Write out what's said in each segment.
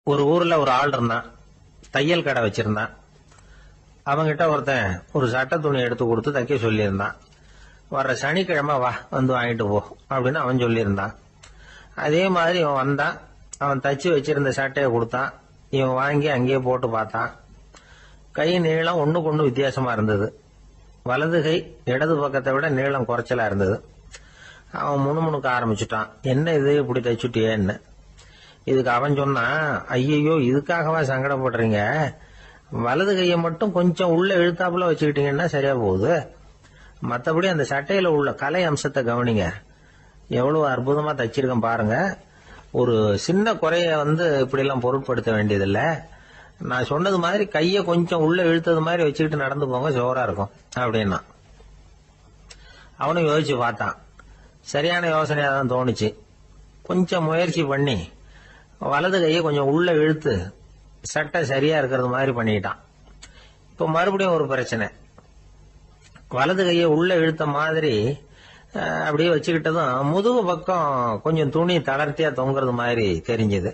ஒரு ஊர்ல ஒரு ஆள் இருந்தான். தையல் கடை வச்சிருந்தான். அவங்கிட்ட ஒருத்தன் ஒரு சட்டை துணி எடுத்து கொடுத்து தைக்க சொல்லியிருந்தான். வர்ற சனிக்கிழமை வா வந்து வாங்கிட்டு போ அப்படின்னு அவன் சொல்லியிருந்தான். அதே மாதிரி இவன் வந்தான். அவன் தச்சு வச்சிருந்த சட்டையை கொடுத்தான். இவன் வாங்கி அங்கேயே போட்டு பார்த்தான். கை நீளம் ஒண்ணுக்கு ஒண்ணு வித்தியாசமா இருந்தது. வலது கை இடது பக்கத்தை விட நீளம் குறைச்சலா இருந்தது. அவன் முணுமுணுக்க ஆரம்பிச்சுட்டான். என்ன இது இப்படி தைச்சுட்டியேன்னு. இதுக்கு அவன் சொன்னான், ஐயையோ இதுக்காகவா சங்கடப்படுறீங்க, வலது கையை மட்டும் கொஞ்சம் உள்ள இழுத்தாப்புல வச்சுக்கிட்டீங்கன்னா சரியா போகுது. மற்றபடி அந்த சட்டையில உள்ள கலை அம்சத்தை கவனிங்க, எவ்வளவு அற்புதமா தச்சிருக்கேன் பாருங்க. ஒரு சின்ன குறைய இப்படி எல்லாம் பொருட்படுத்த வேண்டியதில்ல. நான் சொன்னது மாதிரி கைய கொஞ்சம் உள்ள இழுத்தது மாதிரி வச்சுக்கிட்டு நடந்து போங்க, ஜோரா இருக்கும் அப்படின்னா. அவனும் யோசிச்சு பார்த்தான். சரியான யோசனையா தான் தோணுச்சு. கொஞ்சம் முயற்சி பண்ணி வலது கையை கொஞ்சம் உள்ள இழுத்து சட்டை சரியா இருக்கிறது மாதிரி பண்ணிட்டான். இப்ப மறுபடியும் ஒரு பிரச்சனை. வலது கையை உள்ள இழுத்த மாதிரி அப்படியே வச்சுக்கிட்டதும் முதுகு பக்கம் கொஞ்சம் துணி தளர்த்தியா தொங்குறது மாதிரி தெரிஞ்சது.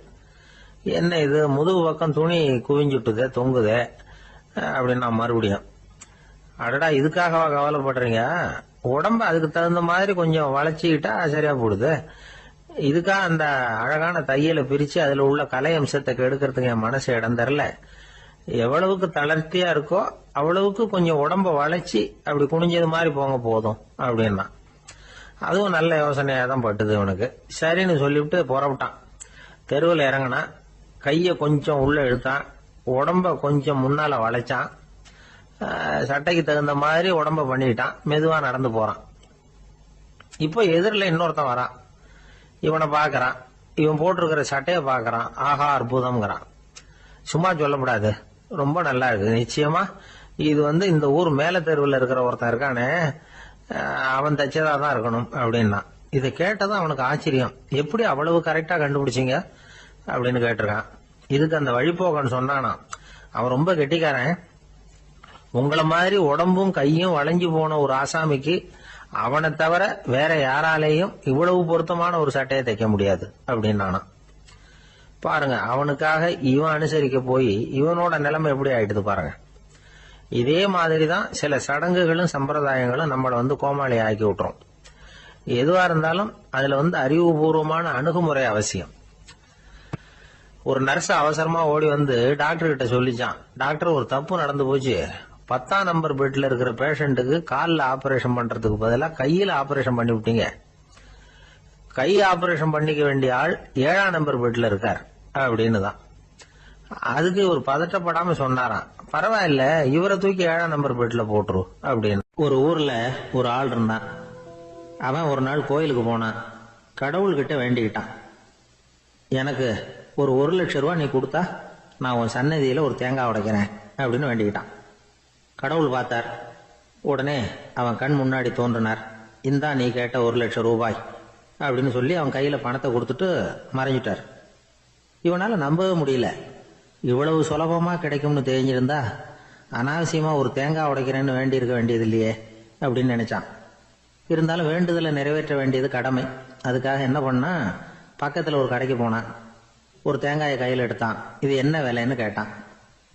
என்ன இது முதுகு பக்கம் துணி குவிஞ்சுட்டுதே தொங்குதே அப்படின்னா மறுபடியும், அடடா இதுக்காகவா கவலைப்படுறீங்க, உடம்ப அதுக்கு தகுந்த மாதிரி கொஞ்சம் வளைச்சிக்கிட்டா சரியா போடுது. இதுக்காக அந்த அழகான தையலை பிரிச்சு அதுல உள்ள கலை அம்சத்தை கெடுக்கிறதுக்கு என் மனசு இடம் தரல. எவ்வளவுக்கு தளர்த்தியா இருக்கோ அவ்வளவுக்கு கொஞ்சம் உடம்ப வளைச்சி அப்படி குனிஞ்சது மாதிரி போங்க போதும் அப்படின்னா. அதுவும் நல்ல யோசனையா தான் பட்டுது இவனுக்கு. சரின்னு சொல்லிவிட்டு புறப்பட்டான். தெருவில் இறங்கினான். கைய கொஞ்சம் உள்ள இழுத்தான். உடம்ப கொஞ்சம் முன்னால வளைச்சான். சட்டைக்கு தகுந்த மாதிரி உடம்ப பண்ணிட்டான். மெதுவா நடந்து போறான். இப்போ எதிரில் இன்னொருத்தன் வரான். இவனை பாக்குறான். இவன் போட்டிருக்கிற சட்டையை பாக்குறான். ஆஹா அற்புதம்ங்கிறான். சும்மா சொல்லக்கூடாது, ரொம்ப நல்லா இருக்கு. நிச்சயமா இது இந்த ஊர் மேல தெருவில் இருக்கிற ஒருத்தன் இருக்கானே, அவன் தச்சதா தான் இருக்கணும் அப்படின்னா. இதை கேட்டதும் அவனுக்கு ஆச்சரியம். எப்படி அவ்வளவு கரெக்டா கண்டுபிடிச்சிங்க அப்படின்னு கேட்டிருக்கான். இதுக்கு அந்த வழிபோக்கன்னு சொன்னானா, அவன் ரொம்ப கெட்டிக்காரன். உங்களை மாதிரி உடம்பும் கையும் வளைஞ்சு போன ஒரு ஆசாமிக்கு அவனை தவிர வேற யாராலேயும் இவ்வளவு பொருத்தமான ஒரு சட்டையை தைக்க முடியாது அப்படின்னானா. பாருங்க, அவனுக்காக இவன் அனுசரிக்க போய் இவனோட நிலைமை எப்படி ஆயிடுது பாருங்க. இதே மாதிரிதான் சில சடங்குகளும் சம்பிரதாயங்களும் நம்மளை கோமாளி ஆக்கி விட்டுரும். எதுவா இருந்தாலும் அதுல அறிவுபூர்வமான அணுகுமுறை அவசியம். ஒரு நர்ஸ் அவசரமா ஓடி டாக்டர் கிட்ட சொல்லிச்சான், டாக்டர் ஒரு தப்பு நடந்து போச்சு, 10ஆம் நம்பர் பெட்ல இருக்கிற பேஷண்ட்டுக்கு காலில் ஆபரேஷன் பண்றதுக்கு பதிலாக கையில ஆபரேஷன் பண்ணி விட்டீங்க. கை ஆபரேஷன் பண்ணிக்க வேண்டிய ஆள் 7ஆம் நம்பர் பெட்ல இருக்கார் அப்படின்னு தான். அதுக்கு ஒரு பதட்டப்படாம சொன்னாராம், பரவாயில்ல இவரை தூக்கி 7ஆம் நம்பர் பெட்ல போட்டுரு அப்படின்னு. ஒரு ஊர்ல ஒரு ஆள் இருந்தான். அவன் ஒரு நாள் கோயிலுக்கு போனான். கடவுள்கிட்ட வேண்டிக்கிட்டான், எனக்கு ஒரு 1,00,000 ரூபாய் நீ கொடுத்தா நான் உன் சன்னதியில ஒரு தேங்காய் உடைக்கிறேன் அப்படின்னு வேண்டிக்கிட்டான். கடவுள் பார்த்தார். உடனே அவன் கண் முன்னாடி தோன்றினார். இந்தா நீ கேட்ட 1,00,000 ரூபாய் அப்படின்னு சொல்லி அவன் கையில பணத்தை கொடுத்துட்டு மறைஞ்சிட்டார். இவனால நம்பவே முடியல. இவ்வளவு சுலபமா கிடைக்கும்னு தெரிஞ்சிருந்தா அனாவசியமா ஒரு தேங்காய் உடைக்கிறேன்னு வேண்டி இருக்க வேண்டியது இல்லையே அப்படின்னு நினைச்சான். இருந்தாலும் வேண்டுதலை நிறைவேற்ற வேண்டியது கடமை. அதுக்காக என்ன பண்ணா, பக்கத்துல ஒரு கடைக்கு போனான். ஒரு தேங்காயை கையில் எடுத்தான். இது என்ன விலைன்னு கேட்டான்.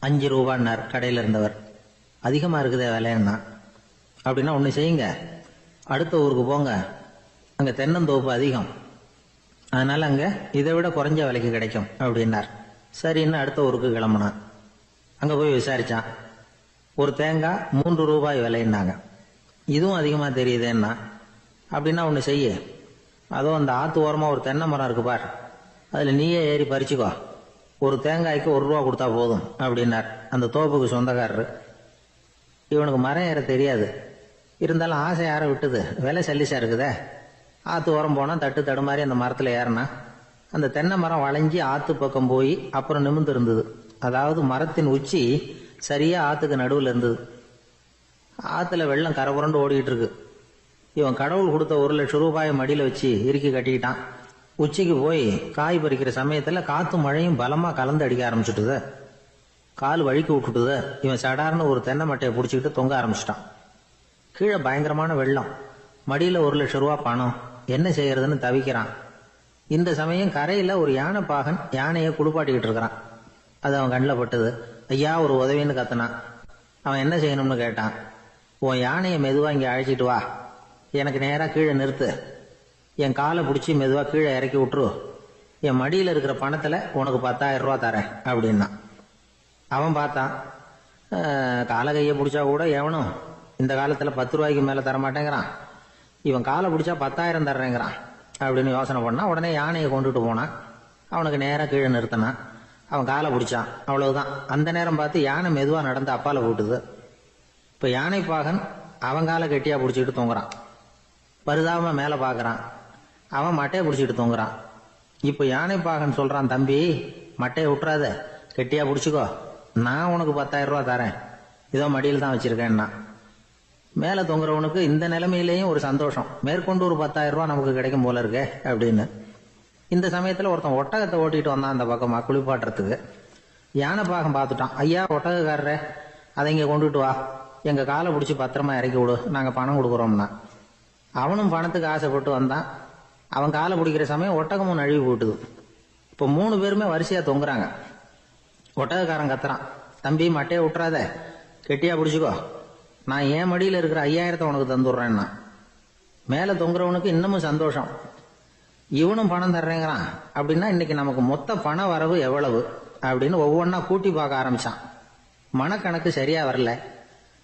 5 ரூபான்னார் கடையில் இருந்தவர். அதிகமா இருக்குதே விலைன்னா. அப்படின்னா ஒண்ணு செய்யுங்க, அடுத்த ஊருக்கு போங்க, அங்க தென்னந்தோப்பு அதிகம், அதனால அங்க இதை விட குறைஞ்ச விலைக்கு கிடைக்கும் அப்படின்னார். சரின்னு அடுத்த ஊருக்கு கிளம்புனான். அங்க போய் விசாரிச்சான். ஒரு தேங்காய் 3 ரூபாய் விலைன்னாங்க. இதுவும் அதிகமா தெரியுதுன்னா. அப்படின்னா ஒண்ணு செய்ய, அதோ அந்த ஆத்து ஓரமா ஒரு தென்னை மரம் இருக்கு பார், அதுல நீயே ஏறி பறிச்சுக்கோ, ஒரு தேங்காய்க்கு 1 ரூபா கொடுத்தா போதும் அப்படின்னார் அந்த தோப்புக்கு சொந்தக்காரரு. இவனுக்கு மரம் ஏற தெரியாது. இருந்தாலும் ஆசை யார விட்டுது, விலை சல்லிசா இருக்குதே. ஆத்து ஓரம் போனா தட்டு தடுமாறி அந்த மரத்துல ஏறினா அந்த தென்னை மரம் வளைஞ்சி ஆத்து பக்கம் போய் அப்புறம் நிமிர்ந்து இருந்தது. அதாவது மரத்தின் உச்சி சரியா ஆத்துக்கு நடுவில் இருந்தது. ஆத்துல வெள்ளம் கரபுரண்டு ஓடிக்கிட்டு இருக்கு. இவன் கடவுள் கொடுத்த 1,00,000 ரூபாயை மடியில வச்சு இறுக்கி கட்டிக்கிட்டான். உச்சிக்கு போய் காய் பறிக்கிற சமயத்துல காத்தும் மழையும் பலமா கலந்து அடிக்க ஆரம்பிச்சுட்டுது. கால் வழிக்கு விட்டுட்டுது. இவன் சடார்னு ஒரு தென்னை மட்டையை பிடிச்சிக்கிட்டு தொங்க ஆரம்பிச்சிட்டான். கீழே பயங்கரமான வெள்ளம். மடியில 1,00,000 ரூபாய் பணம். என்ன செய்யறதுன்னு தவிக்கிறான். இந்த சமயம் கரையில ஒரு யானை பாகன் யானையை குளிப்பாட்டிக்கிட்டு இருக்கிறான். அது அவன் கண்ணில் பட்டது. ஐயா ஒரு உதவின்னு கத்துனான். அவன் என்ன செய்யணும்னு கேட்டான். உன் யானையை மெதுவா இங்க அழைச்சிட்டு வா, எனக்கு நேரா கீழே நிறுத்து, என் காலை பிடிச்சி மெதுவா கீழே இறக்கி விட்டுரு, என் மடியில இருக்கிற பணத்துல உனக்கு 10,000 ரூபா தரேன் அப்படின்னா. அவன் பார்த்தான், காலை கையை பிடிச்சா கூட எவனும் இந்த காலத்துல 10 ரூபாய்க்கு மேல தரமாட்டேங்கிறான், இவன் காலை பிடிச்சா 10,000 தர்றேங்கிறான் அப்படின்னு யோசனை பண்ணா. உடனே யானையை கொண்டுட்டு போனான். அவனுக்கு நேரா கீழே நிறுத்தினான். அவன் காலை பிடிச்சான். அவ்வளவுதான். அந்த நேரம் பார்த்து யானை மெதுவா நடந்து அப்பால போட்டுது. இப்ப யானை பாகன் அவன் காலை கெட்டியா பிடிச்சிட்டு தூங்குறான். பரிதாபமா மேல பாக்குறான். அவன் மட்டையை பிடிச்சிட்டு தூங்குறான். இப்ப யானை பாகன் சொல்றான், தம்பி மட்டையை விட்டுறாத, கெட்டியா பிடிச்சிக்கோ, நான் உனக்கு 10,000 ரூபா தரேன், இதோ மடியில் தான் வச்சிருக்கேன்னா. மேல தொங்குறவனுக்கு இந்த நிலைமையிலேயும் ஒரு சந்தோஷம், மேற்கொண்டு ஒரு 10,000 ரூபா நமக்கு கிடைக்கும் போல இருக்கே அப்படின்னு. இந்த சமயத்துல ஒருத்தன் ஒட்டகத்தை ஓட்டிட்டு வந்தான் அந்த பக்கமா குளிப்பாட்டுறதுக்கு. யானை பாகம் பார்த்துட்டான். ஐயா ஒட்டகக்காரரே, அதை இங்க கொண்டுட்டு வா, எங்க காலை பிடிச்சி பத்திரமா இறக்கி விடு, நாங்க பணம் கொடுக்குறோம்னா. அவனும் பணத்துக்கு ஆசைப்பட்டு வந்தான். அவன் காலை பிடிக்கிற சமயம் ஒட்டகமும் நழுவி போட்டுது. இப்ப 3 பேருமே வரிசையா தொங்குறாங்க. ஒட்டகக்காரன் கத்துறான், தம்பி மட்டையை விட்டுறாத, கெட்டியா பிடிச்சிக்கோ, நான் என் மடியில இருக்கிற 5,000 உனக்கு தந்துடுறேன்னா. மேல தொங்குறவனுக்கு இன்னமும் சந்தோஷம், இவனும் பணம் தர்றேங்கிறான் அப்படின்னா இன்னைக்கு நமக்கு மொத்த பண வரவு எவ்வளவு அப்படின்னு ஒவ்வொன்னா கூட்டி பார்க்க ஆரம்பிச்சான். மனக்கணக்கு சரியா வரல.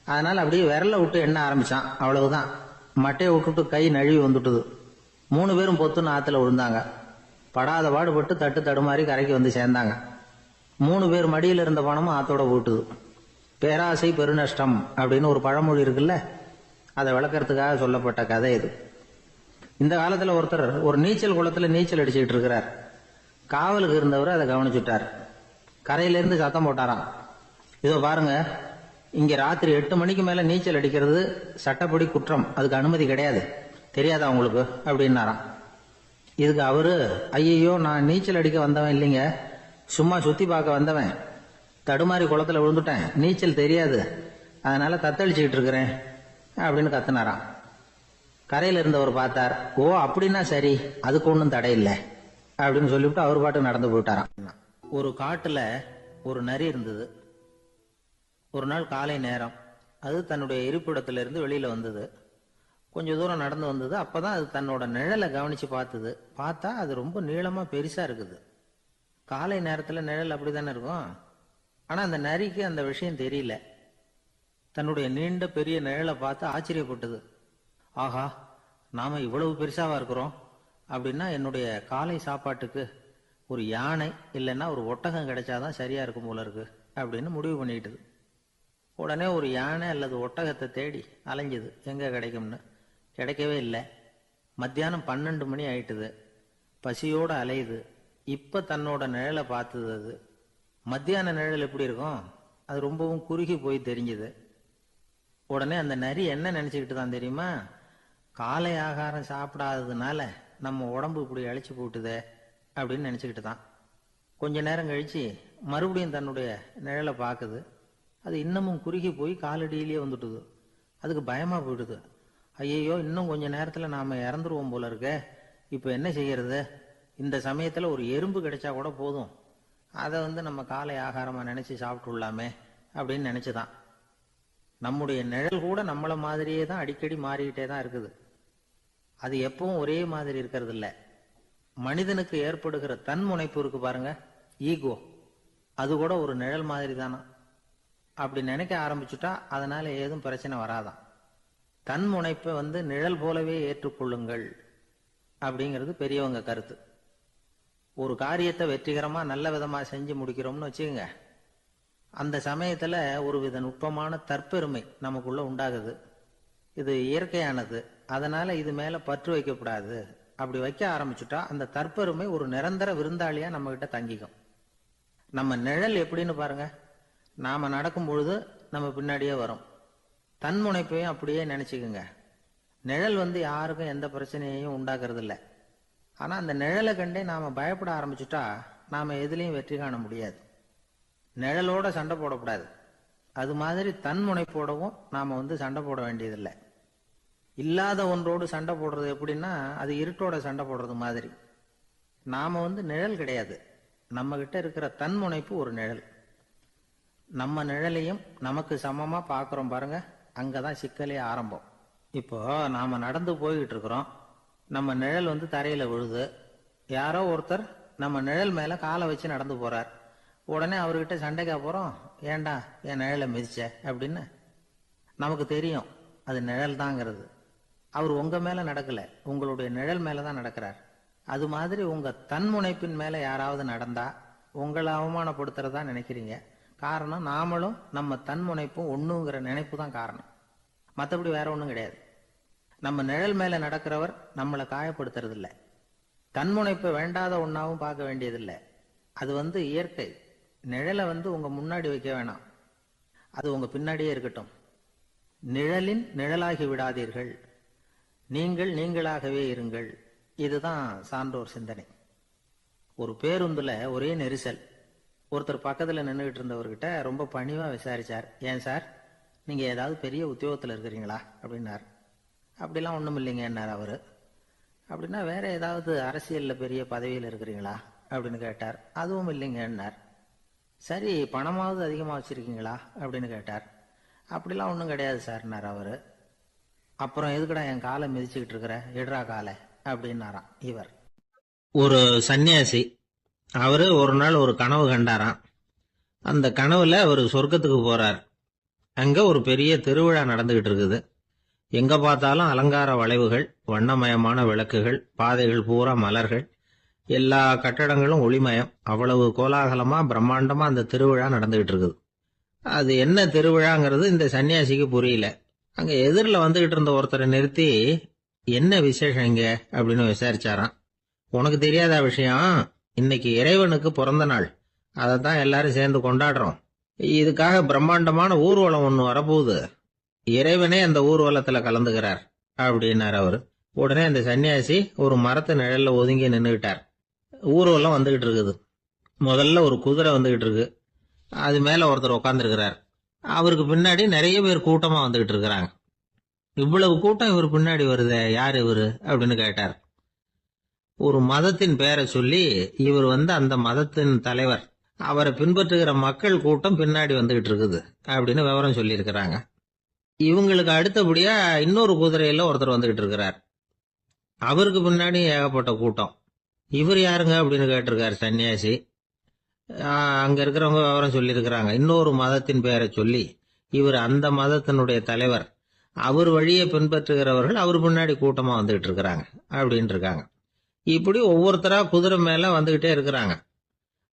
அதனால அப்படியே விரல விட்டு எண்ண ஆரம்பிச்சான். அவ்வளவுதான், மட்டையை விட்டுட்டு கை நழுவி வந்துட்டுது. 3 பேரும் பொத்துன்னு ஆத்துல விழுந்தாங்க. படாத பாடுபட்டு தட்டு தடுமாறி கரைக்கு வந்து சேர்ந்தாங்க. 3 பேர் மடியில் இருந்த பணமும் ஆத்தோட போட்டுது. பேராசை பெருநஷ்டம் அப்படின்னு ஒரு பழமொழி இருக்குல்ல, அதை விளக்கறதுக்காக சொல்லப்பட்ட கதை இது. இந்த காலத்துல ஒருத்தர் ஒரு நீச்சல் குளத்துல நீச்சல் அடிச்சுட்டு இருக்கிறார். காவலுக்கு இருந்தவர் அதை கவனிச்சுட்டார். கரையிலிருந்து சத்தம் போட்டாராம், இதோ பாருங்க, இங்க ராத்திரி 8 மணிக்கு மேல நீச்சல் அடிக்கிறது சட்டப்படி குற்றம், அதுக்கு அனுமதி கிடையாது, தெரியாதா உங்களுக்கு அப்படின்னாராம். இதுக்கு அவரு, ஐயோ நான் நீச்சல் அடிக்க வந்தவன் இல்லைங்க, சும்மா சுத்தி பார்க்க வந்தவன், தடுமாறி குளத்துல விழுந்துட்டேன், நீச்சல் தெரியாது, அதனால தத்தளிச்சுக்கிட்டு இருக்கிறேன் அப்படின்னு கத்துனாராம். கரையில இருந்தவர் பார்த்தார். ஓ அப்படின்னா சரி, அதுக்கு ஒன்றும் தடை இல்லை அப்படின்னு சொல்லிவிட்டு அவர் பாட்டு நடந்து போயிட்டாராம். ஒரு காட்டுல ஒரு நரி இருந்தது. ஒரு நாள் காலை நேரம் அது தன்னுடைய இருப்பிடத்துல இருந்து வெளியில வந்தது. கொஞ்சம் தூரம் நடந்து வந்தது. அப்பதான் அது தன்னோட நிழலை கவனிச்சு பார்த்தது. பார்த்தா அது ரொம்ப நீளமா பெருசா இருக்குது. காலை நேரத்துல நிழல் அப்படித்தானே இருக்கும். ஆனா அந்த நரிக்கு அந்த விஷயம் தெரியல. தன்னுடைய நீண்ட பெரிய நிழலை பார்த்து ஆச்சரியப்பட்டது. ஆஹா, நாம இவ்வளவு பெருசாவா இருக்கிறோம் அப்படின்னா என்னுடைய காலை சாப்பாட்டுக்கு ஒரு யானை இல்லைன்னா ஒரு ஒட்டகம் கிடைச்சாதான் சரியா இருக்கும் போல இருக்கு அப்படின்னு முடிவு பண்ணிக்கிட்டது. உடனே ஒரு யானை அல்லது ஒட்டகத்தை தேடி அலைஞ்சது, எங்க கிடைக்கும்னு. கிடைக்கவே இல்லை. மத்தியானம் 12 மணி ஆயிட்டுது. பசியோட அலையுது. இப்ப தன்னோட நிழலை பார்த்தது. அது மத்தியான நிழல் எப்படி இருக்கும், அது ரொம்பவும் குறுகி போய் தெரிஞ்சது. உடனே அந்த நரி என்ன நினைச்சுக்கிட்டு தான் தெரியுமா, காலை ஆகாரம் சாப்பிடாததுனால நம்ம உடம்பு இப்படி அழிச்சு போட்டுதே அப்படின்னு நினைச்சுக்கிட்டு தான். கொஞ்ச நேரம் கழிச்சு மறுபடியும் தன்னுடைய நிழலை பார்க்குது. அது இன்னமும் குறுகி போய் காலடியிலேயே வந்துட்டுது. அதுக்கு பயமா போயிடுது. ஐயோ, இன்னும் கொஞ்ச நேரத்துல நாம இறந்துருவோம் போல இருக்க, இப்ப என்ன செய்யறது? இந்த சமயத்துல ஒரு எறும்பு கிடைச்சா கூட போதும், அதை நம்ம காலை ஆகாரமா நினைச்சு சாப்பிட்டுள்ளாமே அப்படின்னு நினைச்சுதான். நம்முடைய நிழல் கூட நம்மள மாதிரியே தான் அடிக்கடி மாறிக்கிட்டே தான் இருக்குது. அது எப்பவும் ஒரே மாதிரி இருக்கிறது இல்ல. மனிதனுக்கு ஏற்படுகிற தன்முனைப்பு இருக்கு பாருங்க, ஈகோ, அது கூட ஒரு நிழல் மாதிரி தானா. அப்படி நினைக்க ஆரம்பிச்சுட்டா அதனால ஏதும் பிரச்சனை வராதான். தன்முனைப்பை நிழல் போலவே ஏற்றுக்கொள்ளுங்கள் அப்படிங்கிறது பெரியவங்க கருத்து. ஒரு காரியத்தை வெற்றிகரமா நல்ல விதமா செஞ்சு முடிக்கிறோம்னு வச்சுக்கோங்க, அந்த சமயத்துல ஒரு வித நுட்பமான தற்பெருமை நமக்குள்ள உண்டாகுது. இது இயற்கையானது, அதனால இது மேல பற்று வைக்கக்கூடாது. அப்படி வைக்க ஆரம்பிச்சுட்டா அந்த தற்பெருமை ஒரு நிரந்தர விருந்தாளியா நம்ம கிட்ட தங்கிக்கும். நம்ம நிழல் எப்படின்னு பாருங்க, நாம நடக்கும் பொழுது நம்ம பின்னாடியே வரும். தன்முனைப்பையும் அப்படியே நினைச்சுக்குங்க. நிழல் யாருக்கும் எந்த பிரச்சனையையும் உண்டாக்குறது இல்லை. ஆனா அந்த நிழலை கண்டே நாம பயப்பட ஆரம்பிச்சுட்டா நாம எதுலையும் வெற்றி காண முடியாது. நிழலோட சண்டை போடக்கூடாது. அது மாதிரி தன்முனைப்போடவும் நாம சண்டை போட வேண்டியதில்லை. இல்லாத ஒன்றோடு சண்டை போடுறது எப்படின்னா, அது இருட்டோட சண்டை போடுறது மாதிரி. நாம நிழல் கிடையாது. நம்ம கிட்ட இருக்கிற தன்முனைப்பு ஒரு நிழல். நம்ம நிழலையும் நமக்கு சமமா பாக்குறோம் பாருங்க, அங்கதான் சிக்கலே ஆரம்பம். இப்போ நாம நடந்து போய்கிட்டு இருக்கிறோம். நம்ம நிழல் தரையில விழுது. யாரோ ஒருத்தர் நம்ம நிழல் மேல காலை வச்சு நடந்து போறார். உடனே அவர்கிட்ட சண்டைக்கா போறோம், ஏண்டா என் நிழலை மிதிச்ச அப்படின்னு. நமக்கு தெரியும் அது நிழல் தாங்கிறது. அவர் உங்க மேல நடக்கல, உங்களுடைய நிழல் மேலதான் நடக்கிறார். அது மாதிரி உங்க தன்முனைப்பின் மேல யாராவது நடந்தா உங்களை அவமானப்படுத்துறதா நினைக்கிறீங்க. காரணம், நாமளும் நம்ம தன்முனைப்பும் ஒண்ணுங்கிற நினைப்பு தான் காரணம். மற்றபடி வேற ஒண்ணும் கிடையாது. நம்ம நிழல் மேல நடக்கிறவர் நம்மளை காயப்படுத்துறது இல்லை. தன்முனைப்பை வேண்டாத ஒன்னாவும் பார்க்க வேண்டியதில்லை. அது இயற்கை. நிழலை உங்க முன்னாடி வைக்க வேணாம், அது உங்க பின்னாடியே இருக்கட்டும். நிழலின் நிழலாகி விடாதீர்கள், நீங்கள் நீங்களாகவே இருங்கள். இதுதான் சான்றோர் சிந்தனை. ஒரு பேருந்துல ஒரே நெரிசல். ஒருத்தர் பக்கத்துல நின்றுகிட்டு இருந்தவர்கிட்ட ரொம்ப பணிவா விசாரிச்சார், ஏன் சார் நீங்க ஏதாவது பெரிய உத்தியோகத்துல இருக்கிறீங்களா அப்படின்னார். அப்படிலாம் ஒண்ணும் இல்லைங்கன்னார் அவரு. அப்படின்னா வேற ஏதாவது அரசியல்ல பெரிய பதவியில் இருக்கிறீங்களா அப்படின்னு கேட்டார். அதுவும் இல்லைங்கன்னார். சரி, பணமாவது அதிகமா வச்சிருக்கீங்களா அப்படின்னு கேட்டார். அப்படிலாம் ஒன்றும் கிடையாது சார்னார் அவரு. அப்புறம் எதுக்குடா என் காலை மிதிச்சுக்கிட்டு இருக்கிற, எடுறா காலை அப்படின்னாராம் இவர். ஒரு சன்னியாசி, அவரு ஒரு நாள் ஒரு கனவு கண்டாராம். அந்த கனவுல அவர் சொர்க்கத்துக்கு போறார். அங்க ஒரு பெரிய திருவிழா நடந்துகிட்டு இருக்குது. எங்க பார்த்தாலும் அலங்கார வளைவுகள், வண்ணமயமான விளக்குகள், பாதைகள் பூரா மலர்கள், எல்லா கட்டடங்களும் ஒளிமயம். அவ்வளவு கோலாகலமா பிரம்மாண்டமா அந்த திருவிழா நடந்துகிட்டு இருக்குது. அது என்ன திருவிழாங்கிறது இந்த சன்னியாசிக்கு புரியல. அங்க எதிரில் வந்துகிட்டு இருந்த ஒருத்தரை நிறுத்தி, என்ன விசேஷம் இங்க அப்படின்னு விசாரிச்சாராம். உனக்கு தெரியாத விஷயம், இன்னைக்கு இறைவனுக்கு பிறந்த நாள், அதைத்தான் எல்லாரும் சேர்ந்து கொண்டாடுறோம். இதுக்காக பிரம்மாண்டமான ஊர்வலம் ஒண்ணு வரப்போகுது. இறைவனே அந்த ஊர்வலத்துல கலந்துகிறார் அப்படின்னார் அவரு. உடனே அந்த சன்னியாசி ஒரு மரத்து நிழல்ல ஒதுங்கி நின்றுகிட்டார். ஊர்வலம் வந்துகிட்டு இருக்குது. முதல்ல ஒரு குதிரை வந்துகிட்டு இருக்கு. அது மேல ஒருத்தர் உட்காந்துருக்கிறார். அவருக்கு பின்னாடி நிறைய பேர் கூட்டமா வந்துகிட்டு இருக்கிறாங்க. இவ்வளவு கூட்டம் இவர் பின்னாடி வருது, யார் இவரு அப்படின்னு கேட்டார். ஒரு மதத்தின் பெயரை சொல்லி, இவர் அந்த மதத்தின் தலைவர், அவரை பின்பற்றுகிற மக்கள் கூட்டம் பின்னாடி வந்துகிட்டு இருக்குது அப்படின்னு விவரம் சொல்லி இருக்கிறாங்க. இவங்களுக்கு அடுத்தபடியா இன்னொரு குதிரையில ஒருத்தர் வந்துகிட்டு இருக்கிறார். அவருக்கு பின்னாடி ஏகப்பட்ட கூட்டம். இவர் யாருங்க அப்படின்னு கேட்டிருக்காரு சன்னியாசி. அங்க இருக்கிறவங்க விவரம் சொல்லி இருக்கிறாங்க. இன்னொரு மதத்தின் பெயரை சொல்லி, இவர் அந்த மதத்தினுடைய தலைவர், அவர் வழியை பின்பற்றுகிறவர்கள் அவர் பின்னாடி கூட்டமா வந்துகிட்டு இருக்கிறாங்க அப்படின்னு இருக்காங்க. இப்படி ஒவ்வொருத்தரா குதிரை மேல வந்துகிட்டே இருக்கிறாங்க.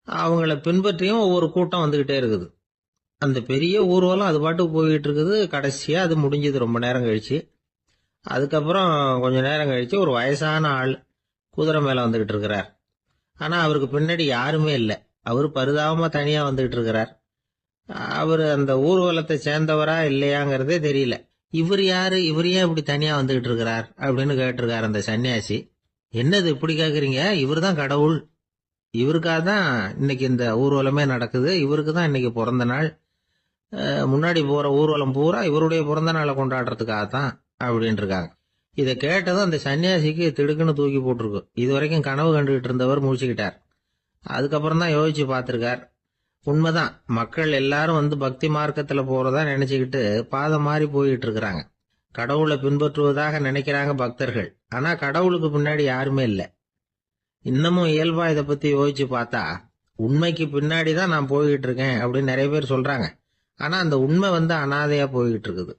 அவங்கள பின்பற்றியும் ஒவ்வொரு கூட்டம் வந்துகிட்டே இருக்குது. அந்த பெரிய ஊர்வலம் அது பாட்டுக்கு போயிட்டு இருக்குது. கடைசியா அது முடிஞ்சது ரொம்ப நேரம் கழிச்சு. அதுக்கப்புறம் கொஞ்ச நேரம் கழிச்சு ஒரு வயசான ஆள் குதிரை மேல வந்துகிட்டு இருக்கிறார். ஆனா அவருக்கு பின்னாடி யாருமே இல்லை. அவர் பரிதாபமா தனியா வந்துகிட்டு இருக்கிறார். அவர் அந்த ஊர்வலத்தை சேர்ந்தவரா இல்லையாங்கிறதே தெரியல. இவர் யாரு, இவர் ஏன் இப்படி தனியா வந்துகிட்டு இருக்கிறார் அப்படின்னு கேட்டிருக்காரு அந்த சன்னியாசி. என்னது இப்படி கேக்குறீங்க, இவர் தான் கடவுள், இவருக்காக தான் இன்னைக்கு இந்த ஊர்வலமே நடக்குது, இவருக்கு தான் இன்னைக்கு பிறந்த நாள், முன்னாடி போற ஊர்வலம் பூரா இவருடைய பிறந்த நாளை கொண்டாடுறதுக்காகத்தான் அப்படின்னு இருக்காங்க. இதை கேட்டதும் அந்த சன்னியாசிக்கு திடுக்குன்னு தூக்கி போட்டிருக்கு. இது வரைக்கும் கனவு கண்டுகிட்டு இருந்தவர் முடிச்சுக்கிட்டார். அதுக்கப்புறம் தான் யோசிச்சு பார்த்திருக்கார். உண்மைதான், மக்கள் எல்லாரும் பக்தி மார்க்கத்துல போறதா நினைச்சுக்கிட்டு பாதை மாறி போயிட்டு இருக்கிறாங்க. கடவுளை பின்பற்றுவதாக நினைக்கிறாங்க பக்தர்கள். ஆனா கடவுளுக்கு பின்னாடி யாருமே இல்லை. இன்னமும் இயல்பா இதை பத்தி யோசிச்சு பார்த்தா, உண்மைக்கு பின்னாடி தான் நான் போய்கிட்டு இருக்கேன் அப்படின்னு நிறைய பேர் சொல்றாங்க. ஆனா அந்த உண்மை அனாதையா போய்கிட்டு இருக்குது.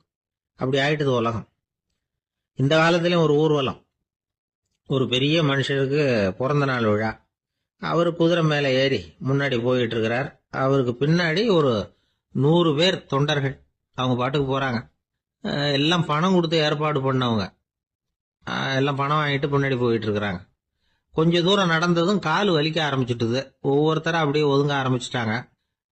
அப்படி ஆயிட்டுது உலகம். இந்த காலத்திலயும் ஒரு ஊர்வலம், ஒரு பெரிய மனுஷருக்கு பிறந்த நாள் விழா. அவரு குதிரை மேல ஏறி முன்னாடி போயிட்டு இருக்கிறார். அவருக்கு பின்னாடி ஒரு 100 பேர் தொண்டர்கள். அவங்க பாட்டுக்கு போறாங்க. எல்லாம் பணம் கொடுத்து ஏற்பாடு பண்ணவங்க. எல்லாம் பணம் வாங்கிட்டு பின்னாடி போயிட்டு இருக்கிறாங்க. கொஞ்ச தூரம் நடந்ததும் கால் வலிக்க ஆரம்பிச்சுட்டுது. ஒவ்வொருத்தரும் அப்படியே ஒதுங்க ஆரம்பிச்சுட்டாங்க.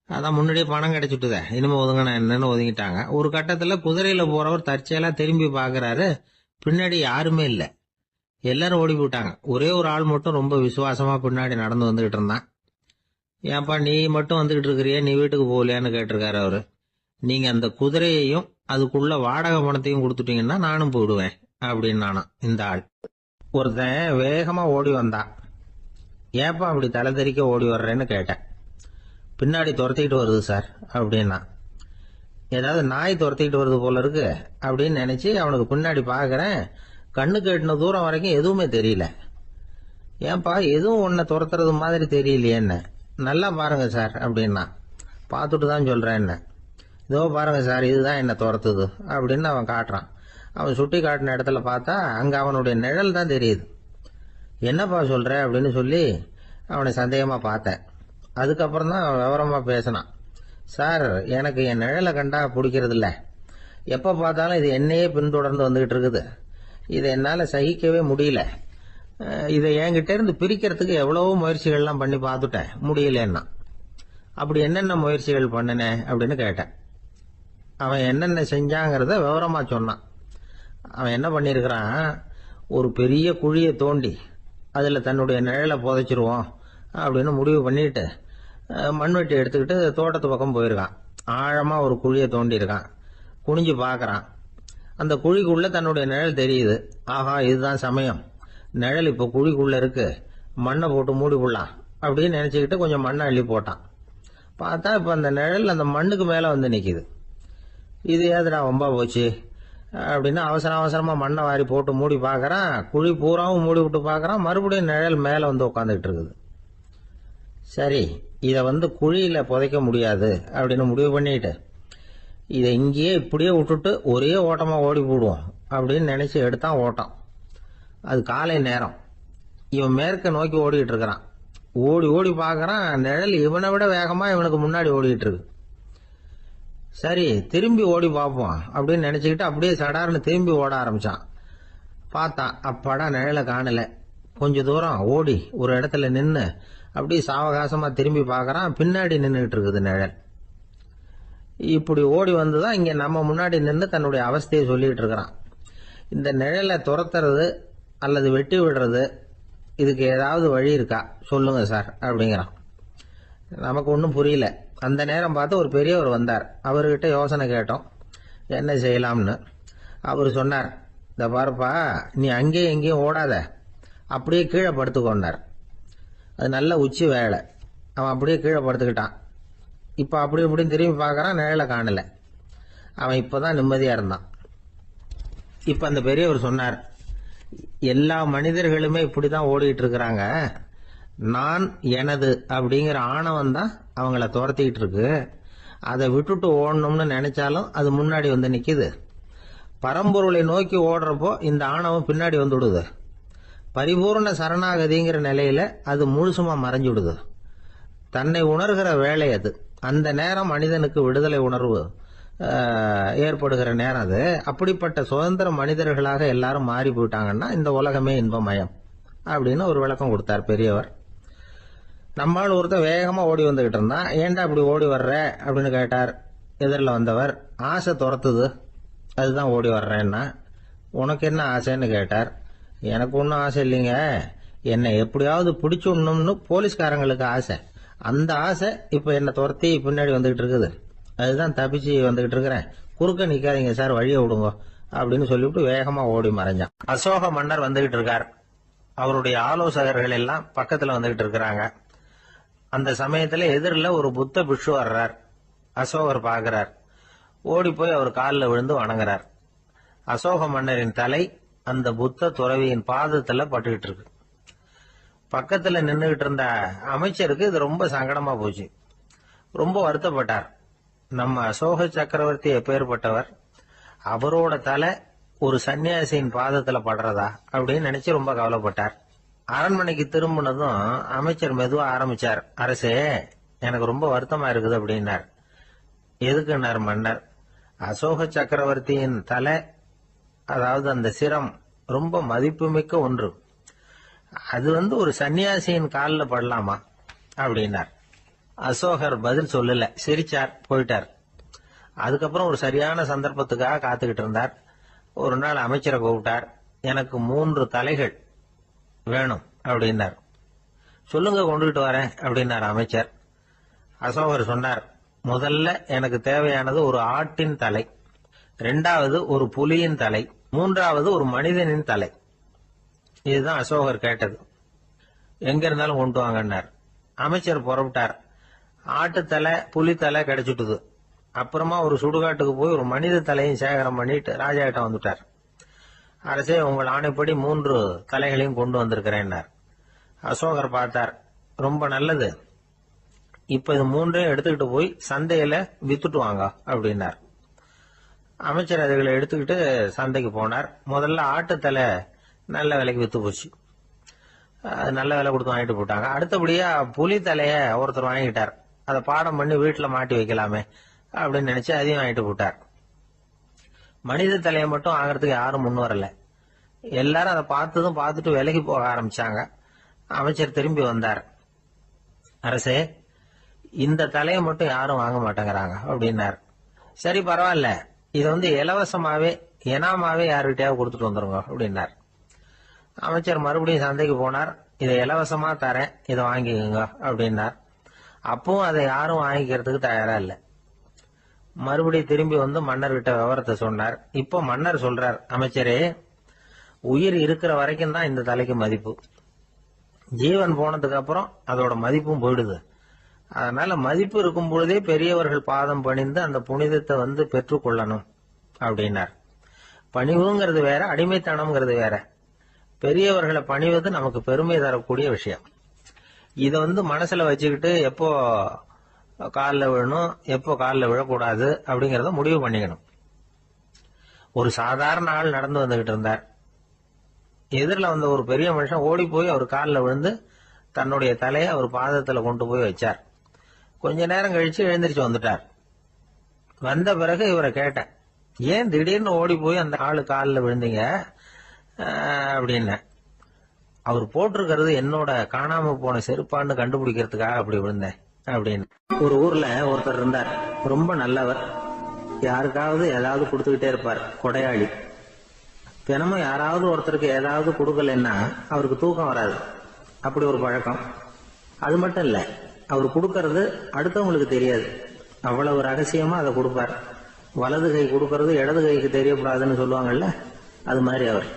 அதான் முன்னாடியே பணம் கிடைச்சிட்டுதே, இனிமே ஒதுங்கின என்னன்னு ஒதுங்கிட்டாங்க. ஒரு கட்டத்துல குதிரையில போறவர் தற்செயலா திரும்பி பாக்குறாரு, பின்னாடி யாருமே இல்ல. எல்லாரும் ஓடி போயிட்டாங்க. ஒரே ஒரு ஆள் மட்டும் ரொம்ப விசுவாசமா பின்னாடி நடந்து வந்துகிட்டு இருந்தான். ஏன்பா நீ மட்டும் வந்துகிட்டு இருக்கிறிய, நீ வீட்டுக்கு போகலையான்னு கேட்டிருக்காரு அவரு. நீங்க அந்த குதிரையையும் அதுக்குள்ள வாடகை பணத்தையும் கொடுத்துட்டீங்கன்னா நானும் போயிடுவேன் அப்படின்னு நானா இந்த ஆள். ஒருத்தன் வேகமா ஓடி வந்தான். ஏப்பா அப்படி தலை தெறிக்க ஓடி வர்றேன்னு கேட்டேன். பின்னாடி துரத்திக்கிட்டு வருது சார் அப்படின்னா. ஏதாவது நாய் துரத்திக்கிட்டு வருது போல இருக்கு அப்படின்னு நினைச்சு அவனுக்கு பின்னாடி பாக்குறேன். கண்ணுக்கு எட்டின தூரம் வரைக்கும் எதுவுமே தெரியல. ஏன்பா எதுவும் உன்னை துரத்துறது மாதிரி தெரியலையே என்ன? நல்லா பாருங்க சார் அப்படின்னா. பார்த்துட்டு தான் சொல்றேன் என்ன. இதோ பாருங்க சார், இதுதான் என்ன துரத்துது அப்படின்னு அவன் காட்டுறான். அவன் சுட்டி காட்டின இடத்துல பார்த்தா அங்க அவனுடைய நிழல் தான் தெரியுது. என்னப்பா சொல்ற அப்படின்னு சொல்லி அவனை சந்தேகமா பார்த்தேன். அதுக்கப்புறம் தான் அவன் விவரமா பேசினான். சார், எனக்கு என் நிழலை கண்டா பிடிக்கிறது இல்ல. எப்ப பார்த்தாலும் இது என்னையே பின்தொடர்ந்து வந்துகிட்டு இருக்குது. இதை என்னால சகிக்கவே முடியல. இதை என்கிட்ட இருந்து பிரிக்கிறதுக்கு எவ்வளவோ முயற்சிகள்லாம் பண்ணி பார்த்துட்டேன், முடியலன்னா. அப்படி என்னென்ன முயற்சிகள் பண்ணினேன் அப்படின்னு கேட்டேன். அவன் என்னென்ன செஞ்சாங்கிறத விவரமா சொன்னான். அவன் என்ன பண்ணிருக்கிறான், ஒரு பெரிய குழியை தோண்டி அதுல தன்னுடைய நிழலை புதைச்சிருவோம் அப்படின்னு முடிவு பண்ணிட்டு மண்வெட்டி எடுத்துக்கிட்டு தோட்டத்து பக்கம் போயிருக்கான். ஆழமா ஒரு குழியை தோண்டி இருக்கான். குனிஞ்சு பாக்குறான். அந்த குழிக்குள்ள தன்னுடைய நிழல் தெரியுது. ஆஹா, இதுதான் சமயம், நிழல் இப்ப குழிக்குள்ள இருக்கு, மண்ணை போட்டு மூடி விடலாம் அப்படின்னு நினைச்சுக்கிட்டு கொஞ்சம் மண்ணை அள்ளி போட்டான். பார்த்தா இப்ப அந்த நிழல் அந்த மண்ணுக்கு மேல வந்து நிக்குது. இது ஏதுடா வம்பா போச்சு அப்படின்னு அவசரமா மண்ணை வாரி போட்டு மூடி பாக்குறான். குழி பூராவும் மூடி விட்டு பாக்குறான். மறுபடியும் நிழல் மேல வந்து உட்காந்துட்டு இருக்குது. சரி, இத குழியில புதைக்க முடியாது அப்படின்னு முடிவு பண்ணிட்டு இதை இங்கேயே இப்படியே விட்டுட்டு ஒரே ஓட்டமா ஓடி போடுவோம் அப்படின்னு நினைச்சு எடுத்தான் ஓட்டம். அது காலை நேரம். இவன் மேற்க நோக்கி ஓடிட்டு இருக்கிறான். ஓடி ஓடி பாக்குறான், நிழல் இவனை விட வேகமா இவனுக்கு முன்னாடி ஓடிட்டு இருக்கு. சரி, திரும்பி ஓடி பார்ப்போம் அப்படின்னு நினைச்சுக்கிட்டு அப்படியே சடார்னு திரும்பி ஓட ஆரம்பிச்சான். பார்த்தான், அப்பாடா நிழலை காணல. கொஞ்ச தூரம் ஓடி ஒரு இடத்துல நின்னு அப்படியே சாவகாசமா திரும்பி பார்க்கறான். பின்னாடி நின்றுட்டு இருக்குது நிழல். இப்படி ஓடி வந்துதான் இங்க நம்ம முன்னாடி நின்று தன்னுடைய அவஸ்தையை சொல்லிட்டு இருக்கிறான். இந்த நிழலை துரத்துறது அல்லது வெட்டி விடுறது, இதுக்கு ஏதாவது வழி இருக்கா சொல்லுங்க சார் அப்படிங்கிறான். நமக்கு ஒன்றும் புரியல. அந்த நேரம் பார்த்து ஒரு பெரியவர் வந்தார். அவர்கிட்ட யோசனை கேட்டோம், என்ன செய்யலாம்னு. அவர் சொன்னார், இந்த பாருப்பா, நீ அங்கேயும் எங்கேயும் ஓடாத, அப்படியே கீழே படுத்துக்கொண்டார். அது நல்ல உச்சி வேலை. அவன் அப்படியே கீழே படுத்துக்கிட்டான். இப்ப அப்படி இப்படின்னு திரும்பி பார்க்கறான், நிழலை காணல. அவன் இப்பதான் நிம்மதியா இருந்தான். இப்ப அந்த பெரியவர் சொன்னார், எல்லா மனிதர்களுமே இப்படிதான் ஓடிட்டு இருக்கிறாங்க. நான் எனது அப்படிங்கிற ஆணவம் தான் அவங்கள துரத்திட்டு இருக்கு. அதை விட்டுட்டு ஓடணும்னு நினைச்சாலும் அது முன்னாடி வந்து நிக்குது. பரம்பொருளை நோக்கி ஓடுறப்போ இந்த ஆணவம் பின்னாடி வந்துடுது. பரிபூர்ண சரணாகதிங்கிற நிலையில அது முழுசுமா மறைஞ்சுடுது. தன்னை உணர்கிற வேலை அது. அந்த நேரம் மனிதனுக்கு விடுதலை உணர்வு ஏற்படுகிற நேரம் அது. அப்படிப்பட்ட சுதந்திர மனிதர்களாக எல்லாரும் மாறி போயிட்டாங்கன்னா இந்த உலகமே இன்பமயம் அப்படின்னு ஒரு விளக்கம் கொடுத்தார் பெரியவர். நம்மால் ஒருத்தர் வேகமா ஓடி வந்துகிட்டு இருந்தான். ஏன்டா அப்படி ஓடி வர்ற அப்படின்னு கேட்டார் எதிரில் வந்தவர். ஆசை துரத்துது, அதுதான் ஓடி வர்றேன்னா. உனக்கு என்ன ஆசைன்னு கேட்டார். எனக்கு ஒன்றும் ஆசை இல்லைங்க, என்னை எப்படியாவது பிடிச்சுடணும்னு போலீஸ்காரங்களுக்கு ஆசை. அந்த ஆசை இப்ப என்ன துரத்தி பின்னாடி வந்துகிட்டு இருக்குது. அதுதான் தப்பிச்சு வந்துகிட்டு இருக்கிறேன். குறுக்க நிக்காதீங்க சார், வழியை விடுங்க அப்படின்னு சொல்லிவிட்டு வேகமா ஓடி மறைஞ்சான். அசோக மன்னர் வந்துகிட்டு இருக்கார். அவருடைய ஆலோசகர்கள் எல்லாம் பக்கத்துல வந்துகிட்டு இருக்கிறாங்க. அந்த சமயத்துல எதிரில் ஒரு புத்த பிக்ஷு வர்றார். அசோகர் பாக்குறார். ஓடி போய் அவர் காலில் விழுந்து வணங்குறார். அசோக மன்னரின் தலை அந்த புத்த துறவியின் பாதத்துல பட்டுக்கிட்டு இருக்கு. பக்கத்துல நின்றுகிட்டு இருந்த அமைச்சருக்கு இது ரொம்ப சங்கடமா போச்சு. ரொம்ப வருத்தப்பட்டார். நம்ம அசோக சக்கரவர்த்தி எப்பேற்பட்டவர், அவரோட தலை ஒரு சன்னியாசியின் பாதத்துல படுறதா அப்படின்னு நினைச்சு ரொம்ப கவலைப்பட்டார். அரண்மனைக்கு திரும்பினதும் அமைச்சர் மெதுவா ஆரம்பிச்சார். அரசே, எனக்கு ரொம்ப வருத்தமா இருக்குது அப்படின்னார். எதுக்குன்னார் மன்னர். அசோக சக்கரவர்த்தியின் தலை, அதாவது அந்த சிரம், ரொம்ப மதிப்புமிக்க ஒன்று. அது ஒரு சன்னியாசியின் காலில் படலாமா அப்படின்னார். அசோகர் பதில் சொல்லல, சிரிச்சார், போயிட்டார். அதுக்கப்புறம் ஒரு சரியான சந்தர்ப்பத்துக்காக காத்துக்கிட்டு இருந்தார். ஒரு நாள் அமைச்சரை கூப்பிட்டார். எனக்கு 3 தலைகள் வேணும் அப்படின்னார். சொல்லுங்க, கொண்டுகிட்டு வரேன் அப்படின்னார் அமைச்சர். அசோகர் சொன்னார், முதல்ல எனக்கு தேவையானது ஒரு ஆட்டின் தலை, 2வது ஒரு புலியின் தலை, 3வது ஒரு மனிதனின் தலை. இதுதான் அசோகர் கேட்டது. எங்க இருந்தாலும் கொண்டு வாங்கன்னார். அமைச்சர் புறப்பட்டார். ஆட்டுத்தலை புலித்தலை கிடைச்சிட்டுது. அப்புறமா ஒரு சுடுகாட்டுக்கு போய் ஒரு மனித தலையும் சேகரம் பண்ணிட்டு ராஜா கிட்ட வந்துட்டார். அரசே, உங்கள் ஆணைப்படி 3 தலைகளையும் கொண்டு வந்திருக்கிறேன்னார். அசோகர் பார்த்தார். ரொம்ப நல்லது, இப்ப இது 3ஐயும் எடுத்துக்கிட்டு போய் சந்தையில வித்துட்டு வாங்க அப்படின்னார். அமைச்சர் அதுகளை எடுத்துக்கிட்டு சந்தைக்கு போனார். முதல்ல ஆட்டுத்தலை நல்ல விலைக்கு வித்து போச்சு. நல்ல விலை கொடுத்து வாங்கிட்டு போட்டாங்க. அடுத்தபடியா புலி தலைய ஒருத்தர் வாங்கிட்டார். அதை பாடம் பண்ணி வீட்டுல மாட்டி வைக்கலாமே அப்படின்னு நினைச்சு அதையும் வாங்கிட்டு போட்டார். மனித தலையை மட்டும் வாங்கறதுக்கு யாரும் முன் வரல. எல்லாரும் அதை பார்த்துட்டு விலைக்கு போக ஆரம்பிச்சாங்க. அமைச்சர் திரும்பி வந்தார். அரசே, இந்த தலையை மட்டும் யாரும் வாங்க மாட்டேங்கிறாங்க அப்படின்னார். சரி, பரவாயில்ல, இதை இலவசமாவே இனாமாவே யாருக்கிட்டையாவது கொடுத்துட்டு வந்துருங்க அப்படின்னார். அமைச்சர் மறுபடியும் சந்தைக்கு போனார். இதை இலவசமா தரேன், இதை வாங்கிக்கோங்க அப்படின்னார். அப்பவும் அதை யாரும் வாங்கிக்கிறதுக்கு தயாரா இல்லை. மறுபடியும் திரும்பி வந்து மன்னர்கிட்ட விவரத்தை சொன்னார். இப்போ மன்னர் சொல்றார், அமைச்சரே, உயிர் இருக்கிற வரைக்கும் தான் இந்த தலைக்கு மதிப்பு. ஜீவன் போனதுக்கு அப்புறம் அதோட மதிப்பும் போயிடுது. அதனால மதிப்பு இருக்கும் பொழுதே பெரியவர்கள் பாதம் பணிந்து அந்த புனிதத்தை பெற்றுக்கொள்ளணும் அப்படின்னார். பணிவுங்கிறது வேற, அடிமைத்தனம்ங்கிறது வேற. பெரியவர்களை பணிவது நமக்கு பெருமை தரக்கூடிய விஷயம். இதை மனசுல வச்சுக்கிட்டு எப்போ காலில் விழணும், எப்போ காலில் விழக்கூடாது அப்படிங்கறத முடிவு பண்ணிக்கணும். ஒரு சாதாரண ஆள் நடந்து வந்துகிட்டு இருந்தார். எதிரில் வந்த ஒரு பெரிய மனுஷன் ஓடி போய் அவர் காலில் விழுந்து தன்னுடைய தலையை அவர் பாதத்துல கொண்டு போய் வச்சார். கொஞ்ச நேரம் கழிச்சு எழுந்திரிச்சு வந்துட்டார். வந்த பிறகு இவரை கேட்டேன், ஏன் திடீர்னு ஓடி போய் அந்த ஆளு காலில் விழுந்தீங்க அப்படின்னு. அவர் போட்டிருக்கிறது என்னோட காணாம போன செருப்பான்னு கண்டுபிடிக்கிறதுக்காக அப்படி விழுந்தேன் அப்படின்னு. ஒரு ஊர்ல ஒருத்தர் இருந்தார். ரொம்ப நல்லவர். யாருக்காவது ஏதாவது கொடுத்துக்கிட்டே இருப்பார். கொடையாளி. தினமும் யாராவது ஒருத்தருக்கு ஏதாவது கொடுக்கலன்னா அவருக்கு தூக்கம் வராது. அப்படி ஒரு பழக்கம். அது மட்டும் இல்ல, அவர் கொடுக்கறது அடுத்தவங்களுக்கு தெரியாது. அவ்வளவு ரகசியமா அதை கொடுப்பார். வலது கை கொடுக்கறது இடது கைக்கு தெரியக்கூடாதுன்னு சொல்லுவாங்கல்ல, அது மாதிரி அவர்.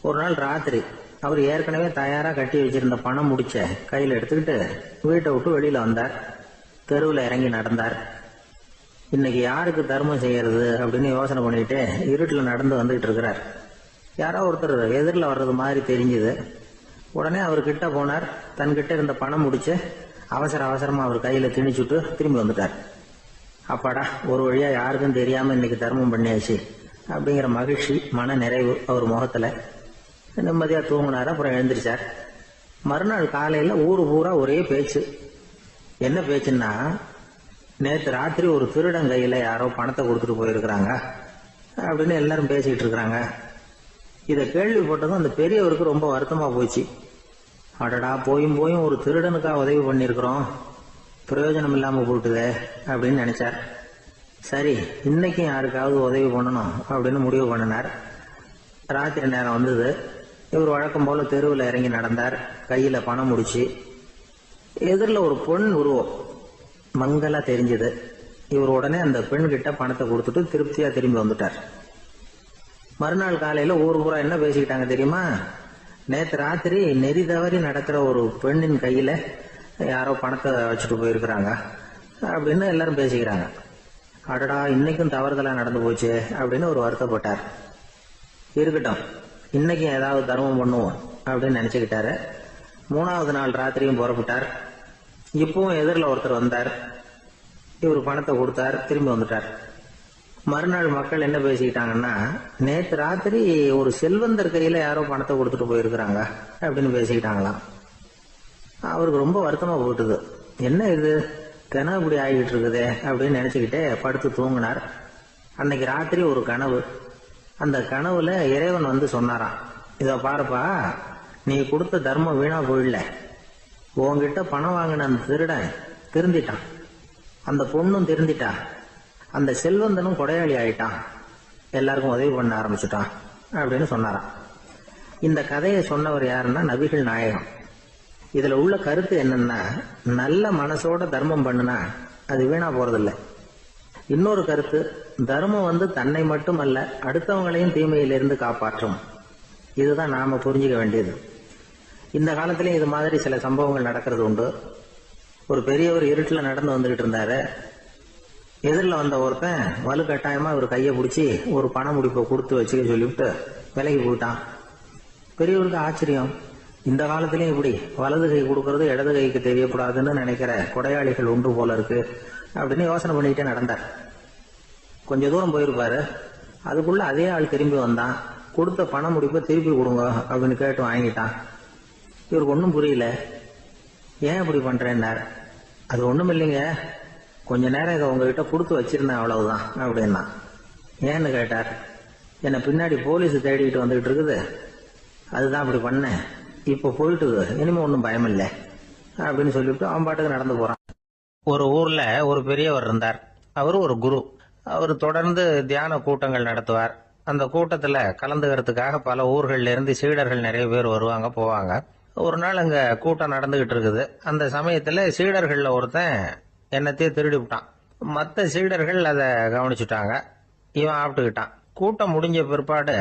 ஒரு நாள் ராத்திரி அவர் ஏற்கனவே தயாரா கட்டி வச்சிருந்த பணம் முடிச்ச கையில எடுத்துக்கிட்டு வீட்டை விட்டு வெளியில வந்தார். தெருவில் இறங்கி நடந்தார். இன்னைக்கு யாருக்கு தர்மம் செய்யறது அப்படின்னு யோசனை பண்ணிட்டு இருட்டுல நடந்து வந்துகிட்டு இருக்கிறார். யாரோ ஒருத்தர் எதிரில் வர்றது மாதிரி தெரிஞ்சுது. உடனே அவர் கிட்ட போனார். தன்கிட்ட இருந்த பணம் முடிச்சு அவசரமா அவர் கையில திணிச்சுட்டு திரும்பி வந்துட்டார். அப்பாடா, ஒரு வழியா யாருக்கும் தெரியாம இன்னைக்கு தர்மம் பண்ணியாச்சு அப்படிங்கிற மகிழ்ச்சி, மன நிறைவு அவர் முகத்துல. நிம்மதியா தூங்கினார். அப்புறம் எழுந்திரிச்சார். மறுநாள் காலையில ஊரு பூரா ஒரே பேச்சு. என்ன பேச்சுன்னா, நேற்று ராத்திரி ஒரு திருடன் கையில யாரோ பணத்தை கொடுத்துட்டு போயிருக்கிறாங்க அப்படின்னு எல்லாரும் பேசிக்கிட்டு இருக்கிறாங்க. இதை கேள்விப்பட்டதும் அந்த பெரியவருக்கு ரொம்ப வருத்தமா போச்சு. அடடா, போயும் ஒரு திருடனுக்காக உதவி பண்ணிருக்கிறோம், பிரயோஜனம் இல்லாம போட்டுதே அப்படின்னு நினைச்சார். சரி, இன்னைக்கும் யாருக்காவது உதவி பண்ணணும் அப்படின்னு முடிவு பண்ணினார். ராத்திரி நேரம் வந்தது. இவர் வழக்கம் போல தெருவில் இறங்கி நடந்தார். கையில பணம் முடிச்சு. எதிரில் ஒரு பெண் உருவம் மங்களா தெரிஞ்சது. இவர் உடனே அந்த பெண் கிட்ட பணத்தை கொடுத்துட்டு திருப்தியா திரும்பி வந்துட்டார். மறுநாள் காலையில ஊர் பூரா என்ன பேசிக்கிட்டாங்க தெரியுமா? நேற்று ராத்திரி நெறி தவறி நடக்கிற ஒரு பெண்ணின் கையில யாரோ பணத்தை வச்சுட்டு போயிருக்கிறாங்க அப்படின்னு எல்லாரும் பேசிக்கிறாங்க. அடடா, இன்னைக்கும் தவறுதலா நடந்து போச்சு அப்படின்னு ஒரு வருத்தப்பட்டார். இருக்கட்டும், இன்னைக்கும் ஏதாவது தர்மம் பண்ணுவோம் அப்படின்னு நினைச்சுக்கிட்டாரு. 3வது நாள் ராத்திரியும் புறப்பட்டார். இப்பவும் எதிரில் ஒருத்தர் வந்தார். இவர் பணத்தை கொடுத்தார், திரும்பி வந்துட்டார். மறுநாள் மக்கள் என்ன பேசிக்கிட்டாங்கன்னா, நேற்று ராத்திரி ஒரு செல்வந்தர் கையில யாரோ பணத்தை கொடுத்துட்டு போயிருக்கிறாங்க அப்படின்னு பேசிக்கிட்டாங்களாம். அவருக்கு ரொம்ப வருத்தமா போட்டுது. என்ன இது, தினம் இப்படி ஆகிட்டு இருக்குதே அப்படின்னு நினைச்சுக்கிட்டே படுத்து தூங்கினார். அன்னைக்கு ராத்திரி ஒரு கனவு. அந்த கனவுல இறைவன் சொன்னாராம், இத பாருப்பா, நீ கொடுத்த தர்மம் வீணா போயிடல. உன்கிட்ட பணம் வாங்கின அந்த திருடன் திருந்திட்டான், அந்த பொண்ணும் திருந்திட்டா, அந்த செல்வந்தனும் கொடையாளி ஆயிட்டான், எல்லாருக்கும் உதவி பண்ண ஆரம்பிச்சுட்டான் அப்படின்னு சொன்னாராம். இந்த கதையை சொன்னவர் யாருன்னா நபிகள் நாயகம். இதுல உள்ள கருத்து என்னன்னா, நல்ல மனசோட தர்மம் பண்ணுனா அது வீணா போறதில்லை. இன்னொரு கருத்து, தர்மம் தன்னை மட்டுமல்ல அடுத்தவங்களையும் தீமையிலிருந்து காப்பாற்றும். இதுதான் நாம புரிஞ்சுக்க வேண்டியது. இந்த காலத்திலயும் இது மாதிரி சில சம்பவங்கள் நடக்கிறது உண்டு. ஒரு பெரியவர் இருட்டுல நடந்து வந்துகிட்டு இருந்தாரு. எதிரில் வந்த ஒருத்தன் வலுக்கட்டாயமா ஒரு கையை பிடிச்சி ஒரு பண முடிப்பை கொடுத்து வச்சுக்க சொல்லிவிட்டு விலைக்கு போயிட்டான். பெரியவருக்கு ஆச்சரியம், இந்த காலத்திலயும் இப்படி வலது கை கொடுக்கறது இடது கைக்கு தெரியக்கூடாதுன்னு நினைக்கிற கொடையாளிகள் உண்டு போல இருக்கு அப்படின்னு யோசனை பண்ணிக்கிட்டே நடந்தார். கொஞ்ச தூரம் போயிருப்பாரு. அதுக்குள்ள அதே ஆள் திரும்பி வந்தான். கொடுத்த பண முடிப்பை திருப்பி கொடுங்க அப்படின்னு கேட்டு வாங்கிட்டான். இவருக்கு ஒன்றும் புரியல. ஏன் இப்படி பண்றேன்னார். அது ஒண்ணும் இல்லைங்க, கொஞ்ச நேரம் இதை உங்ககிட்ட கொடுத்து வச்சிருந்தேன் அவ்வளவுதான் அப்படின்னா. ஏன்னு கேட்டார். என்னை பின்னாடி போலீஸ் தேடிக்கிட்டு வந்துகிட்டு இருக்குது, அதுதான் அப்படி பண்ணேன். இப்ப போயிட்டு இனிமே ஒன்றும் பயம் இல்லை அப்படின்னு சொல்லிவிட்டு அவன் பாட்டுக்கு நடந்து போறான். ஒரு ஊர்ல ஒரு பெரியவர் இருந்தார். அவர் ஒரு குரு. அவர் தொடர்ந்து தியான கூட்டங்கள் நடத்துவார். அந்த கூட்டத்துல கலந்துக்கிறதுக்காக பல ஊர்கள்ல இருந்து சீடர்கள் நிறைய பேர் வருவாங்க போவாங்க. ஒரு நாள் அங்க கூட்டம் நடந்துகிட்டு இருக்குது. அந்த சமயத்துல சீடர்கள்ல ஒருத்தன் என்னத்தையே திருடி விட்டான். மற்ற சீடர்கள் அதை கவனிச்சுட்டாங்க. இவன் ஆப்பிட்டுக்கிட்டான். கூட்டம் முடிஞ்ச பிற்பாடு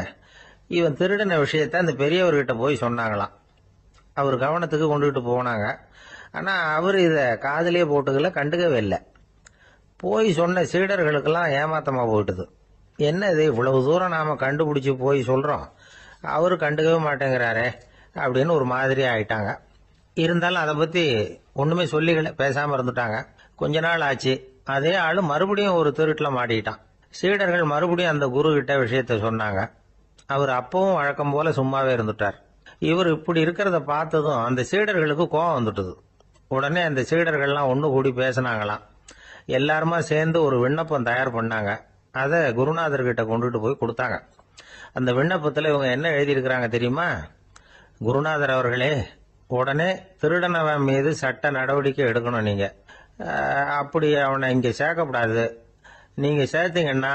இவன் திருடின விஷயத்த அந்த பெரியவர்கிட்ட போய் சொன்னாங்களாம். அவர் கவனத்துக்கு கொண்டுகிட்டு போனாங்க. ஆனா அவர் இத காதலியே போட்டுக்கல, கண்டுக்கவே இல்லை. போய் சொன்ன சீடர்களுக்கெல்லாம் ஏமாத்தமா போயிட்டுது. என்ன இது, இவ்வளவு தூரம் நாம கண்டுபிடிச்சு போய் சொல்றோம், அவரு கண்டுக்கவே மாட்டேங்கிறாரே அப்படின்னு ஒரு மாதிரி ஆயிட்டாங்க. இருந்தாலும் அதை பத்தி ஒண்ணுமே சொல்லிக்கல, பேசாம இருந்துட்டாங்க. கொஞ்ச நாள் ஆச்சு. அதே ஆளு மறுபடியும் ஒரு திருட்டுல மாட்டிக்கிட்டான். சீடர்கள் மறுபடியும் அந்த குரு கிட்ட விஷயத்த சொன்னாங்க. அவர் அப்பவும் வழக்கம் போல சும்மாவே இருந்துட்டார். இவர் இப்படி இருக்கிறத பார்த்ததும் அந்த சீடர்களுக்கு கோபம் வந்துட்டுது. உடனே அந்த சீடர்கள்லாம் ஒண்ணு கூடி பேசினாங்களாம். எல்லாருமா சேர்ந்து ஒரு விண்ணப்பம் தயார் பண்ணாங்க. அதை குருநாதர்கிட்ட கொண்டுட்டு போய் கொடுத்தாங்க. அந்த விண்ணப்பத்துல இவங்க என்ன எழுதியிருக்கிறாங்க தெரியுமா? குருநாதர் அவர்களே, உடனே திருடனவன் மீது சட்ட நடவடிக்கை எடுக்கணும். நீங்க அப்படி அவனை இங்க சேர்க்கப்படாது. நீங்க சேர்த்தீங்கன்னா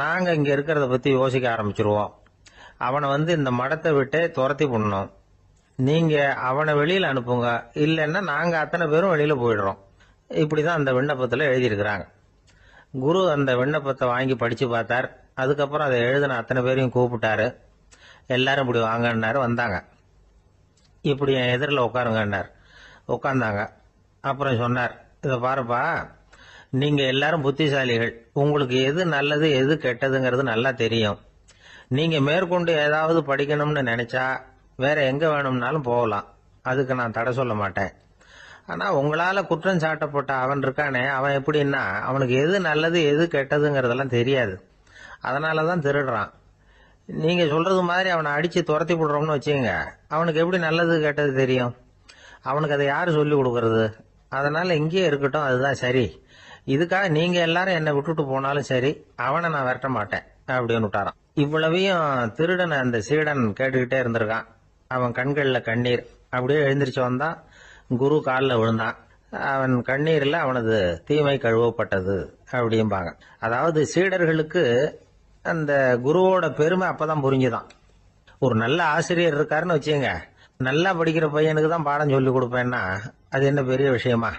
நாங்க இங்க இருக்கிறத பத்தி யோசிக்க ஆரம்பிச்சிருவோம். அவனை இந்த மடத்தை விட்டு துரத்தி பண்ணணும். நீங்க அவனை வெளியில அனுப்புங்க, இல்லைன்னா நாங்க அத்தனை பேரும் வெளியில போயிடுறோம். இப்படிதான் அந்த விண்ணப்பத்துல எழுதியிருக்கிறாங்க. குரு அந்த விண்ணப்பத்தை வாங்கி படிச்சு பார்த்தார். அதுக்கப்புறம் அதை எழுதின அத்தனை பேரையும் கூப்பிட்டாரு. எல்லாரும் இப்படி வாங்கன்னாரு. வந்தாங்க. இப்படி என் எதிரில் உட்காருங்கன்னார். உட்கார்ந்தாங்க. அப்புறம் சொன்னார், இதை பாருப்பா, நீங்க எல்லாரும் புத்திசாலிகள். உங்களுக்கு எது நல்லது எது கெட்டதுங்கிறது நல்லா தெரியும். நீங்க மேற்கொண்டு ஏதாவது படிக்கணும்னு நினைச்சா வேற எங்க வேணும்னாலும் போகலாம். அதுக்கு நான் தடை சொல்ல மாட்டேன். ஆனா உங்களால குற்றம் சாட்டப்பட்ட அவன் இருக்கானே, அவன் எப்படின்னா அவனுக்கு எது நல்லது எது கெட்டதுங்கிறதெல்லாம் தெரியாது. அதனாலதான் திருடுறான். நீங்க சொல்றது மாதிரி அவனை அடிச்சு துரத்தி விடுறோம்னு வச்சுங்க, அவனுக்கு எப்படி நல்லது கெட்டது தெரியும்? அவனுக்கு அதை யாரு சொல்லி கொடுக்கறது? அதனால இங்கேயே இருக்கட்டும், அதுதான் சரி. இதுக்காக நீங்க எல்லாரும் என்னை விட்டுட்டு போனாலும் சரி, அவனை நான் விரட்ட மாட்டேன் அப்படின்னு விட்டாரான். இவ்வளவையும் திருடனை அந்த சீடன் கேட்டுக்கிட்டே இருந்திருக்கான். அவன் கண்கள்ல கண்ணீர். அப்படியே எழுந்திரிச்சு வந்தான். குரு காலில் விழுந்தான். அவன் கண்ணீர்ல அவனது தீமை கழுவப்பட்டது அப்படிம்பாங்க. அதாவது சீடர்களுக்கு அந்த குருவோட பெருமை அப்பதான் புரிஞ்சுதான். ஒரு நல்ல ஆசிரியர் இருக்காருன்னு வச்சுங்க, நல்லா படிக்கிற பையனுக்கு தான் பாடம் சொல்லி கொடுப்பேன்னா அது என்ன பெரிய விஷயமா?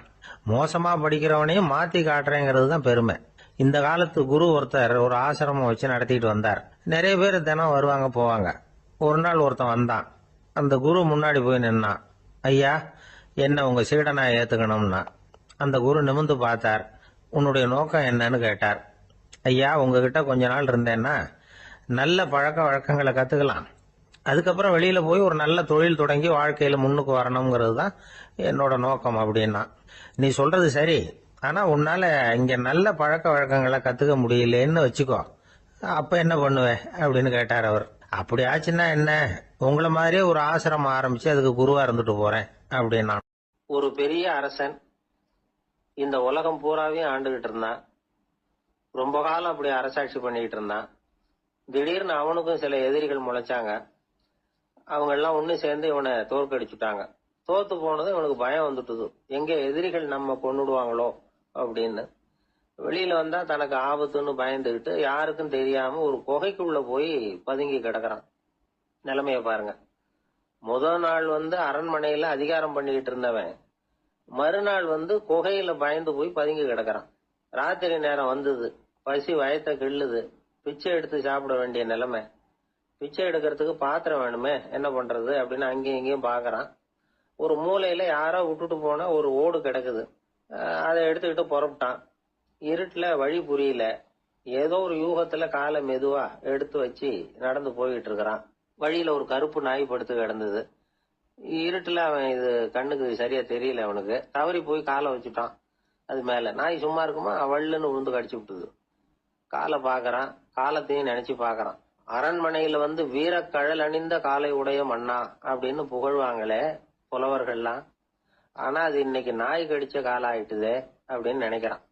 மோசமா படிக்கிறவனையும் மாத்தி காட்டுறேங்கிறது தான் பெருமை. இந்த காலத்து குரு ஒருத்தர் ஒரு ஆசிரமம் வச்சு நடத்திட்டு வந்தார். நிறைய பேர் தினம் வருவாங்க போவாங்க. ஒரு நாள் ஒருத்தன் வந்தான். அந்த குரு முன்னாடி போய் நின்னான். ஐயா, என்ன உங்க சீடனா ஏத்துக்கணும்னா. அந்த குரு நிமிர்ந்து பார்த்தார். உன்னுடைய நோக்கம் என்னன்னு கேட்டார். ஐயா, உங்ககிட்ட கொஞ்ச நாள் இருந்தேன்னா நல்ல பழக்க வழக்கங்களை கத்துக்கலாம். அதுக்கப்புறம் வெளியில போய் ஒரு நல்ல தொழில் தொடங்கி வாழ்க்கையில முன்னுக்கு வரணுங்கிறது தான் என்னோட நோக்கம் அப்படின்னா. நீ சொல்றது சரி, ஆனா உன்னால இங்க நல்ல பழக்க வழக்கங்களை கத்துக்க முடியலன்னு வச்சுக்கோ, அப்ப என்ன பண்ணுவேன் அப்படின்னு கேட்டார் அவர். அப்படி ஆச்சுன்னா என்ன, உங்களை மாதிரியே ஒரு ஆசிரமம் ஆரம்பிச்சு அதுக்கு குருவா இருந்துட்டு போறேன் அப்படின்னா. ஒரு பெரிய அரசன் இந்த உலகம் பூராவையும் ஆண்டுகிட்டு இருந்தான். ரொம்ப காலம் அப்படி அரசாட்சி பண்ணிக்கிட்டு இருந்தான். திடீர்னு அவனுக்கும் சில எதிரிகள் முளைச்சாங்க. அவங்க எல்லாம் ஒண்ணு சேர்ந்து இவனை தோற்கடிச்சுட்டாங்க. தோத்து போனது இவனுக்கு பயம் வந்துட்டுது, எங்க எதிரிகள் நம்ம கொன்னுடுவாங்களோ அப்படின்னு. வெளியில வந்தா தனக்கு ஆபத்துன்னு பயந்துகிட்டு யாருக்கும் தெரியாம ஒரு குகைக்குள்ள போய் பதுங்கி கிடக்குறான். நிலைமைய பாருங்க. முதல் நாள் அரண்மனையில அதிகாரம் பண்ணிக்கிட்டு இருந்தவன் மறுநாள் குகையில பயந்து போய் பதுங்கி கிடக்குறான். ராத்திரி நேரம் வந்தது. பசி வயத்தை கிள்ளுது. பிச்சை எடுத்து சாப்பிட வேண்டிய நிலைமை. பிச்சை எடுக்கிறதுக்கு பாத்திரம் வேணுமே, என்ன பண்றது அப்படின்னு அங்கேயும் இங்கேயும் பாக்குறான். ஒரு மூலையில யாரோ விட்டுட்டு போன ஒரு ஓடு கிடக்குது. அதை எடுத்துக்கிட்டு புறப்பட்டான். இருட்டுல வழி புரியல. ஏதோ ஒரு யூகத்துல காலை மெதுவா எடுத்து வச்சு நடந்து போயிட்டு இருக்கிறான். வழியில ஒரு கருப்பு நாய் படுத்து கிடந்தது. இருட்டுல அவன் இது கண்ணுக்கு சரியா தெரியல, அவனுக்கு தவறி போய் காலை வச்சுட்டான் அது மேல. நாய் சும்மா இருக்குமா, வள்ளுன்னு உழுந்து கடிச்சு விட்டுது. காலை பாக்குறான், காலத்தையும் நினைச்சு பாக்குறான். அரண்மனையில வந்து வீரக்கழல் அணிந்த காலை உடைய மன்னா அப்படின்னு புகழ்வாங்களே புலவர்கள்லாம், ஆனா அது இன்னைக்கு நாய் கடிச்ச காலம் ஆயிட்டுதே அப்படின்னு நினைக்கிறான்.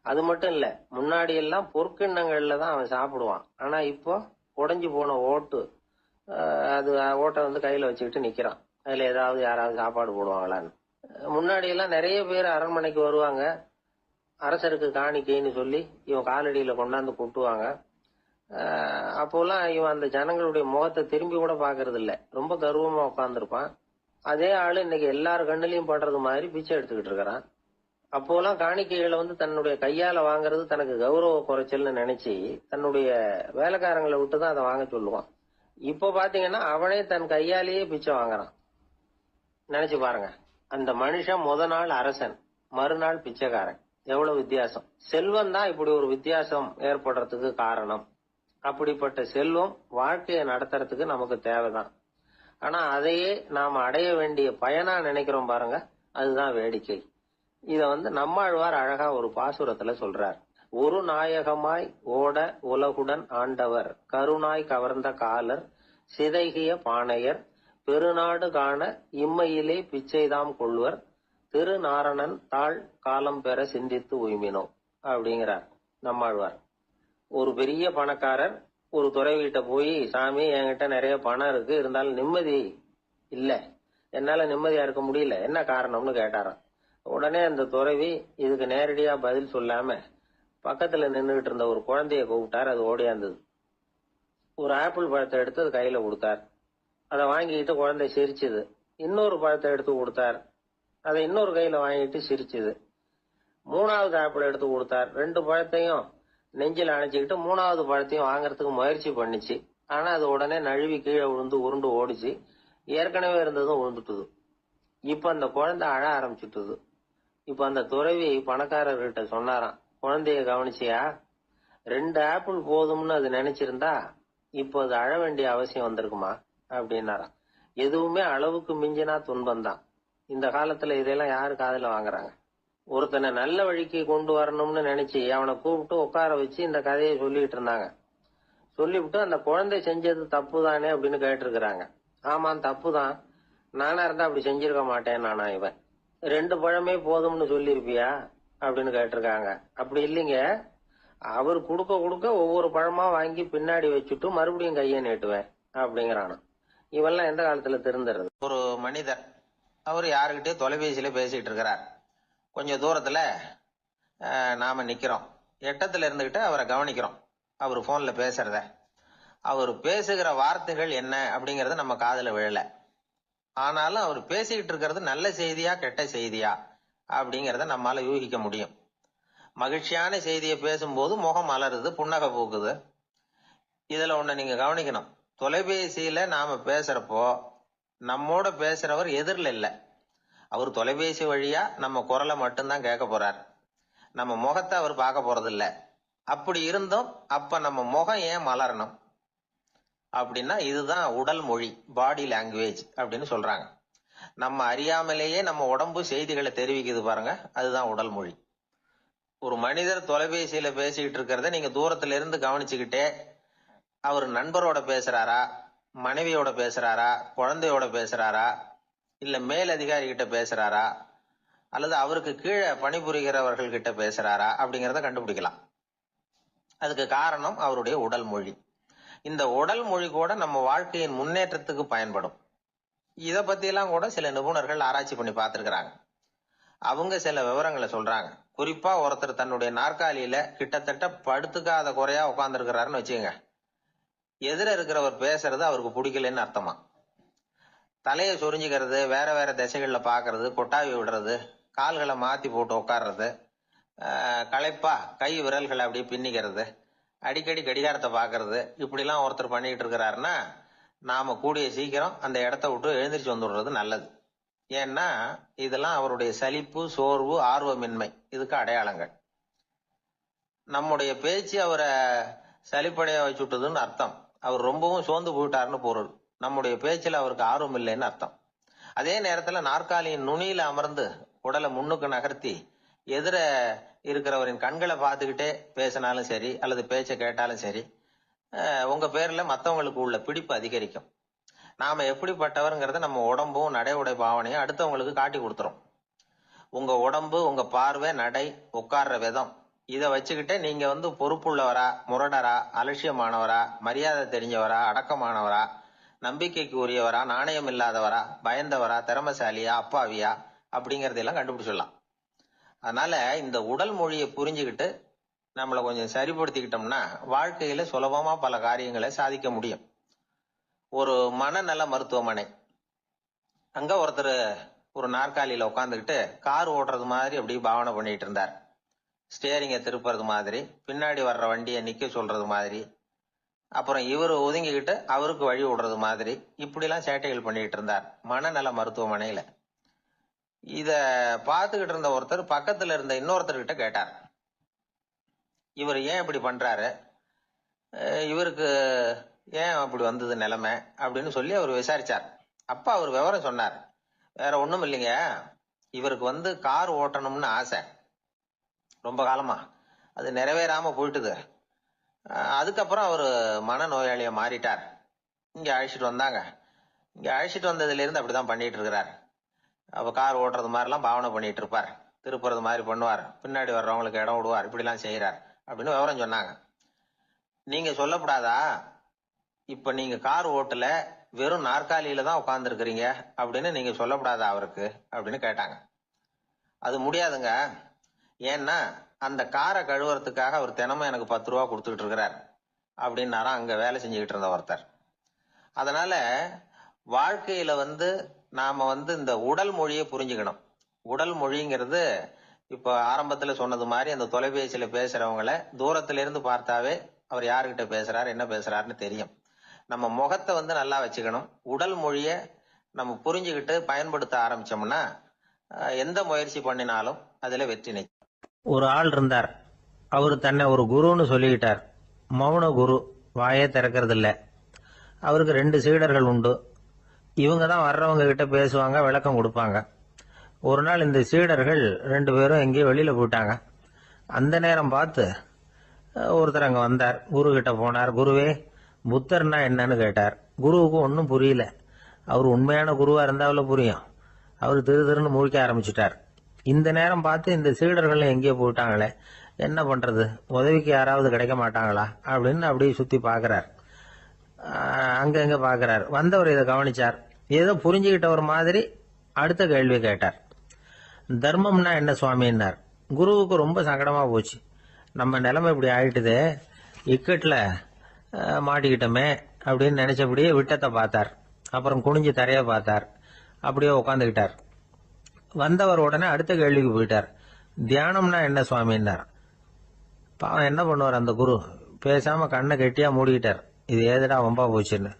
அது மட்டும் இல்ல, முன்னாடி எல்லாம் பொற்கிண்ணங்கள்ல தான் அவன் சாப்பிடுவான். ஆனா இப்போ உடைஞ்சு போன ஓட்டு, அது ஓட்டை வந்து கையில வச்சுக்கிட்டு நிக்கிறான். அதுல ஏதாவது யாராவது சாப்பாடு போடுவாங்களான்னு. முன்னாடி எல்லாம் நிறைய பேர் அரண்மனைக்கு வருவாங்க. அரசருக்கு காணிக்கைன்னு சொல்லி இவன் காலடியில கொண்டாந்து கொட்டுவாங்க. அப்போலாம் இவன் அந்த ஜனங்களுடைய முகத்தை திரும்பி கூட பாக்குறது இல்ல, ரொம்ப கர்வமா உட்காந்துருப்பான். அதே ஆளு இன்னைக்கு எல்லார் கண்ணிலையும் படுறது மாதிரி பிச்சை எடுத்துக்கிட்டு இருக்கிறான். அப்போலாம் காணிக்கைகளை வந்து தன்னுடைய கையால வாங்குறது தனக்கு கௌரவ குறைச்சல்னு நினைச்சு தன்னுடைய வேலைக்காரங்களை விட்டுதான் அதை வாங்க சொல்லுவான். இப்ப பாத்தீங்கன்னா அவனே தன் கையாலேயே பிச்சை வாங்குறான். நினைச்சு பாருங்க, அந்த மனுஷன் முத நாள் அரசன், மறுநாள் பிச்சைக்காரன். எவ்வளவு வித்தியாசம்! செல்வம் தான் இப்படி ஒரு வித்தியாசம் ஏற்படுறதுக்கு காரணம். அப்படிப்பட்ட செல்வம் வாழ்க்கையை நடத்துறதுக்கு நமக்கு தேவைதான். ஆனா அதையே நாம அடைய வேண்டிய பயனா நினைக்கிறோம் பாருங்க, அதுதான் வேடிக்கை. இத வந்து நம்மாழ்வார் அழகா ஒரு பாசுரத்துல சொல்றார். ஒரு நாயகமாய் ஓட உலகுடன் ஆண்டவர், கருணாய் கவர்ந்த காலர், சிதைகிய பானையர், பெருநாடு காண இம்மையிலே பிச்சைதாம் கொள்வர், திருநாரணன் தாழ் காலம் பெற சிந்தித்து உய்மினோ அப்படிங்கிறார் நம்மாழ்வார். ஒரு பெரிய பணக்காரர் ஒரு துறவிகிட்ட போய், சாமி என்கிட்ட நிறைய பணம் இருக்கு, இருந்தாலும் நிம்மதி இல்ல, என்னால நிம்மதியா இருக்க முடியல, என்ன காரணம்னு கேட்டாராம். உடனே அந்த துறவி இதுக்கு நேரடியா பதில் சொல்லாம பக்கத்துல நின்றுகிட்டு இருந்த ஒரு குழந்தைய கூப்பிட்டார். அது ஓடியாந்தது. ஒரு ஆப்பிள் பழத்தை எடுத்து அது கையில கொடுத்தார். அதை வாங்கிக்கிட்டு குழந்தை சிரிச்சுது. இன்னொரு பழத்தை எடுத்து கொடுத்தார். அதை இன்னொரு கையில வாங்கிட்டு சிரிச்சுது. மூணாவது ஆப்பிள் எடுத்து கொடுத்தார். 2 பழத்தையும் நெஞ்சில் அணைச்சிக்கிட்டு 3வது பழத்தையும் வாங்கறதுக்கு முயற்சி பண்ணிச்சு. ஆனா அது உடனே நழுவி கீழே விழுந்து உருண்டு ஓடிச்சு. ஏற்கனவே இருந்ததும் விழுந்துட்டுது. இப்ப அந்த குழந்தை அழ ஆரம்பிச்சுட்டுது. இப்ப அந்த துறவி பணக்காரர்கிட்ட சொன்னாராம், குழந்தைய கவனிச்சியா? 2 ஆப்பிள் போதும்னு அது நினைச்சிருந்தா இப்போ அது அழ வேண்டிய அவசியம் வந்திருக்குமா அப்படின்னாராம். எதுவுமே அளவுக்கு மிஞ்சினா துன்பம் தான். இந்த காலத்துல இதெல்லாம் யாரு காதுல வாங்குறாங்க? ஒருத்தனை நல்ல வழிக்கு கொண்டு வரணும்னு நினைச்சு அவனை கூப்பிட்டு உட்கார வச்சு இந்த கதையை சொல்லிட்டு இருந்தாங்க. சொல்லிவிட்டு அந்த குழந்தை செஞ்சது தப்பு தானே அப்படின்னு கேட்டிருக்கிறாங்க. ஆமா, தப்பு தான், நானா இருந்தா அப்படி செஞ்சிருக்க மாட்டேன் நானா இவன். 2 பழமே போதும்னு சொல்லிருப்பியா அப்படின்னு கேட்டிருக்காங்க. அப்படி இல்லைங்க, அவர் கொடுக்க கொடுக்க ஒவ்வொரு பழமா வாங்கி பின்னாடி வச்சுட்டு மறுபடியும் கையை நீட்டுவேன் அப்படிங்கிறானா. இவெல்லாம் எந்த காலத்துல திருந்துறது? ஒரு மனிதர், அவர் யாருக்கிட்டே தொலைபேசியில பேசிட்டு இருக்கிறார். கொஞ்சம் தூரத்துல நாம நிக்கிறோம். எட்டத்துல இருந்துகிட்டு அவரை கவனிக்கிறோம். அவர் போன்ல பேசுறத, அவர் பேசுகிற வார்த்தைகள் என்ன அப்படிங்கறது நம்ம காதுல விழல. ஆனாலும் அவர் பேசிக்கிட்டு இருக்கிறது நல்ல செய்தியா கெட்ட செய்தியா அப்படிங்கறத நம்மால யூகிக்க முடியும். மகிழ்ச்சியான செய்தியை பேசும்போது முகம் மலருது, புன்னகை பூக்குது. இதுல ஒண்ணு நீங்க கவனிக்கணும். தொலைபேசியில நாம பேசுறப்போ நம்மோட பேசுறவர் எதிரில் இல்ல. அவர் தொலைபேசி வழியா நம்ம குரலை மட்டும்தான் கேட்க போறார். நம்ம முகத்தை அவர் பார்க்க போறது இல்ல. அப்படி இருந்தும் அப்ப நம்ம முகம் ஏன் மலரணும் அப்படின்னா, இதுதான் உடல் மொழி, பாடி லாங்குவேஜ் அப்படின்னு சொல்றாங்க. நம்ம அறியாமலேயே நம்ம உடம்பு செய்திகளை தெரிவிக்குது பாருங்க, அதுதான் உடல் மொழி. ஒரு மனிதர் தொலைபேசியில பேசிக்கிட்டு இருக்கிறத நீங்க தூரத்துல இருந்து கவனிச்சுக்கிட்டே, அவர் நண்பரோட பேசுறாரா, மனைவியோட பேசுறாரா, குழந்தையோட பேசுறாரா, இல்ல மேல் அதிகாரி கிட்ட பேசுறாரா, அல்லது அவருக்கு கீழே பணிபுரிகிறவர்கள் கிட்ட பேசுறாரா அப்படிங்கறத கண்டுபிடிக்கலாம். அதுக்கு காரணம் அவருடைய உடல் மொழி. இந்த உடல் மொழி கூட நம்ம வாழ்க்கையின் முன்னேற்றத்துக்கு பயன்படும். இத பத்தி எல்லாம் கூட சில நிபுணர்கள் ஆராய்ச்சி பண்ணி பார்த்திருக்கிறாங்க. அவங்க சில விவரங்களை சொல்றாங்க. குறிப்பா ஒருத்தர் தன்னுடைய நாற்காலியில கிட்டத்தட்ட படுத்துக்காத குறையா உட்கார்ந்து இருக்கிறாருன்னு வச்சுக்கோங்க. எதிர இருக்கிறவர் பேசுறது அவருக்கு பிடிக்கலன்னு அர்த்தமா. தலையை சொரிஞ்சுக்கிறது, வேற வேற திசைகள்ல பாக்குறது, கொட்டாவி விடுறது, கால்களை மாத்தி போட்டு உட்கார்றது, களைப்பா கை விரல்களை அப்படியே பின்னிக்கிறது, அடிக்கடி கடிகாரத்தை பார்க்கறது இப்படிலாம் ஒருத்தர் பண்ணிட்டு இருக்கிறாருன்னா நாம கூடிய சீக்கிரம் அந்த இடத்த விட்டு எழுந்திரிச்சு வந்துடுறது நல்லது. ஏன்னா இதெல்லாம் அவருடைய சலிப்பு, சோர்வு, ஆர்வமின்மை இதுக்கு அடையாளங்கள். நம்முடைய பேச்சு அவரை சலிப்படைய வச்சுட்டதுன்னு அர்த்தம். அவர் ரொம்பவும் சோர்ந்து போயிட்டாருன்னு பொருள். நம்முடைய பேச்சில் அவருக்கு ஆர்வம் இல்லைன்னு அர்த்தம். அதே நேரத்துல நாற்காலியின் நுனியில அமர்ந்து உடலை முன்னுக்கு நகர்த்தி எதிர இருக்கிறவரின் கண்களை பார்த்துக்கிட்டே பேசினாலும் சரி அல்லது பேச்ச கேட்டாலும் சரி, உங்க பேர்ல மத்தவங்களுக்கு உள்ள பிடிப்பு அதிகரிக்கும். நாம எப்படிப்பட்டவர்ங்கிறத நம்ம உடம்பும் நடை உடை பாவனையும் அடுத்தவங்களுக்கு காட்டி கொடுத்துரும். உங்க உடம்பு, உங்க பார்வை, நடை, உட்கார்ற விதம் இதை வச்சுக்கிட்டே நீங்க பொறுப்புள்ளவரா, முரடரா, அலட்சியமானவரா, மரியாதை தெரிஞ்சவரா, அடக்கமானவரா, நம்பிக்கைக்கு உரியவரா, நாணயம் இல்லாதவரா, பயந்தவரா, திறமசாலியா, அப்பாவியா அப்படிங்கறதெல்லாம் கண்டுபிடிச்சிடலாம். அதனால இந்த உடல் மொழியை புரிஞ்சுக்கிட்டு நம்மளை கொஞ்சம் சரிப்படுத்திக்கிட்டோம்னா வாழ்க்கையில சுலபமா பல காரியங்களை சாதிக்க முடியும். ஒரு மனநல மருத்துவமனை, அங்க ஒருத்தர் ஒரு நாற்காலியில உட்காந்துக்கிட்டு கார் ஓட்டுறது மாதிரி அப்படி பாவனை பண்ணிட்டு இருந்தார். ஸ்டேரிங்க திருப்புறது மாதிரி, பின்னாடி வர்ற வண்டியை நிக்க சொல்றது மாதிரி, அப்புறம் இவர் ஒதுங்கிக்கிட்டு அவருக்கு வழி விடுறது மாதிரி இப்படிலாம் சேட்டைகள் பண்ணிட்டு இருந்தார் மனநல மருத்துவமனையில. இத பார்த்துக்கிட்டு இருந்த ஒருத்தர் பக்கத்துல இருந்த இன்னொருத்தர்கிட்ட கேட்டார், இவர் ஏன் இப்படி பண்றாரு, இவருக்கு ஏன் அப்படி வந்தது நிலைமை அப்படின்னு சொல்லி அவர் விசாரிச்சார். அப்ப அவர் விவரம் சொன்னார். வேற ஒண்ணும் இல்லைங்க, இவருக்கு கார் ஓட்டணும்னு ஆசை ரொம்ப காலமா, அது நிறைவேறாம போயிட்டுது. அதுக்கப்புறம் அவர் மனநோயாளிய மாறிட்டார். இங்க அழைச்சிட்டு வந்தாங்க. இங்க அழைச்சிட்டு வந்ததுல இருந்து அப்படிதான் பண்ணிட்டு இருக்கிறார். அப்ப கார் ஓட்டுறது மாதிரிலாம் பாவனை பண்ணிட்டு இருப்பார், திருப்புறது மாதிரி பண்ணுவார், பின்னாடி வர்றவங்களுக்கு இடம் விடுவார், இப்படிலாம் செய்யறார் அப்படின்னு விவரம் சொன்னாங்க. நீங்க சொல்லப்படாதா, இப்ப நீங்க கார் ஓட்டல, வெறும் நாற்காலியில தான் உட்கார்ந்து இருக்கிறீங்க அப்படின்னு நீங்க சொல்லப்படாதா அவருக்கு அப்படின்னு கேட்டாங்க. அது முடியாதுங்க, ஏன்னா அந்த காரை கழுவுறதுக்காக அவர் தினமும் எனக்கு 10 ரூபா கொடுத்துட்டு இருக்கிறார் அப்படின்னாராம் அங்க வேலை செஞ்சுக்கிட்டு இருந்த ஒருத்தர். அதனால வாழ்க்கையில நாம இந்த உடல் மொழியை புரிஞ்சுக்கணும். உடல் மொழிங்கிறது இப்ப ஆரம்பத்துல சொன்னது மாதிரி அந்த தொலைபேசியில பேசுறவங்கள தூரத்துல இருந்து பார்த்தாவே அவர் யாருகிட்ட பேசுறாரு, என்ன பேசுறாருன்னு தெரியும். நம்ம முகத்தை நல்லா வச்சுக்கணும். உடல் மொழிய நம்ம புரிஞ்சுக்கிட்டு பயன்படுத்த ஆரம்பிச்சோம்னா எந்த முயற்சி பண்ணினாலும் அதுல வெற்றி நிச்சயம். ஒரு ஆள் இருந்தார். அவரு தன்னை ஒரு குருன்னு சொல்லிக்கிட்டார். மௌன குரு, வாயே திறக்கிறது இல்ல. அவருக்கு 2 சீடர்கள் உண்டு. இவங்க தான் வர்றவங்க கிட்ட பேசுவாங்க, விளக்கம் கொடுப்பாங்க. ஒரு நாள் இந்த சீடர்கள் 2 பேரும் எங்கேயோ வெளியில போயிட்டாங்க. அந்த நேரம் பார்த்து ஒருத்தர் அங்க வந்தார். குரு கிட்ட போனார். குருவே, புத்தர்னா என்னன்னு கேட்டார். குருவுக்கு ஒன்னும் புரியல. அவர் உண்மையான குருவா இருந்தாவில புரியும். அவர் திருன்னு முழிக்க ஆரம்பிச்சுட்டார். இந்த நேரம் பார்த்து இந்த சீடர்கள் எங்கேயோ போயிட்டாங்களே, என்ன பண்றது, உதவிக்கு யாராவது கிடைக்க மாட்டாங்களா அப்படின்னு அப்படியே சுத்தி பாக்குறார். அங்க பாக்குறார். வந்தவர் இதை கவனிச்சார். ஏதோ புரிஞ்சுக்கிட்டவர் மாதிரி அடுத்த கேள்வி கேட்டார். தர்மம்னா என்ன சுவாமின்னார். குருவுக்கு ரொம்ப சங்கடமா போச்சு. நம்ம நிலைமை இப்படி ஆயிட்டுதே, இக்கட்ல மாட்டிக்கிட்டோமே அப்படின்னு நினைச்சபடியே விட்டத்தை பார்த்தார். அப்புறம் குனிஞ்சு தரைய பார்த்தார். அப்படியே உட்காந்துக்கிட்டார். வந்தவர் உடனே அடுத்த கேள்விக்கு போயிட்டார். தியானம்னா என்ன சுவாமின்னார். பாவம் என்ன பண்ணுவார் அந்த குரு, பேசாம கண்ணை கெட்டியா மூடிக்கிட்டார். இது ஏதடா வம்பா போச்சுன்னு.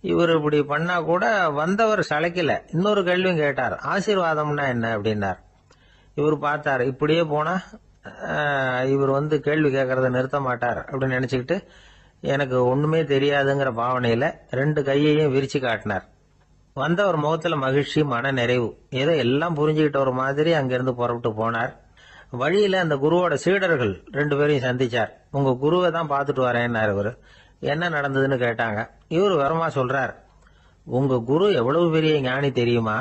இவர் இப்படி பண்ணா கூட வந்தவர் சளைக்கல. இன்னொரு கேள்வியும் கேட்டார். ஆசீர்வாதம்னா என்ன அப்படின்னார். இவர் பார்த்தார். இப்படியே போனா இவர் கேள்வி கேட்கறத நிறுத்த மாட்டார் அப்படின்னு நினைச்சுக்கிட்டு எனக்கு ஒண்ணுமே தெரியாதுங்கிற பாவனையில 2 கையையும் விரிச்சு காட்டினார். வந்தவர் முகத்துல மகிழ்ச்சி, மன நிறைவு, ஏதோ எல்லாம் புரிஞ்சுக்கிட்ட ஒரு மாதிரி அங்கிருந்து புறப்பட்டு போனார். வழியில அந்த குருவோட சீடர்கள் 2 பேரையும் சந்திச்சார். உங்க குருவை தான் பார்த்துட்டு வரேன்னாரு. இவரு என்ன நடந்ததுன்னு கேட்டாங்க. இவரு விவரமா சொல்றார். உங்க குரு எவ்வளவு பெரிய ஞானி தெரியுமா,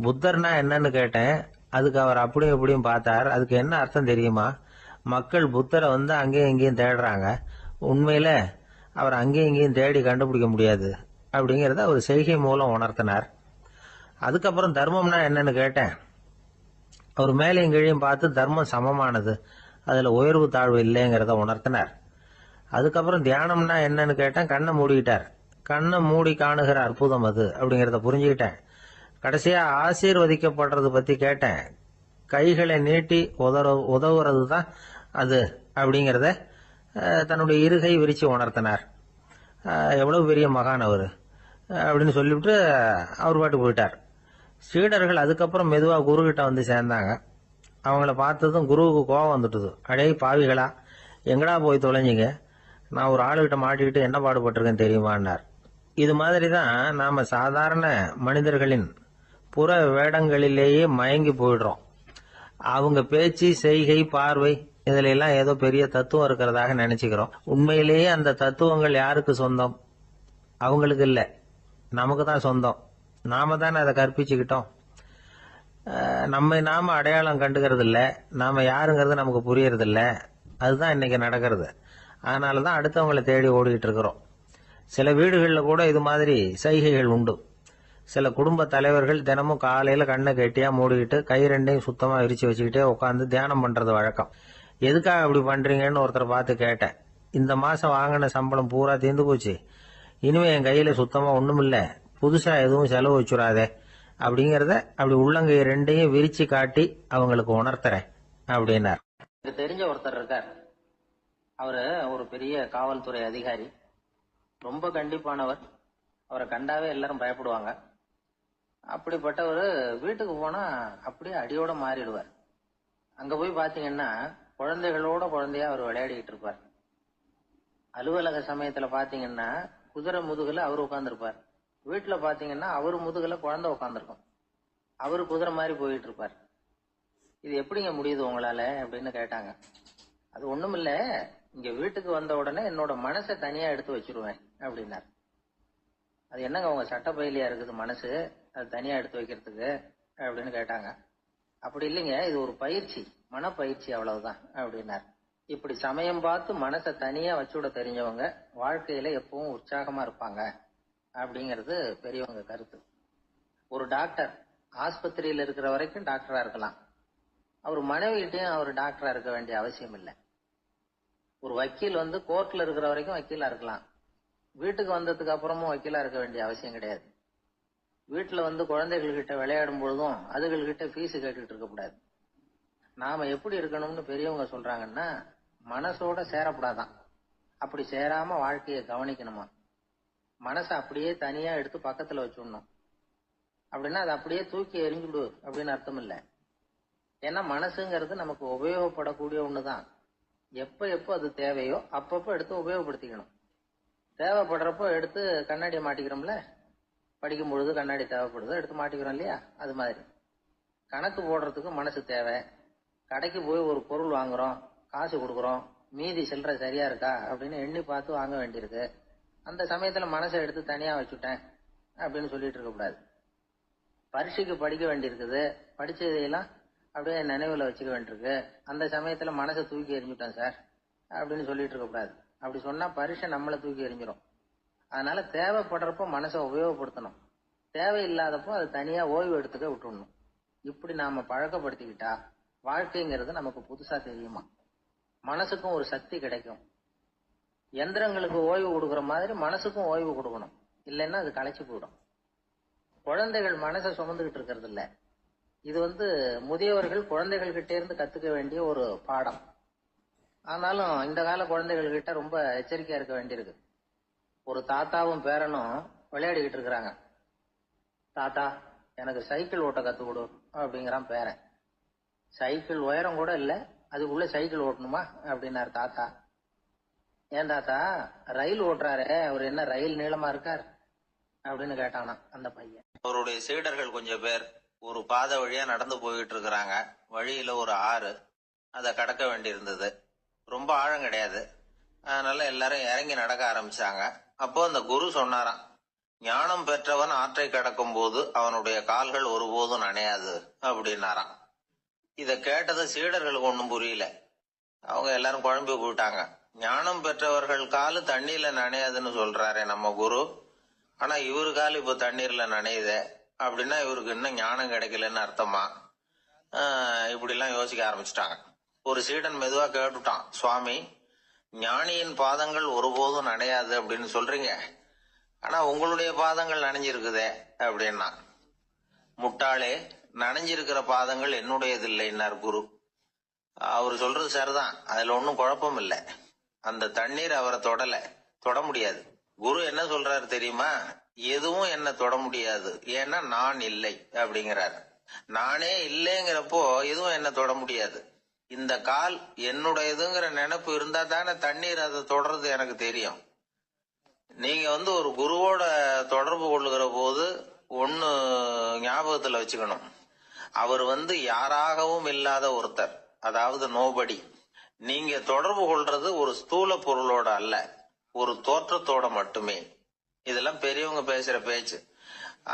புத்தர்னா என்னன்னு கேட்டேன், அதுக்கு அவர் அப்படியும் இப்படியும் பார்த்தார். அதுக்கு என்ன அர்த்தம் தெரியுமா, மக்கள் புத்தரை அங்கேயும் இங்கேயும் தேடுறாங்க, உண்மையில அவர் அங்கேயும் இங்கேயும் தேடி கண்டுபிடிக்க முடியாது அப்படிங்கறத அவர் செய்கை மூலம் உணர்த்தினார். அதுக்கப்புறம் தர்மம்னா என்னன்னு கேட்டேன். அவர் மேலையும் கீழையும் பார்த்து தர்மம் சமமானது, அதுல உயர்வு தாழ்வு இல்லைங்கிறத உணர்த்தினார். அதுக்கப்புறம் தியானம்னா என்னன்னு கேட்டேன். கண்ணை மூடிக்கிட்டார். கண்ணை மூடி காணுகிற அற்புதம் அது அப்படிங்கறத புரிஞ்சுக்கிட்டேன். கடைசியா ஆசீர்வதிக்கப்படுறது பத்தி கேட்டேன். கைகளை நீட்டி உதவுறது தான் அது அப்படிங்கறத தன்னுடைய இருகை விரிச்சு உணர்த்தினார். எவ்வளவு பெரிய மகான் அவரு அப்படின்னு சொல்லிவிட்டு அவர் பாட்டு போயிட்டார். சீடர்கள் அதுக்கப்புறம் மெதுவா குரு கிட்ட வந்து சேர்ந்தாங்க. அவங்கள பார்த்ததும் குருவுக்கு கோபம் வந்துட்டுது. அடே பாவிகளா, எங்கடா போய் தொலைஞ்சிங்க, நான் ஒரு ஆளுகிட்ட மாட்டிக்கிட்டு என்ன பாடுபட்டிருக்கேன் தெரியுமான்னார். இது மாதிரி தான் நாம சாதாரண மனிதர்களின் புற வேடங்களிலேயே மயங்கி போயிடுறோம். அவங்க பேச்சு, செய்கை, பார்வை இதுல எல்லாம் ஏதோ பெரிய தத்துவம் இருக்கிறதாக நினைச்சுக்கிறோம். உண்மையிலேயே அந்த தத்துவங்கள் யாருக்கு சொந்தம்? அவங்களுக்கு இல்ல, நமக்கு தான் சொந்தம். நாம தானே அதை கற்பிச்சுக்கிட்டோம். நம்மை நாம அடையாளம் கண்டுக்கிறது இல்ல, நாம யாருங்கிறது நமக்கு புரியறது இல்ல. அதுதான் இன்னைக்கு நடக்கிறது. அதனாலதான் அடுத்தவங்களை தேடி ஓடிக்கிட்டு இருக்கிறோம். சில வீடுகளில் கூட இது மாதிரி சைகைகள் உண்டு. சில குடும்ப தலைவர்கள் தினமும் காலையில கண்ணை கெட்டியா மூடிக்கிட்டு கை ரெண்டையும் சுத்தமா விரிச்சு வச்சுக்கிட்டே உட்காந்து தியானம் பண்றது வழக்கம். எதுக்காக அப்படி பண்றீங்கன்னு ஒருத்தரை பார்த்து கேட்டேன். இந்த மாசம் வாங்கின சம்பளம் பூரா தீர்ந்து போச்சு, இனிமே என் கையில சுத்தமா ஒண்ணும் இல்ல, புதுசா எதுவும் செலவு வச்சுடாதே அப்படிங்கறத அப்படி உள்ளங்கை ரெண்டையும் விரிச்சு காட்டி அவங்களுக்கு உணர்த்துறேன் அப்படின்னார். எனக்கு தெரிஞ்ச ஒருத்தர் இருக்கார். அவரு ஒரு பெரிய காவல்துறை அதிகாரி, ரொம்ப கண்டிப்பானவர். அவரை கண்டாவே எல்லாரும் பயப்படுவாங்க. அப்படிப்பட்டவர் வீட்டுக்கு போனா அப்படியே அடியோட மாறிடுவார். அங்க போய் பாத்தீங்கன்னா குழந்தைகளோட குழந்தையா அவர் விளையாடிட்டு இருப்பார். அலுவலக சமயத்துல பாத்தீங்கன்னா குதிரை முதுகுல அவர் உட்கார்ந்துருப்பார். வீட்டுல பாத்தீங்கன்னா அவர் முதுகுல குழந்தை உட்காந்துருக்கும். அவரு குதிரை மாதிரி போயிட்டு இருப்பார். இது எப்படிங்க முடியுது உங்களால அப்படின்னு கேட்டாங்க. அது ஒண்ணுமில்ல, இங்க வீட்டுக்கு வந்த உடனே என்னோட மனசை தனியா எடுத்து வச்சிருவேன் அப்படின்னார். அது என்னங்க உங்க சட்ட பயிலியா இருக்குது மனசு, அது தனியா எடுத்து வைக்கிறதுக்கு அப்படின்னு கேட்டாங்க. அப்படி இல்லைங்க, இது ஒரு பயிற்சி, மனப்பயிற்சி, அவ்வளவுதான் அப்படின்னார். இப்படி சமயம் பார்த்து மனசை தனியா வச்சுவிட தெரிஞ்சவங்க வாழ்க்கையில எப்பவும் உற்சாகமா இருப்பாங்க அப்படிங்கிறது பெரியவங்க கருத்து. ஒரு டாக்டர் ஆஸ்பத்திரியில இருக்கிற வரைக்கும் டாக்டரா இருக்கலாம். அவர் மனைவிகிட்டையும் அவர் டாக்டரா இருக்க வேண்டிய அவசியம் இல்லை. ஒரு வக்கீல் கோர்ட்ல இருக்கிற வரைக்கும் வக்கீலா இருக்கலாம். வீட்டுக்கு வந்ததுக்கு அப்புறமும் வக்கீலா இருக்க வேண்டிய அவசியம் கிடையாது. வீட்டுல குழந்தைகள் கிட்ட விளையாடும் பொழுதும் அதுகள்கிட்ட ஃபீஸ் கேட்டுட்டு இருக்க கூடாது. நாம எப்படி இருக்கணும்னு பெரியவங்க சொல்றாங்கன்னா, மனசோட சேரப்படாதான், அப்படி சேராம வாழ்க்கையை கவனிக்கணுமா. மனசை அப்படியே தனியா எடுத்து பக்கத்துல வச்சுடணும். அப்படின்னா அதை அப்படியே தூக்கி எறிஞ்சுடு அப்படின்னு அர்த்தம் இல்லை. ஏன்னா மனசுங்கிறது நமக்கு உபயோகப்படக்கூடிய ஒண்ணுதான். எப்ப எப்போ அது தேவையோ அப்பப்போ எடுத்து உபயோகப்படுத்திக்கணும். தேவைப்படுறப்போ எடுத்து கண்ணாடியை மாட்டிக்கிறோம்ல, படிக்கும் பொழுது கண்ணாடி தேவைப்படுதோ எடுத்து மாட்டிக்கிறோம் இல்லையா, அது மாதிரி கணக்கு போடுறதுக்கு மனசு தேவை. கடைக்கு போய் ஒரு பொருள் வாங்குறோம், காசு கொடுக்குறோம், மீதி சில்லறை சரியா இருக்கா அப்படின்னு எண்ணி பார்த்து வாங்க வேண்டியிருக்கு. அந்த சமயத்துல மனசை எடுத்து தனியா வச்சுட்டேன் அப்படின்னு சொல்லிட்டு இருக்க கூடாது. பரீட்சைக்கு படிக்க வேண்டியிருக்குது, படிச்சதையெல்லாம் அப்படியே நினைவுல வச்சுக்க வேண்டியிருக்கு, அந்த சமயத்துல மனசை தூக்கி எறிஞ்சுட்டேன் சார் அப்படின்னு சொல்லிட்டு இருக்க கூடாது. அப்படி சொன்னா பரீட்சை நம்மளை தூக்கி எறிஞ்சிடும். அதனால தேவைப்படுறப்போ மனசை உபயோகப்படுத்தணும், தேவையில்லாதப்போ அது தனியா ஓய்வு எடுத்துக்க விட்டுடணும். இப்படி நாம பழக்கப்படுத்திக்கிட்டா வாழ்க்கைங்கிறது நமக்கு புதுசா தெரியுமா. மனசுக்கும் ஒரு சக்தி கிடைக்கும். எந்திரங்களுக்கு ஓய்வு கொடுக்கற மாதிரி மனசுக்கும் ஓய்வு கொடுக்கணும், இல்லைன்னா அது களைச்சு போயிடும். குழந்தைகள் மனசை சுமந்துகிட்டு இருக்கிறது இல்ல. இது முதியவர்கள் குழந்தைகள் கிட்டே இருந்து கத்துக்க வேண்டிய ஒரு பாடம். ஆனாலும் இந்த கால குழந்தைகள் கிட்ட ரொம்ப எச்சரிக்கையா இருக்க வேண்டியிருக்கு. ஒரு தாத்தாவும் பேரனும் விளையாடிக்கிட்டு இருக்கிறாங்க. தாத்தா எனக்கு சைக்கிள் ஓட்ட கத்து கொடு அப்படிங்கிறான் பேரன். சைக்கிள் உயரம் கூட இல்ல, அதுக்குள்ள சைக்கிள் ஓட்டணுமா அப்படின்னாரு தாத்தா. ஏன் தாத்தா, ரயில் ஓட்டுறாரு, அவர் என்ன ரயில் நீளமா இருக்கார் அப்படின்னு கேட்டானா அந்த பையன். அவருடைய சீடர்கள் கொஞ்சம் பேர் ஒரு பாதை வழியா நடந்து போயிட்டு இருக்கிறாங்க. வழியில ஒரு ஆறு, அதை கடக்க வேண்டியிருந்தது. ரொம்ப ஆழம் கிடையாது, அதனால எல்லாரும் இறங்கி நடக்க ஆரம்பிச்சாங்க. அப்போ அந்த குரு சொன்னாராம், ஞானம் பெற்றவன் ஆற்றை கடக்கும் போது அவனுடைய கால்கள் ஒருபோதும் நனையாது அப்படின்னாராம். இத கேட்டது சீடர்களுக்கு ஒன்றும் புரியல. அவங்க எல்லாரும் குழம்பி போயிட்டாங்க. ஞானம் பெற்றவர்கள் காலு தண்ணீர்ல நனையாதுன்னு சொல்றாரே நம்ம குரு, ஆனா இவரு கால் இப்ப தண்ணீர்ல நனையுதே அப்படின்னா இவருக்கு இன்னும் ஞானம் கிடைக்கலன்னு அர்த்தமா? இப்படி எல்லாம் யோசிக்க ஆரம்பிச்சுட்டாங்க. ஒரு சீடன் மெதுவா கேட்டுட்டான், சுவாமி, ஞானியின் பாதங்கள் ஒருபோதும் நனையாது அப்படின்னு சொல்றீங்க, ஆனா உங்களுடைய பாதங்கள் நனைஞ்சிருக்குதே அப்படின்னா. முட்டாளே, நனைஞ்சிருக்கிற பாதங்கள் என்னுடையது இல்லைன்னார் குரு. அவரு சொல்றது சரிதான், அதுல ஒன்னும் குழப்பம் இல்லை. அந்த தண்ணீர் அவரை தொட முடியாது. குரு என்ன சொல்றாரு தெரியுமா? எதுவும் என்ன தொட முடியாது, ஏன்னா நான் இல்லை அப்படிங்கிறாரு. நானே இல்லைங்கிறப்போ எதுவும் என்ன தொட முடியாது. இந்த கால் என்னுடையதுங்கிற நினைப்பு இருந்தா தானே தண்ணீர் அதை தொடர்றது எனக்கு தெரியும். நீங்க ஒரு குருவோட தொடர்பு கொள்ளுகிற போது ஒன்னு ஞாபகத்துல வச்சுக்கணும். அவர் யாராகவும் இல்லாத ஒருத்தர், அதாவது நோபடி. நீங்க தொடர்பு கொள்றது ஒரு ஸ்தூல பொருளோட அல்ல, ஒரு தோற்றத்தோட மட்டுமே. இதெல்லாம் பெரியவங்க பேசுற பேச்சு.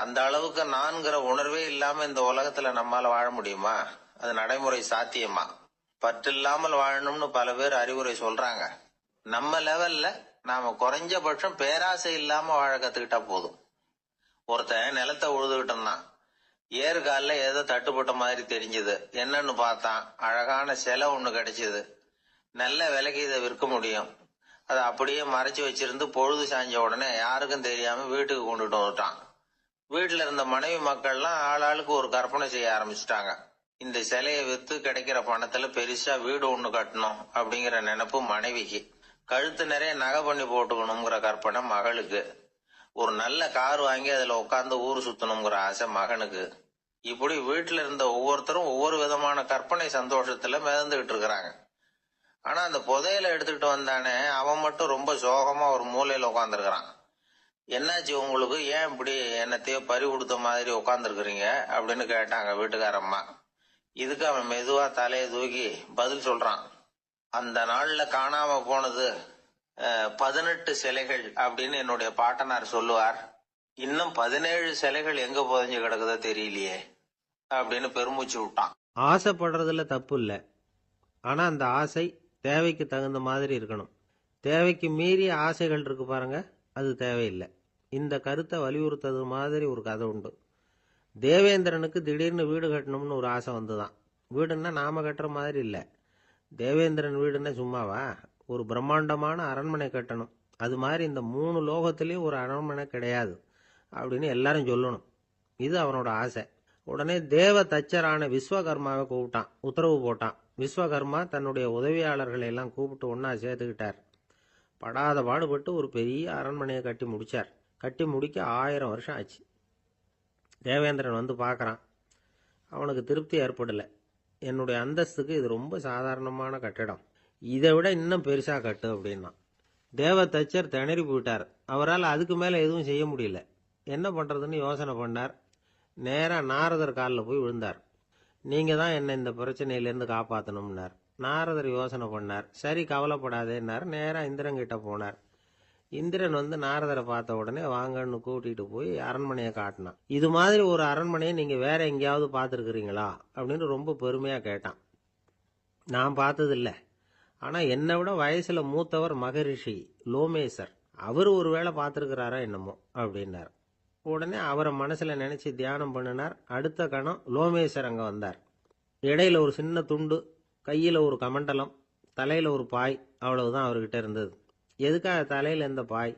அந்த அளவுக்கு நான்கிற உணர்வே இல்லாம இந்த உலகத்துல நம்மால வாழ முடியுமா? அது நடைமுறை சாத்தியமா? பற்றில்லாமல் வாழணும்னு பல பேர் அறிவுரை சொல்றாங்க. நம்ம லெவல்ல நாம குறைஞ்சபட்சம் பேராசை இல்லாம வாழ கத்துக்கிட்டா போதும். ஒருத்தன் நிலத்தை உழுதுகிட்டோம்னா ஏறுகால ஏதோ தட்டுப்பட்ட மாதிரி தெரிஞ்சது. என்னன்னு பார்த்தான், அழகான சிலை ஒண்ணு கிடைச்சது. நல்ல விலைக்கு இதை விற்க முடியும். அதை அப்படியே மறைச்சு வச்சிருந்து பொழுது சாஞ்ச உடனே யாருக்கும் தெரியாம வீட்டுக்கு கொண்டுட்டு வந்துட்டான். வீட்டுல இருந்த மனைவி மக்கள்லாம் ஆளாளுக்கு ஒரு கற்பனை செய்ய ஆரம்பிச்சுட்டாங்க. இந்த சிலையை வித்து கிடைக்கிற பணத்துல பெருசா வீடு ஒண்ணு கட்டணும் அப்படிங்கிற நினைப்பு மனைவிக்கு. கழுத்து நிறைய நகை பண்ணி போட்டுக்கணுங்கிற கற்பனை மகளுக்கு. ஒரு நல்ல கார் வாங்கி அதுல உட்காந்து ஊர் சுத்தணுங்கிற ஆசை மகனுக்கு. இப்படி வீட்டுல இருந்த ஒவ்வொருத்தரும் ஒவ்வொரு விதமான கற்பனை சந்தோஷத்துல மிதந்துகிட்டு இருக்கிறாங்க. ஆனா அந்த புதையலை எடுத்துக்கிட்டு வந்தானே, அவன் மட்டும் ரொம்ப சோகமா ஒரு மூலையில உட்காந்துருக்கிறான். என்னாச்சு உங்களுக்கு, ஏன் இப்படி என்னத்தையோ பறி கொடுத்த மாதிரி உட்காந்துருக்குறீங்க அப்படின்னு கேட்டாங்க வீட்டுக்காரம்மா. இதுக்கு அவன் மெதுவா தலையை தூக்கி பதில் சொல்றான். அந்த நாள்ல காணாம போனது 18 சிலைகள் அப்படின்னு என்னுடைய பாட்டனார் சொல்லுவார். இன்னும் 17 சிலைகள் எங்க புதைஞ்சு கிடக்குதோ தெரியலையே அப்படின்னு பெருமூச்சு விட்டான். ஆசைப்படுறதுல தப்பு இல்லை, ஆனா அந்த ஆசை தேவைக்கு தகுந்த மாதிரி இருக்கணும். தேவைக்கு மீறிய ஆசைகள் இருக்கு பாருங்க, அது தேவையில்லை. இந்த கருத்தை வலியுறுத்தது மாதிரி ஒரு கதை உண்டு. தேவேந்திரனுக்கு திடீர்னு வீடு கட்டணும்னு ஒரு ஆசை வந்துதான். வீடுன்னா நாம கட்டுற மாதிரி இல்லை. தேவேந்திரன் வீடுன்னா சும்மாவா? ஒரு பிரம்மாண்டமான அரண்மனை கட்டணும். அது மாதிரி இந்த 3 லோகத்திலயும் ஒரு அரண்மனை கிடையாது அப்படின்னு எல்லாரும் சொல்லணும். இது அவனோட ஆசை. உடனே தேவ தச்சரான விஸ்வகர்மாவை கூப்பிட்டான், உத்தரவு போட்டான். விஸ்வகர்மா தன்னுடைய உதவியாளர்களை எல்லாம் கூப்பிட்டு ஒன்னா சேர்த்துக்கிட்டார். படாத பாடுபட்டு ஒரு பெரிய அரண்மனையை கட்டி முடிச்சார். கட்டி முடிக்க 1000 வருஷம் ஆச்சு. தேவேந்திரன் பார்க்கறான். அவனுக்கு திருப்தி ஏற்படலை. என்னுடைய அந்தஸ்துக்கு இது ரொம்ப சாதாரணமான கட்டிடம், இதை விட இன்னும் பெருசா கட்டு அப்படின்னா. தேவ தச்சர் திணறி போயிட்டார். அவரால் அதுக்கு மேல எதுவும் செய்ய முடியல. என்ன பண்றதுன்னு யோசனை பண்ணார். நேரா நாரதர் காலில் போய் விழுந்தார். நீங்க தான் என்ன இந்த பிரச்சனையிலேருந்து காப்பாற்றணும்னார். நாரதர் யோசனை பண்ணார். சரி கவலைப்படாதேன்னார். நேரா இந்திரன் கிட்ட போனார். இந்திரன் நாரதரை பார்த்த உடனே வாங்கன்னு கூட்டிட்டு போய் அரண்மனையை காட்டினான். இது மாதிரி ஒரு அரண்மனையை நீங்க வேற எங்கேயாவது பார்த்துருக்கிறீங்களா அப்படின்னு ரொம்ப பெருமையா கேட்டான். நான் பார்த்ததில்ல, ஆனா என்னை விட வயசுல மூத்தவர் மகரிஷி லோமேசர், அவர் ஒரு வேளை பார்த்துருக்கிறாரா என்னமோ அப்படின்னார். உடனே அவரை மனசுல நினைச்சு தியானம் பண்ணினார். அடுத்த கணம் லோமேசர் அங்க வந்தார். இடையில ஒரு சின்ன துண்டு, கையில ஒரு கமண்டலம், தலையில ஒரு பாய், அவ்வளவுதான் அவர்கிட்ட இருந்தது. எதுக்காக தலையில எந்த பாய்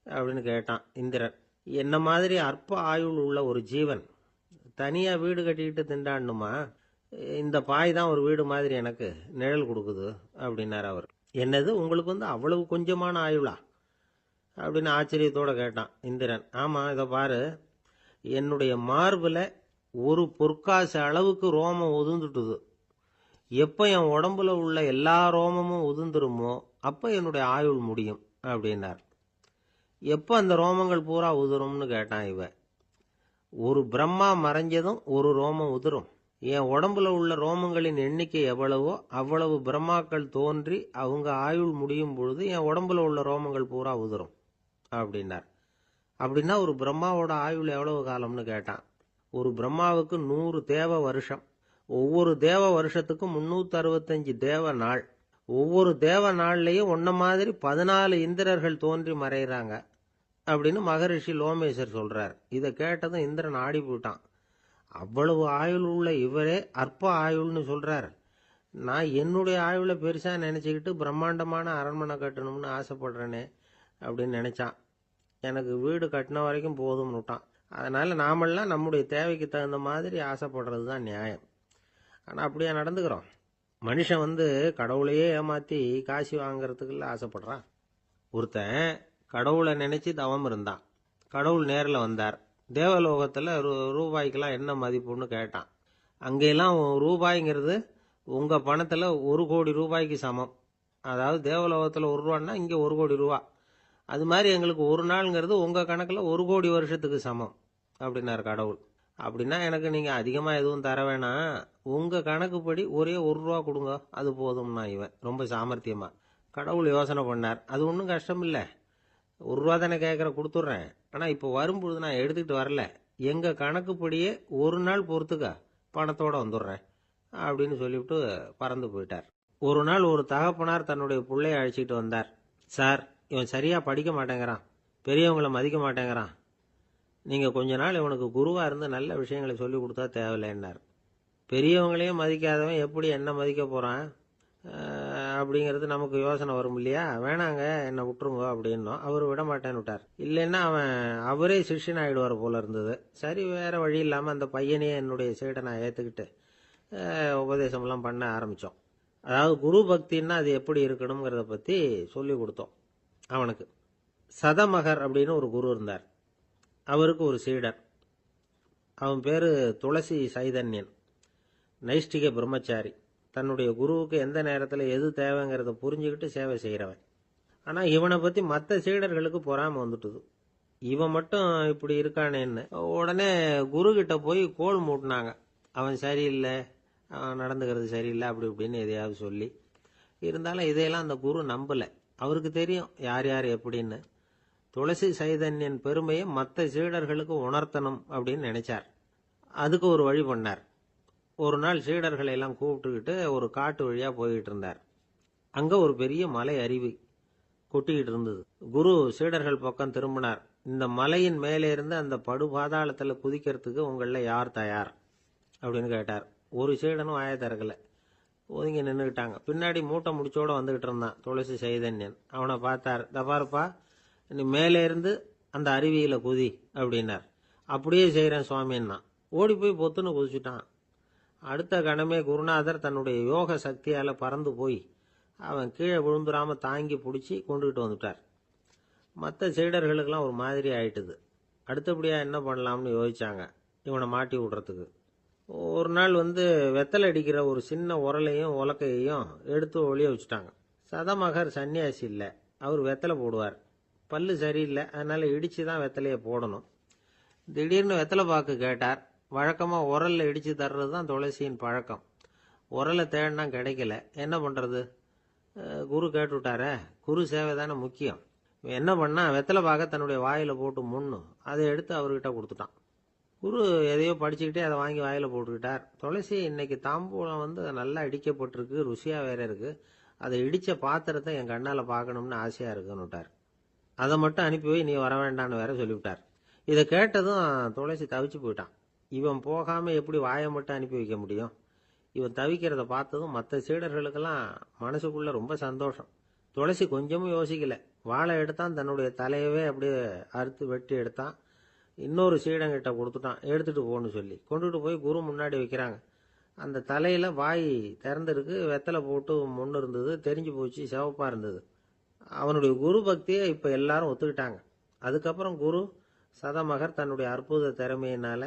அப்படின்னு கேட்டான் இந்திரன். என்ன மாதிரி அற்ப ஆயுள் உள்ள ஒரு ஜீவன் தனியா வீடு கட்டிக்கிட்டு திண்டாடணுமா? இந்த பாய் தான் ஒரு வீடு மாதிரி எனக்கு நிழல் கொடுக்குது அப்படின்னார் அவர். என்னது, உங்களுக்கு அவ்வளவு கொஞ்சமான ஆயுளா அப்படின்னு ஆச்சரியத்தோட கேட்டான் இந்திரன். ஆமா, இதை பாரு, என்னுடைய மார்புல ஒரு பொற்காசு அளவுக்கு ரோமம் உதிர்ந்துட்டுது. எப்ப என் உடம்புல உள்ள எல்லா ரோமமும் உதிர்ந்துருமோ அப்ப என்னுடைய ஆயுள் முடியும் அப்படின்னார். எப்ப அந்த ரோமங்கள் பூரா உதிரும்னு கேட்டான் இவன். ஒரு பிரம்மா மறைஞ்சதும் ஒரு ரோமம் உதிரும். என் உடம்புல உள்ள ரோமங்களின் எண்ணிக்கை எவ்வளவோ அவ்வளவு பிரம்மாக்கள் தோன்றி அவங்க ஆயுள் முடியும் பொழுது என் உடம்புல உள்ள ரோமங்கள் பூரா உதிரும் அப்படின்னார். அப்படின்னா ஒரு பிரம்மாவோட ஆயுள் எவ்வளவு காலம்னு கேட்டான். ஒரு பிரம்மாவுக்கு 100 தேவ வருஷம். ஒவ்வொரு தேவ வருஷத்துக்கும் 365 தேவ நாள். ஒவ்வொரு தேவ நாள்லயும் ஒன்ன மாதிரி 14 இந்திரர்கள் தோன்றி மறைகிறாங்க அப்படின்னு மகரிஷி லோமேசர் சொல்றார். இதை கேட்டதும் இந்திரன் ஆடி போயிட்டான். அவ்வளவு ஆயுள் உள்ள இவரே அற்ப ஆயுள்னு சொல்றார். நான் என்னுடைய ஆயுளை பெருசா நினைச்சுக்கிட்டு பிரம்மாண்டமான அரண்மனை கட்டணும்னு ஆசைப்படுறேனே அப்படின்னு நினைச்சான். எனக்கு வீடு கட்டின வரைக்கும் போதும்னு விட்டான். அதனால நாமெல்லாம் நம்முடைய தேவைக்கு தகுந்த மாதிரி ஆசைப்படுறது தான் நியாயம். ஆனா அப்படியே நடந்துக்கிறோம். மனுஷன் கடவுளையே ஏமாத்தி காசு வாங்கறதுக்குள்ள ஆசைப்படுறான். ஒருத்தன் கடவுளை நினைச்சு தவம் இருந்தான். கடவுள் நேரில் வந்தார். தேவலோகத்தில் ரூபாய்க்கெல்லாம் என்ன மதிப்புன்னு கேட்டான். அங்கெல்லாம் ரூபாய்ங்கிறது உங்க பணத்துல 1,00,00,000 ரூபாய்க்கு சமம். அதாவது தேவலோகத்தில் 1 ரூபான்னா இங்க 1,00,00,000 ரூபா. அது மாதிரி எங்களுக்கு ஒரு நாள்ங்கிறது உங்க கணக்குல 1,00,00,000 வருஷத்துக்கு சமம் அப்படின்னாரு கடவுள். அப்படின்னா எனக்கு நீங்க அதிகமா எதுவும் தர வேணாம், உங்க கணக்குப்படி ஒரே 1 ரூபா கொடுங்க, அது போதும்னா இவன் ரொம்ப சாமர்த்தியமா. கடவுள் யோசனை பண்ணார். அது ஒன்றும் கஷ்டம் இல்லை, 1 ரூபா தானே கேட்குற, கொடுத்துட்றேன். ஆனால் இப்போ வரும்பொழுது நான் எடுத்துக்கிட்டு வரல, எங்கள் கணக்குப்படியே 1 நாள் பொறுத்துக்க பணத்தோடு வந்துடுறேன் அப்படின்னு சொல்லிவிட்டு பறந்து போயிட்டார். ஒரு நாள் ஒரு தகப்பனார் தன்னுடைய பிள்ளைய அழைச்சிட்டு வந்தார். சார், இவன் சரியாக படிக்க மாட்டேங்கிறான், பெரியவங்களை மதிக்க மாட்டேங்கிறான், நீங்கள் கொஞ்ச நாள் இவனுக்கு குருவாக இருந்து நல்ல விஷயங்களை சொல்லி கொடுத்தா தேவையில்லைன்னார். பெரியவங்களையும் மதிக்காதவன் எப்படி என்ன மதிக்க போகிறான் அப்படிங்கிறது நமக்கு யோசனை வரும் இல்லையா? வேணாங்க, என்னை விட்டுருங்க அப்படின்னோம். அவர் விட மாட்டேன்னு விட்டார். இல்லைன்னா அவரே சிஷ்யன் ஆகிடுவார் போல இருந்தது. சரி, வேற வழி இல்லாமல் அந்த பையனையே என்னுடைய சைடை நான் ஏற்றுக்கிட்டு உபதேசம்லாம் பண்ண ஆரம்பித்தோம். அதாவது குரு பக்தின்னா அது எப்படி இருக்கணுங்கிறத பற்றி சொல்லி கொடுத்தோம் அவனுக்கு. சதமகர் அப்படின்னு ஒரு குரு இருந்தார். அவருக்கு ஒரு சீடர். அவன் பேர் துளசி சைதன்யன், நைஷ்டிக பிரம்மச்சாரி. தன்னுடைய குருவுக்கு எந்த நேரத்தில் எது தேவைங்கிறத புரிஞ்சுக்கிட்டு சேவை செய்கிறவன். ஆனால் இவனை பற்றி மற்ற சீடர்களுக்கு பொறாமை வந்துட்டுது. இவன் மட்டும் இப்படி இருக்கானேன்னு உடனே குரு கிட்ட போய் கோல் மூட்டினாங்க. அவன் சரியில்லை, அவன் நடந்துக்கிறது சரியில்லை, அப்படி இப்படின்னு எதையாவது சொல்லி. இருந்தாலும் இதையெல்லாம் அந்த குரு நம்பலை. அவருக்கு தெரியும் யார் யார் எப்படின்னு. துளசி சைதன்யன் பெருமையை மற்ற சீடர்களுக்கு உணர்த்தணும் அப்படின்னு நினைச்சார். அதுக்கு ஒரு வழி பண்ணார். ஒரு நாள் சீடர்களை எல்லாம் கூப்பிட்டுக்கிட்டு ஒரு காட்டு வழியா போய்கிட்டு இருந்தார். அங்க ஒரு பெரிய மலை அருவி கொட்டிக்கிட்டு இருந்தது. குரு சீடர்கள் பக்கம் திரும்பினார். இந்த மலையின் மேலே இருந்து அந்த படு பாதாளத்தில் குதிக்கிறதுக்கு உங்கள யார் தயார் அப்படின்னு கேட்டார். ஒரு சீடனும் வாயை திறக்கல, ஒதுங்கி நின்றுக்கிட்டாங்க. பின்னாடி மூட்டை முடிச்சோட வந்துகிட்டு இருந்தான் துளசி சைதன்யன். அவனை பார்த்தார். தபாருப்பா, நீ மேலே இருந்து அந்த அருவியில குதி அப்படின்னார். அப்படியே செய்கிறேன் சுவாமின்னா ஓடி போய் பொத்துன்னு குதிச்சுட்டான். அடுத்த கணமே குருநாதர் தன்னுடைய யோக சக்தியால் பறந்து போய் அவன் கீழே விழுந்துடாம தாங்கி பிடிச்சி கொண்டுகிட்டு வந்துட்டார். மற்ற சீடர்களுக்கெல்லாம் ஒரு மாதிரி ஆயிட்டுது. அடுத்தபடியாக என்ன பண்ணலாம்னு யோசிச்சாங்க இவனை மாட்டி விடுறதுக்கு. ஒரு நாள் வெத்தலை அடிக்கிற ஒரு சின்ன உரலையும் உலக்கையையும் எடுத்து ஒளிய வச்சுட்டாங்க. சதமகர் சன்னியாசி இல்லை, அவர் வெத்தலை போடுவார். பல்லு சரியில்லை, அதனால இடிச்சு தான் வெத்தலையை போடணும். திடீர்னு வெத்தலை பாக்கு கேட்டார். வழக்கமாக உரலில் இடித்து தர்றது தான் துளசியின் பழக்கம். உரலை தேடினா கிடைக்கல, என்ன பண்ணுறது? குரு கேட்டுவிட்டாரே, குரு சேவை தானே முக்கியம். என்ன பண்ணா, வெத்தலை பாக்க தன்னுடைய வாயில் போட்டு முன்னு அதை எடுத்து அவர்கிட்ட கொடுத்துட்டான். குரு எதையோ படிச்சுக்கிட்டே அதை வாங்கி வாயில் போட்டுக்கிட்டார். துளசி, இன்னைக்கு தாம்பூலம் நல்லா இடிக்கப்பட்டிருக்கு, ருசியாக வேற இருக்கு, அதை இடித்த பாத்திரத்தை என் கண்ணால் பார்க்கணும்னு ஆசையாக இருக்குன்னு விட்டார். அதை மட்டும் அனுப்பி போய் நீ வர வேண்டான்னு வேற சொல்லிவிட்டார். இதை கேட்டதும் துளசி தவிச்சு போயிட்டான். இவன் போகாமல் எப்படி வாயை மட்டும் அனுப்பி வைக்க முடியும்? இவன் தவிக்கிறத பார்த்ததும் மற்ற சீடர்களுக்கெல்லாம் மனசுக்குள்ள ரொம்ப சந்தோஷம். துளசி கொஞ்சமும் யோசிக்கல, வாழை எடுத்தான், தன்னுடைய தலையவே அப்படியே அறுத்து வெட்டி எடுத்தான். இன்னொரு சீடங்கிட்ட கொடுத்துட்டான், எடுத்துட்டு போன்னு சொல்லி. கொண்டுட்டு போய் குரு முன்னாடி வைக்கிறாங்க. அந்த தலையில வாய் திறந்துருக்கு, வெத்தலை போட்டு முன்னு இருந்தது, தெரிஞ்சு போச்சு, சிவப்பா இருந்தது. அவனுடைய குரு பக்தியை இப்ப எல்லாரும் ஒத்துக்கிட்டாங்க. அதுக்கப்புறம் குரு சதமகர் தன்னுடைய அற்புத திறமையினால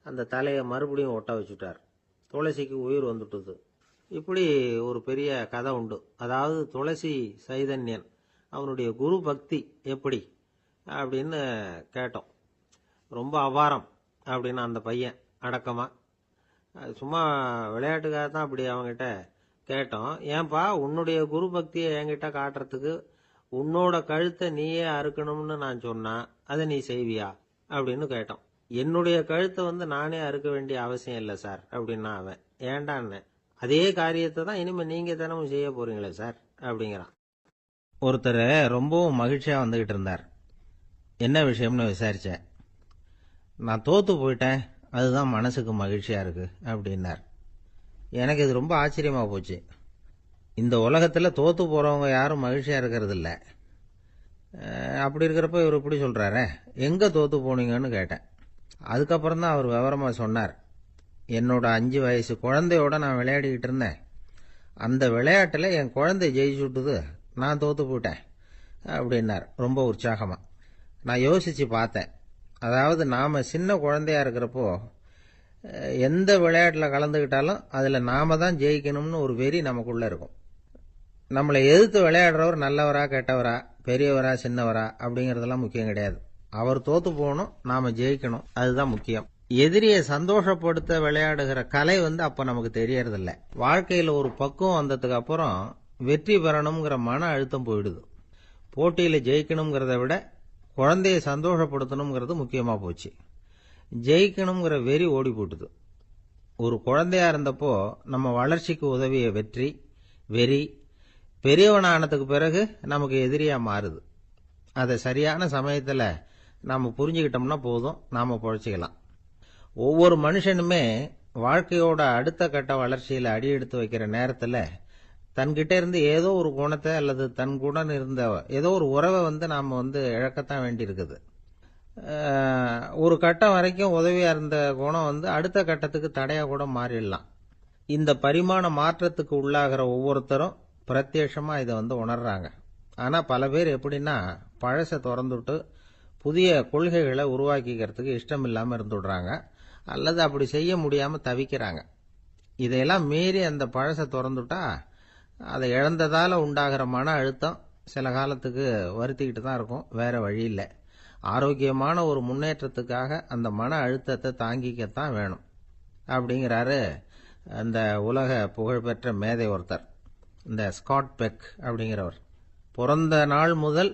அந்த தலையை மறுபடியும் ஒட்ட வச்சுட்டார். துளசிக்கு உயிர் வந்துட்டுது. இப்படி ஒரு பெரிய கதை உண்டு. அதாவது துளசி சைதன்யன் அவனுடைய குரு பக்தி எப்படி அப்படின்னு கேட்டோம். ரொம்ப அபாரம் அப்படின்னு அந்த பையன் அடக்கமா, சும்மா விளையாட்டுக்காக தான் அப்படி அவங்ககிட்ட கேட்டோம். ஏன்பா, உன்னுடைய குரு பக்தியை என்கிட்ட காட்டுறதுக்கு உன்னோட கழுத்தை நீயே அறுக்கணும்னு நான் சொன்னா அதை நீ செய்வியா அப்படின்னு கேட்டோம். என்னுடைய கழுத்தை நானே அறுக்க வேண்டிய அவசியம் இல்லை சார் அப்படின்னா அவன். ஏண்டான்னு, அதே காரியத்தை தான் இனிமே நீங்க தினமும் செய்ய போறீங்களே சார் அப்படிங்கிறான். ஒருத்தர் ரொம்பவும் மகிழ்ச்சியா வந்துகிட்டு இருந்தார். என்ன விஷயம்னு விசாரிச்சேன். நான் தோத்து போயிட்டேன், அதுதான் மனசுக்கு மகிழ்ச்சியா இருக்கு அப்படின்னார். எனக்கு இது ரொம்ப ஆச்சரியமா போச்சு. இந்த உலகத்துல தோத்து போறவங்க யாரும் மகிழ்ச்சியா இருக்கிறது இல்ல. அப்படி இருக்கிறப்ப இவர் இப்படி சொல்றாரு, எங்க தோத்து போனீங்கன்னு கேட்டேன். அதுக்கப்புறம் தான் அவர் விவரமா சொன்னார். என்னோட 5 வயசு குழந்தையோட நான் விளையாடிக்கிட்டு இருந்தேன். அந்த விளையாட்டில் என் குழந்தை ஜெயிச்சுட்டுது, நான் தோத்து போயிட்டேன் அப்படின்னார் ரொம்ப உற்சாகமாக. நான் யோசித்து பார்த்தேன். அதாவது நாம் சின்ன குழந்தையா இருக்கிறப்போ எந்த விளையாட்டில் கலந்துக்கிட்டாலும் அதில் நாம தான் ஜெயிக்கணும்னு ஒரு வெறி நமக்குள்ளே இருக்கும். நம்மளை எதிர்த்து விளையாடுறவர் நல்லவரா கெட்டவரா, பெரியவரா சின்னவரா அப்படிங்கிறதெல்லாம் முக்கியம் கிடையாது. அவர் தோத்து போகணும், நாம ஜெயிக்கணும், அதுதான் முக்கியம். எதிரியை சந்தோஷப்படுத்த விளையாடுகிற கலை அப்ப நமக்கு தெரியறதில்ல. வாழ்க்கையில் ஒரு பக்குவம் வந்ததுக்கு அப்புறம் வெற்றி பெறணுங்கிற மன அழுத்தம் போயிடுது. போட்டியில் ஜெயிக்கணுங்கிறத விட குழந்தைய சந்தோஷப்படுத்தணுங்கிறது முக்கியமாக போச்சு. ஜெயிக்கணுங்கிற வெறி ஓடி போட்டுது. ஒரு குழந்தையா இருந்தப்போ நம்ம வளர்ச்சிக்கு உதவிய வெறி பெரியவனானதுக்கு பிறகு நமக்கு எதிரியா மாறுது. அதை சரியான சமயத்தில் நாம் புரிஞ்சுக்கிட்டோம்னா போதும், நாம் பொழைச்சிக்கலாம். ஒவ்வொரு மனுஷனுமே வாழ்க்கையோட அடுத்த கட்ட வளர்ச்சியில் அடி எடுத்து வைக்கிற நேரத்தில் தன்கிட்ட இருந்து ஏதோ ஒரு குணத்தை அல்லது தன் குணம் இருந்த ஏதோ ஒரு உறவை நாம் இழக்கத்தான் வேண்டியிருக்குது. ஒரு கட்டம் வரைக்கும் உதவியா இருந்த குணம் அடுத்த கட்டத்துக்கு தடையா கூட மாறிடலாம். இந்த பரிமாண மாற்றத்துக்கு உள்ளாகிற ஒவ்வொருத்தரும் பிரத்யட்சமா இதை உணர்றாங்க. ஆனா பல பேர் எப்படின்னா பழசை திறந்துட்டு புதிய கொள்கைகளை உருவாக்கிக்கிறதுக்கு இஷ்டம் இல்லாம இருந்துடுறாங்க, அல்லது அப்படி செய்ய முடியாம தவிக்கிறாங்க. இதையெல்லாம் மீறி அந்த பழசை திறந்துட்டா அதை இழந்ததால உண்டாகிற மன அழுத்தம் சில காலத்துக்கு வருத்திக்கிட்டு தான் இருக்கும், வேற வழி இல்லை. ஆரோக்கியமான ஒரு முன்னேற்றத்துக்காக அந்த மன அழுத்தத்தை தாங்கிக்கத்தான் வேணும் அப்படிங்கிறாரு அந்த உலக புகழ்பெற்ற மேதை ஒருத்தர், இந்த ஸ்காட் பெக் அப்படிங்கிறவர். பிறந்த நாள் முதல்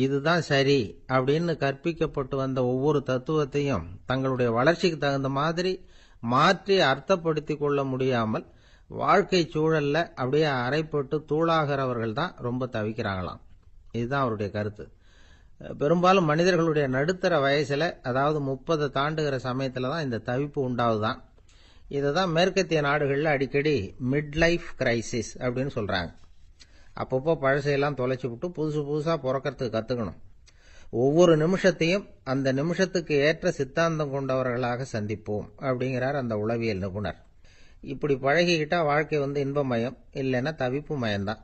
இதுதான் சரி அப்படின்னு கற்பிக்கப்பட்டு வந்த ஒவ்வொரு தத்துவத்தையும் தங்களுடைய வளர்ச்சிக்கு தகுந்த மாதிரி மாற்றி அர்த்தப்படுத்திக் கொள்ள முடியாமல் வாழ்க்கை சூழல்ல அப்படியே அரைப்பட்டு தூளாகிறவர்கள் தான் ரொம்ப தவிக்கிறாங்களாம். இதுதான் அவருடைய கருத்து. பெரும்பாலும் மனிதர்களுடைய நடுத்தர வயசுல, அதாவது 30 தாண்டுகிற சமயத்துல தான் இந்த தவிப்பு உண்டாவதுதான். இதை தான் மேற்கத்திய நாடுகளில் அடிக்கடி மிட் லைஃப் கிரைசிஸ் அப்படின்னு சொல்றாங்க. அப்பப்போ பழசையெல்லாம் தொலைச்சி விட்டு புதுசா பிறக்கிறதுக்கு கத்துக்கணும். ஒவ்வொரு நிமிஷத்தையும் அந்த நிமிஷத்துக்கு ஏற்ற சித்தாந்தம் கொண்டவர்களாக சந்திப்போம் அப்படிங்கிறார் அந்த உளவியல் நிபுணர். இப்படி பழகிக்கிட்டா வாழ்க்கை இன்பமயம், இல்லைன்னா தவிப்பு மயம்தான்.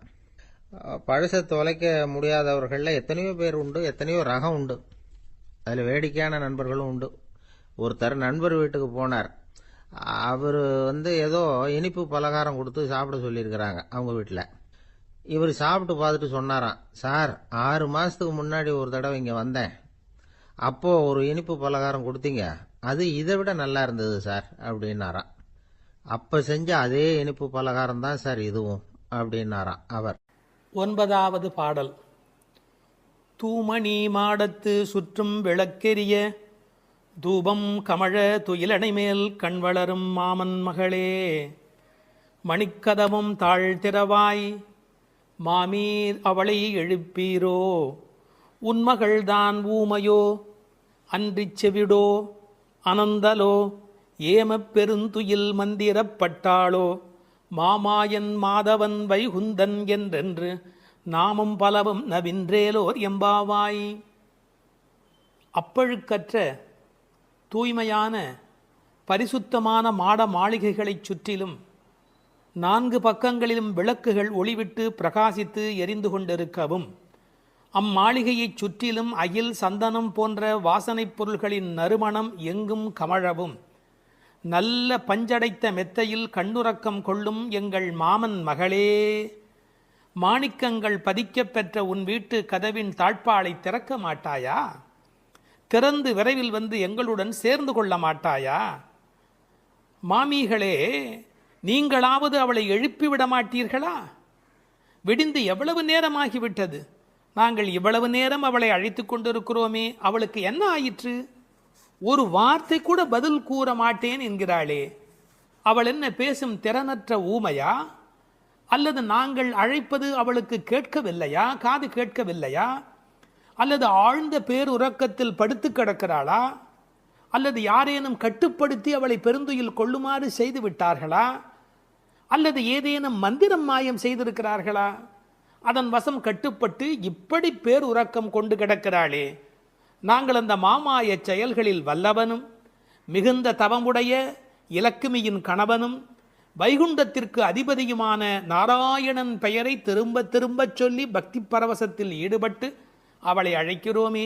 பழசை தொலைக்க முடியாதவர்களில் எத்தனையோ பேர் உண்டு, எத்தனையோ ரகம் உண்டு. அதில் வேடிக்கையான நண்பர்களும் உண்டு. ஒருத்தர் நண்பர் வீட்டுக்கு போனார். அவர் ஏதோ இனிப்பு பலகாரம் கொடுத்து சாப்பிட சொல்லியிருக்கிறாங்க அவங்க வீட்டில். இவர் சாப்பிட்டு பார்த்துட்டு சொன்னாராம், சார் 6 மாசத்துக்கு முன்னாடி ஒரு தடவை இங்கே வந்தேன், அப்போ ஒரு இனிப்பு பலகாரம் கொடுத்தீங்க, அது இதை விட நல்லா இருந்தது சார் அப்படின்னாராம். அப்ப செஞ்ச அதே இனிப்பு பலகாரம் தான் சார் இதுவும் அப்படின்னாராம் அவர். 9வது பாடல். தூமணி மாடத்து சுற்றும் விளக்கெரிய தூபம் கமழ துயிலணை மேல் கண் வளரும் மாமன் மகளே, மணிக்கதவும் தாழ்த்திரவாய் மாமீர் அவளை எழுப்பீரோ, உன்மகள்தான் ஊமையோ அன்றிச் செவிடோ அனந்தலோ ஏமப் பெருந்துயில் மந்திரப்பட்டாளோ, மாமாயன் மாதவன் வைகுந்தன் என்றென்று நாமும் பலவும் நவின்றேலோர் எம்பாவாய். அப்பழுக்கற்ற தூய்மையான பரிசுத்தமான மாட மாளிகைகளைச் சுற்றிலும் 4 பக்கங்களிலும் விளக்குகள் ஒளிவிட்டு பிரகாசித்து எரிந்து கொண்டிருக்கவும், அம்மாளிகையைச் சுற்றிலும் அகில் சந்தனம் போன்ற வாசனைப் பொருள்களின் நறுமணம் எங்கும் கமழவும், நல்ல பஞ்சடைத்த மெத்தையில் கண்ணுறக்கம் கொள்ளும் எங்கள் மாமன் மகளே, மாணிக்கங்கள் பதிக்கப் பெற்ற உன் வீட்டு கதவின் தாழ்பாளை திறக்க மாட்டாயா? திறந்து விரைவில் எங்களுடன் சேர்ந்து கொள்ள மாட்டாயா? மாமிகளே, நீங்களாவது அவளை எழுப்பிவிட மாட்டீர்களா? விடிந்து எவ்வளவு நேரமாகிவிட்டது, நாங்கள் இவ்வளவு நேரம் அவளை அழைத்து கொண்டிருக்கிறோமே, அவளுக்கு என்ன ஆயிற்று? ஒரு வார்த்தை கூட பதில் கூற மாட்டேன் என்கிறாளே, அவள் என்ன பேசும் திறனற்ற ஊமையா? அல்லது நாங்கள் அழைப்பது அவளுக்கு கேட்கவில்லையா, காது கேட்கவில்லையா? அல்லது ஆழ்ந்த பேருறக்கத்தில் படுத்து கிடக்கிறாளா? அல்லது யாரேனும் கட்டுப்படுத்தி அவளை பெருந்துயில் கொள்ளுமாறு செய்து விட்டார்களா? அல்லது ஏதேனும் மந்திரம் மாயம் செய்திருக்கிறார்களா? அதன் வசம் கட்டுப்பட்டு இப்படி பேருறக்கம் கொண்டு கிடக்கிறாளே. நாங்கள் அந்த மாமாய செயல்களில் வல்லவனும் மிகுந்த தவமுடைய இலக்குமியின் கணவனும் வைகுண்டத்திற்கு அதிபதியுமான நாராயணன் பெயரை திரும்ப திரும்ப சொல்லி பக்தி பரவசத்தில் ஈடுபட்டு அவளை அழைக்கிறோமே,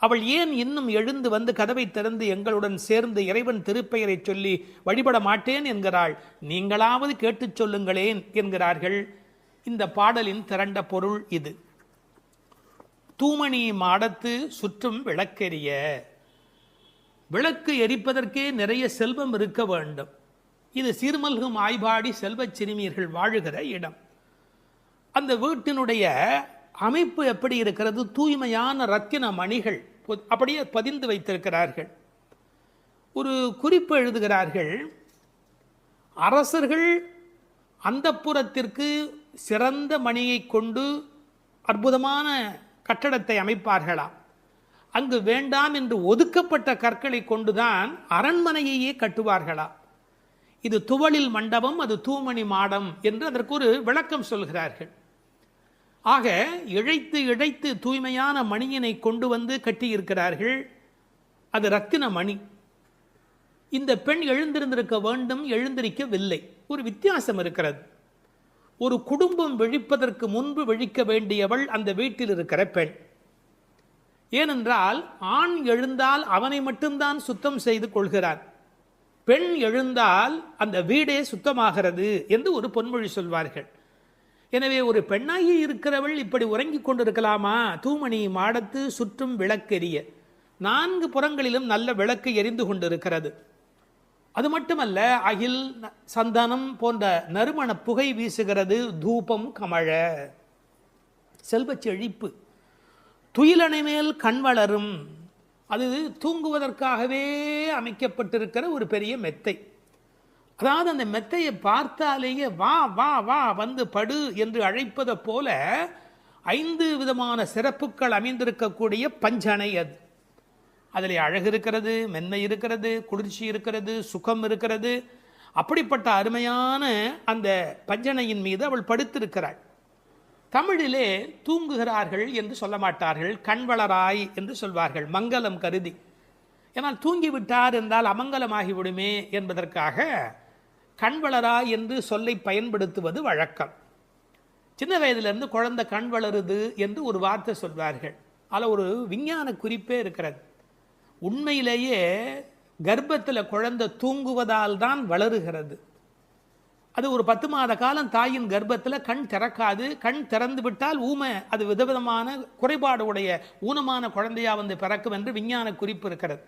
அவள் ஏன் இன்னும் எழுந்து வந்து கதவை திறந்து எங்களுடன் சேர்ந்து இறைவன் திருப்பெயரை சொல்லி வழிபட மாட்டேன் என்கிறாள்? நீங்களாவது கேட்டுச் சொல்லுங்களேன் என்கிறார்கள். இந்த பாடலின் திரண்ட பொருள் இது. தூமணி மாடத்து சுற்றும் விளக்கெரிய. விளக்கு எரிப்பதற்கே நிறைய செல்வம் இருக்க வேண்டும். இது சீர்மல்கும் ஆய்பாடி செல்வச் சிறுமியர்கள் வாழுகிற இடம். அந்த வீட்டினுடைய அமைப்பு எப்படி இருக்கிறது? தூய்மையான ரத்தின மணிகள் அப்படியே பதிந்து வைத்திருக்கிறார்கள். ஒரு குறிப்பு எழுதுகிறார்கள், அரசர்கள் அந்தப்புறத்திற்கு சிறந்த மணியை கொண்டு அற்புதமான கட்டடத்தை அமைப்பார்களாம். அங்கு வேண்டாம் என்று ஒதுக்கப்பட்ட கற்களை கொண்டுதான் அரண்மனையையே கட்டுவார்களாம். இது துவளில் மண்டபம், அது தூமணி மாடம் என்று அதற்கு ஒரு விளக்கம் சொல்கிறார்கள். ஆக இழைத்து இழைத்து தூய்மையான மணியினை கொண்டு வந்து கட்டியிருக்கிறார்கள். அது ரத்தின மணி. இந்த பெண் எழுந்திருந்திருக்க வேண்டும், எழுந்திருக்கவில்லை. ஒரு வித்தியாசம் இருக்கிறது. ஒரு குடும்பம் விழிப்பதற்கு முன்பு விழிக்க வேண்டியவள் அந்த வீட்டில் இருக்கிற பெண். ஏனென்றால் ஆண் எழுந்தால் அவனை மட்டும்தான் சுத்தம் செய்து கொள்கிறான். பெண் எழுந்தால் அந்த வீடே சுத்தமாகிறது என்று ஒரு பொன்மொழி சொல்வார்கள். எனவே ஒரு பெண்ணாகி இருக்கிறவள் இப்படி உறங்கிக் கொண்டிருக்கலாமா? தூமணி மாடத்து சுற்றும் விளக்கெரிய. 4 புறங்களிலும் நல்ல விளக்கு எரிந்து கொண்டிருக்கிறது. அது மட்டுமல்ல, அகில் சந்தனம் போன்ற நறுமண புகை வீசுகிறது. தூபம் கமழ. செல்வச் செழிப்பு. துயிலணை மேல் கண் வளரும். அது தூங்குவதற்காகவே அமைக்கப்பட்டிருக்கிற ஒரு பெரிய மெத்தை. அதாவது அந்த மெத்தையை பார்த்தாலேயே வா வா வா வந்து படு என்று அழைப்பதை போல 5 விதமான சிறப்புகள் அமைந்திருக்கக்கூடிய பஞ்சனை அது. அதில் அழகு இருக்கிறது, மென்மை இருக்கிறது, குளிர்ச்சி இருக்கிறது, சுகம் இருக்கிறது. அப்படிப்பட்ட அருமையான அந்த பஞ்சனையின் மீது அவள் படுத்திருக்கிறாள். தமிழிலே தூங்குகிறார்கள் என்று சொல்ல மாட்டார்கள், கண்வளராய் என்று சொல்வார்கள், மங்களம் கருதி. ஏன்னால் தூங்கிவிட்டார் என்றால் அமங்கலமாகிவிடுமே என்பதற்காக கண்வளராய் என்று சொல்லை பயன்படுத்துவது வழக்கம். சின்ன வயதிலிருந்து குழந்தை கண் வளருது என்று ஒரு வார்த்தை சொல்வார்கள். அதில் ஒரு விஞ்ஞான குறிப்பே இருக்கிறது. உண்மையிலேயே கர்ப்பத்தில் குழந்தை தூங்குவதால் தான் வளருகிறது. அது ஒரு 10 மாத காலம் தாயின் கர்ப்பத்தில் கண் திறக்காது. கண் திறந்து விட்டால் ஊமை, அது விதவிதமான குறைபாடு உடைய ஊனமான குழந்தையா வந்து பிறக்கும் என்று விஞ்ஞான குறிப்பு இருக்கிறது.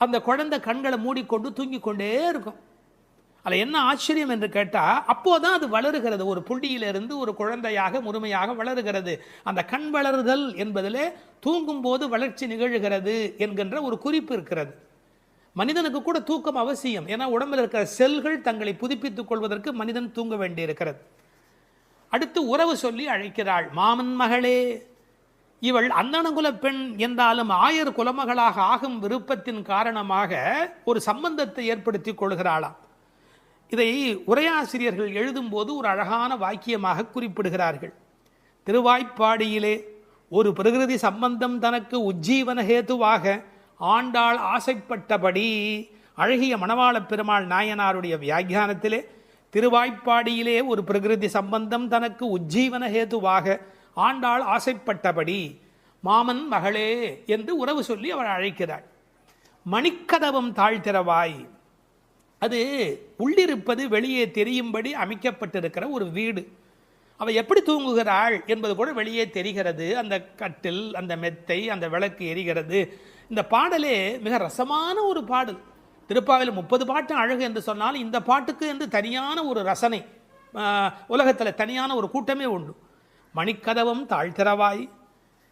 அந்த குழந்தை கண்களை மூடிக்கொண்டு தூங்கி கொண்டே இருக்கும். அதில் என்ன ஆச்சரியம் என்று கேட்டால், அப்போதான் அது வளருகிறது. ஒரு புள்ளியிலிருந்து ஒரு குழந்தையாக முழுமையாக வளருகிறது. அந்த கண் வளருதல் என்பதிலே தூங்கும் போது வளர்ச்சி நிகழ்கிறது என்கின்ற ஒரு குறிப்பு இருக்கிறது. மனிதனுக்கு கூட தூக்கம் அவசியம். ஏன்னா உடம்பில் இருக்கிற செல்கள் தங்களை புதுப்பித்துக் கொள்வதற்கு மனிதன் தூங்க வேண்டியிருக்கிறது. அடுத்து உறவு சொல்லி அழைக்கிறாள். மாமன் மகளே. இவள் அந்தணகுல பெண் என்றாலும் ஆயர் குலமகளாக ஆகும் விருப்பத்தின் காரணமாக ஒரு சம்பந்தத்தை ஏற்படுத்தி கொள்கிறாளாம். இதை உரையாசிரியர்கள் எழுதும்போது ஒரு அழகான வாக்கியமாக குறிப்பிடுகிறார்கள். திருவாய்ப்பாடியிலே ஒரு பிரகிருதி சம்பந்தம் தனக்கு உஜ்ஜீவன ஹேதுவாக ஆண்டாள் ஆசைப்பட்டபடி. அழகிய மணவாள பெருமாள் நாயனாருடைய வியாக்கியானத்திலே திருவாய்ப்பாடியிலே ஒரு பிரகிருதி சம்பந்தம் தனக்கு உஜ்ஜீவன ஹேதுவாக ஆண்டாள் ஆசைப்பட்டபடி மாமன் மகளே என்று உறவு சொல்லி அவள் அழைக்கிறாள். மணிக்கதவம் தாழ்த்திரவாய். அது உள்ளிருப்பது வெளியே தெரியும்படி அமைக்கப்பட்டிருக்கிற ஒரு வீடு. அவள் எப்படி தூங்குகிறாள் என்பது கூட வெளியே தெரிகிறது. அந்த கட்டில், அந்த மெத்தை, அந்த விளக்கு எரிகிறது. இந்த பாடலே மிக ரசமான ஒரு பாடல். திருப்பாவையில் 30 பாட்டு அழகு என்று சொன்னால் இந்த பாட்டுக்கு என்று தனியான ஒரு ரசனை உலகத்தில் தனியான ஒரு கூட்டமே உண்டு. மணிக்கதவம் தாழ்த்திரவாய்,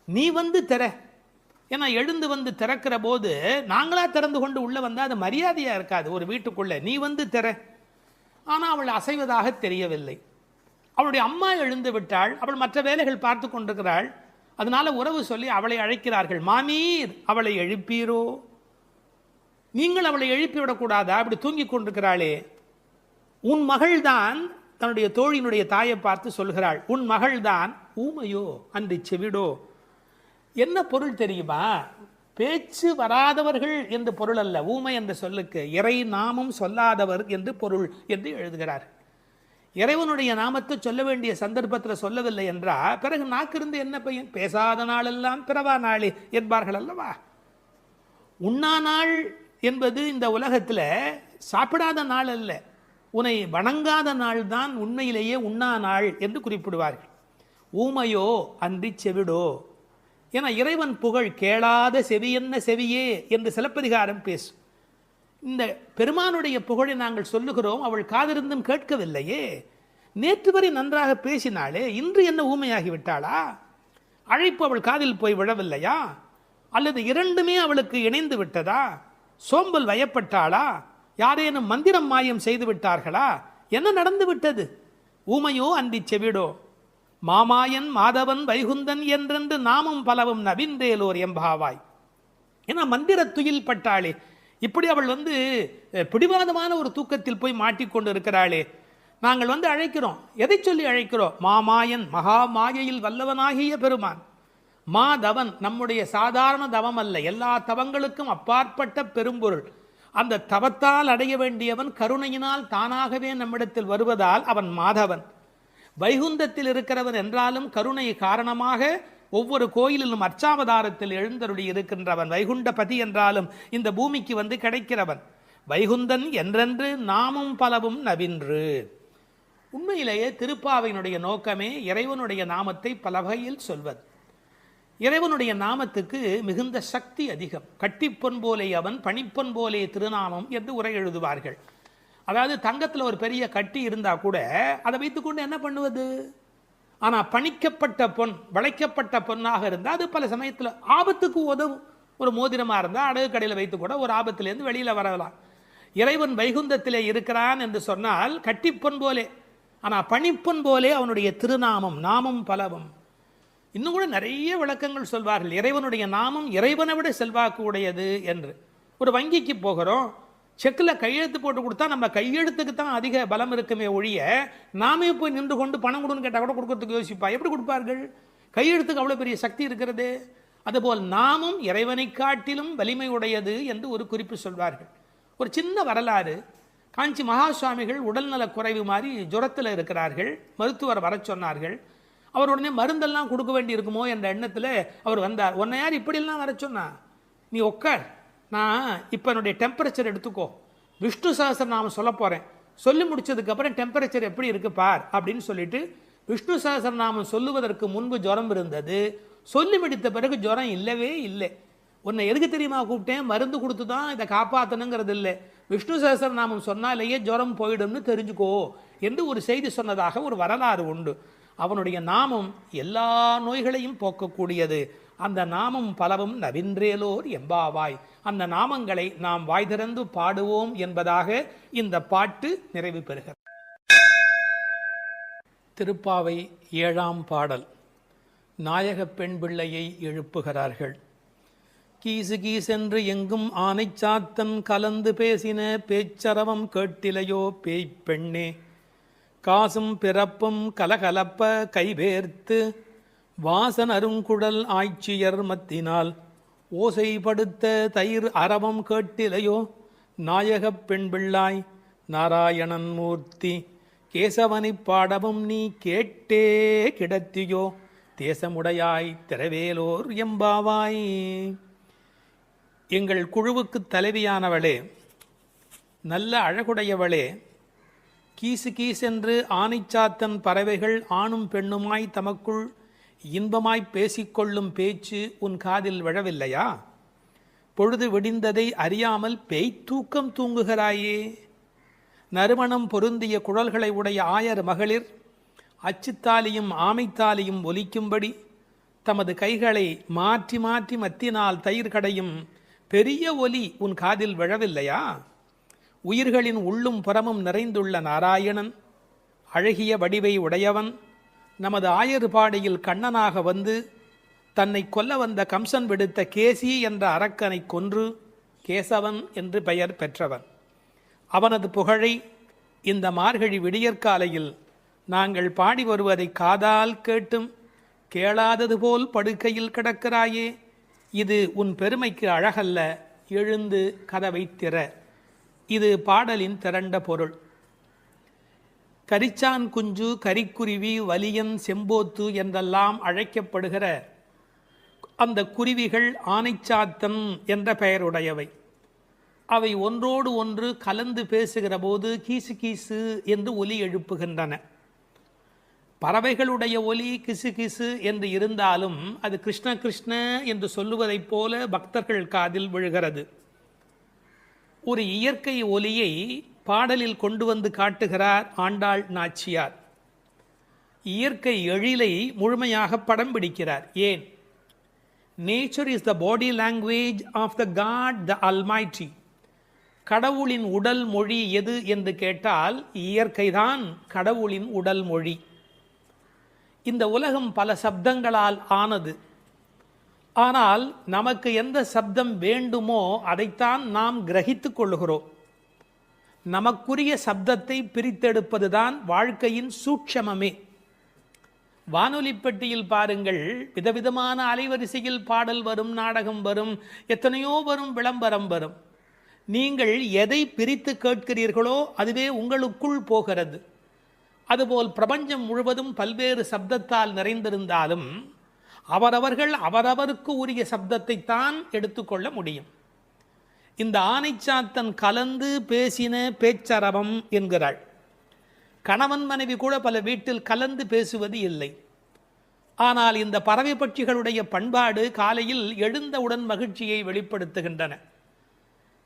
நீ வந்து திற. ஏன்னா எழுந்து வந்து திறக்கிற போது நாங்களா திறந்து கொண்டு உள்ள வந்தால் அது மரியாதையாக இருக்காது ஒரு வீட்டுக்குள்ளே. நீ வந்து திற. ஆனால் அவள் அசைவதாக தெரியவில்லை. அவளுடைய அம்மா எழுந்து விட்டாள். அவள் மற்ற வேலைகள் பார்த்து கொண்டிருக்கிறாள். அதனால உறவு சொல்லி அவளை அழைக்கிறார்கள். மாமீர், அவளை எழுப்பீரோ? நீங்கள் அவளை எழுப்பிவிடக்கூடாதா? அப்படி தூங்கி கொண்டிருக்கிறாளே. உன் மகள்தான் தன்னுடைய தோழியினுடைய தாயை பார்த்து சொல்கிறாள், உன் மகள்தான் ஊமையோ அன்றி செவிடோ. என்ன பொருள் தெரியுமா? பேச்சு வராதவர்கள் என்று பொருள் அல்ல, ஊமை என்ற சொல்லுக்கு இறை நாமம் சொல்லாதவர் என்று பொருள் என்று எழுதுகிறார். இறைவனுடைய நாமத்தை சொல்ல வேண்டிய சந்தர்ப்பத்தில் சொல்லவில்லை என்றால் பிறகு நாக்கிருந்து என்ன பையன்? பேசாத நாளெல்லாம் பிறவா நாளே என்பார்கள் அல்லவா. உண்ணா நாள் என்பது இந்த உலகத்தில் சாப்பிடாத நாள் அல்ல, உன்னை வணங்காத நாள் தான் உண்மையிலேயே உண்ணா நாள் என்று குறிப்பிடுவார்கள். ஊமையோ அன்றி செவிடோ என இறைவன் புகழ் கேளாத செவி என்ன செவியே என்று சிலப்பதிகாரம் பேசும். இந்த பெருமானுடைய புகழை நாங்கள் சொல்லுகிறோம், அவள் காதிருந்தும் கேட்கவில்லையே. நேற்று வரை நன்றாக பேசினாளே, இன்று என்ன ஊமையாகிவிட்டாளா? அழைப்பு அவள் காதில் போய் விழவில்லையா? அல்லது இரண்டுமே அவளுக்கு இணைந்து விட்டதா? சோம்பல் வயப்பட்டாளா? யாரேனும் மந்திரம் மாயம் செய்து விட்டார்களா? என்ன நடந்து விட்டது? ஊமையோ அன்றி செவிடோ மாமாயன் மாதவன் வைகுந்தன் என்றென்று நாமும் பலவும் நவின்றேலோர் எம்பாவாய் ஏன்னா மந்திர துயில் பட்டாளே. இப்படி அவள் பிடிவாதமான ஒரு தூக்கத்தில் போய் மாட்டிக்கொண்டு இருக்கிறாளே. நாங்கள் அழைக்கிறோம், எதை சொல்லி அழைக்கிறோம்? மாமாயன், மகா மாயையில் வல்லவனாகிய பெருமான். மாதவன் நம்முடைய சாதாரண தவம் அல்ல, எல்லா தவங்களுக்கும் அப்பாற்பட்ட பெரும்பொருள். அந்த தவத்தால் அடைய வேண்டியவன் கருணையினால் தானாகவே நம்மிடத்தில் வருவதால் அவன் மாதவன். வைகுந்தத்தில் இருக்கிறவன் என்றாலும் கருணை காரணமாக ஒவ்வொரு கோயிலிலும் அர்ச்சாவதாரத்தில் எழுந்தருளி இருக்கின்றவன். வைகுண்டபதி என்றாலும் இந்த பூமிக்கு கிடைக்கிறவன். வைகுந்தன் என்றென்று நாமும் பலவும் நவின்று. உண்மையிலேயே திருப்பாவையினுடைய நோக்கமே இறைவனுடைய நாமத்தை பல வகையில் சொல்வது. இறைவனுடைய நாமத்துக்கு மிகுந்த சக்தி அதிகம். கட்டிப்பொன் போலே அவன், பணிப்பொன் போலே திருநாமம் என்று உரை எழுதுவார்கள். அதாவது தங்கத்தில் ஒரு பெரிய கட்டி இருந்தால் கூட அதை வைத்துக்கொண்டு என்ன பண்ணுவது? ஆனால் பணிக்கப்பட்ட பொன், வளைக்கப்பட்ட பொன்னாக இருந்தால் அது பல சமயத்தில் ஆபத்துக்கு உதவும். ஒரு மோதிரமாக இருந்தால் அடகு கடையில் வைத்து கூட ஒரு ஆபத்திலேருந்து வெளியில் வரலாம். இறைவன் வைகுந்தத்திலே இருக்கிறான் என்று சொன்னால் கட்டிப்பொன் போலே, ஆனால் பணிப்பொன் போலே அவனுடைய திருநாமம், நாமம் பலவும். இன்னும் கூட நிறைய விளக்கங்கள் சொல்வார்கள். இறைவனுடைய நாமம் இறைவனை விட செல்வாக்கு உடையது என்று. ஒரு வங்கிக்கு போகிறோம், செக்கில் கையெழுத்து போட்டு கொடுத்தா நம்ம கையெழுத்துக்கு தான் அதிக பலம் இருக்குமே ஒழிய நாமே போய் நின்று கொண்டு பணம் கொடுன்னு கேட்டால் கூட கொடுக்கறதுக்கு யோசிப்பா. எப்படி கொடுப்பார்கள்? கையெழுத்துக்கு அவ்வளோ பெரிய சக்தி இருக்கிறது. அதுபோல் நாமும் இறைவனை காட்டிலும் வலிமை உடையது என்று ஒரு குறிப்பு சொல்வார்கள். ஒரு சின்ன வரலாறு. காஞ்சி மகா சுவாமிகள் உடல்நலக் குறைவு மாதிரி ஜுரத்தில் இருக்கிறார்கள். மருத்துவர் வர சொன்னார்கள். அவர் உடனே மருந்தெல்லாம் கொடுக்க வேண்டி இருக்குமோ என்ற எண்ணத்தில் அவர் வந்தார். உன்னை யார் இப்படிலாம் வர சொன்னா? நீ உட்கார், நான் இப்போ என்னுடைய டெம்பரேச்சர் எடுத்துக்கோ, விஷ்ணு சஹஸ்ரநாமம் சொல்ல போகிறேன், சொல்லி முடிச்சதுக்கப்புறம் டெம்பரேச்சர் எப்படி இருக்கு பார் அப்படின்னு சொல்லிட்டு விஷ்ணு சஹஸ்ரநாமம் சொல்லுவதற்கு முன்பு ஜுரம் இருந்தது. சொல்லி முடித்த பிறகு ஜுரம் இல்லவே இல்லை. உன்னை எதுக்கு தெரியுமா கூப்பிட்டேன்? மருந்து கொடுத்து தான் இதை காப்பாற்றணுங்கிறது இல்லை, விஷ்ணு சஹஸ்ரநாமம் சொன்னாலேயே ஜுரம் போயிடும்னு தெரிஞ்சுக்கோ என்று ஒரு செய்தி சொன்னதாக ஒரு வரலாறு உண்டு. அவனுடைய நாமம் எல்லா நோய்களையும் போக்கக்கூடியது. அந்த நாமம் பலவும் நவின்றேலோர் எம்பாவாய். அந்த நாமங்களை நாம் வாய் திறந்து பாடுவோம் என்பதாக இந்த பாட்டு நிறைவு பெறுகிறது. திருப்பாவை 7ஆம் பாடல். நாயக பெண் பிள்ளையை எழுப்புகிறார்கள். கீசு கீசென்று எங்கும் ஆனை சாத்தன் கலந்து பேசின பேச்சரவம் கேட்டிலையோ பேய் பெண்ணே, காசும் பிறப்பும் கலகலப்ப கைவேர்த்து வாசன் அருங்குடல் ஆய்ச்சியர் மத்தினால் ஓசைப்படுத்த தயிர் அரவம் கேட்டிலையோ நாயகப் பெண் பிள்ளாய் நாராயணன் மூர்த்தி, கேசவனை பாடவும் நீ கேட்டே கிடத்தியோ தேசமுடையாய் திரவேலோர் எம்பாவாய். எங்கள் குழுவுக்கு தலைவியானவளே, நல்ல அழகுடையவளே, கீசு கீசென்று ஆனைச்சாத்தன் பறவைகள் ஆணும் பெண்ணுமாய் தமக்குள் இன்பமாய் பேசிக்கொள்ளும் பேச்சு உன் காதில் விழவில்லையா? பொழுது விடிந்ததை அறியாமல் பேய்த்தூக்கம் தூங்குகிறாயே. நறுமணம் பொருந்திய குழல்களை உடைய ஆயர் மகளிர் அச்சுத்தாலியும் ஆமைத்தாலியும் ஒலிக்கும்படி தமது கைகளை மாற்றி மாற்றி மத்தினால் தயிர் கடையும் பெரிய ஒலி உன் காதில் விழவில்லையா? உயிர்களின் உள்ளும் புறமும் நிறைந்துள்ள நாராயணன், அழகிய வடிவை உடையவன், நமது ஆயர்பாடியில் கண்ணனாக வந்து தன்னை கொல்ல வந்த கம்சன் விடுத்த கேசி என்ற அரக்கனை கொன்று கேசவன் என்று பெயர் பெற்றவன். அவனது புகழை இந்த மார்கழி விடியற்காலையில் நாங்கள் பாடி வருவதை காதால் கேட்டும் கேளாதது போல் படுக்கையில் கிடக்கிறாயே, இது உன் பெருமைக்கு அழகல்ல, எழுந்து கதவை திற. இது பாடலின் திரண்ட பொருள். கரிச்சான் குஞ்சு, கரிக்குருவி, வலியன், செம்போத்து என்றெல்லாம் அழைக்கப்படுகிற அந்த குருவிகள் ஆனைச்சாத்தன் என்ற பெயருடையவை. அவை ஒன்றோடு ஒன்று கலந்து பேசுகிற போது கீசு கீசு என்று ஒலி எழுப்புகின்றன. பறவைகளுடைய ஒலி கிசு கிசு என்று இருந்தாலும் அது கிருஷ்ண கிருஷ்ண என்று சொல்லுவதைப் போல பக்தர்கள் காதில் விழுகிறது. ஒரு இயற்கை ஒலியை பாடலில் கொண்டு வந்து காட்டுகிறார் ஆண்டாள் நாச்சியார். இயற்கை எழிலை முழுமையாக படம் பிடிக்கிறார். ஏன்? Nature is the body language of the god the almighty. கடவுளின் உடல் மொழி எது என்று கேட்டால் இயற்கைதான் கடவுளின் உடல் மொழி. இந்த உலகம் பல சப்தங்களால் ஆனது. ஆனால் நமக்கு எந்த சப்தம் வேண்டுமோ அதைத்தான் நாம் கிரகித்துக் கொள்கிறோம். நமக்குரிய சப்தத்தை பிரித்தெடுப்பதுதான் வாழ்க்கையின் சூட்சமமே. வானொலி பெட்டியில் பாருங்கள், விதவிதமான அலைவரிசையில் பாடல் வரும், நாடகம் வரும், எத்தனையோ வரும், விளம்பரம் வரும். நீங்கள் எதை பிரித்து கேட்கிறீர்களோ அதுவே உங்களுக்குள் போகிறது. அதுபோல் பிரபஞ்சம் முழுவதும் பல்வேறு சப்தத்தால் நிறைந்திருந்தாலும் அவரவர்கள் அவரவருக்கு உரிய சப்தத்தை தான் எடுத்துக்கொள்ள முடியும். இந்த ஆனைச்சாத்தன் கலந்து பேசின பேச்சரவம் என்கிறாள். கணவன் மனைவி கூட பல வீட்டில் கலந்து பேசுவது இல்லை. ஆனால் இந்த பறவை பட்சிகளுடைய பண்பாடு காலையில் எழுந்தவுடன் மகிழ்ச்சியை வெளிப்படுத்துகின்றன.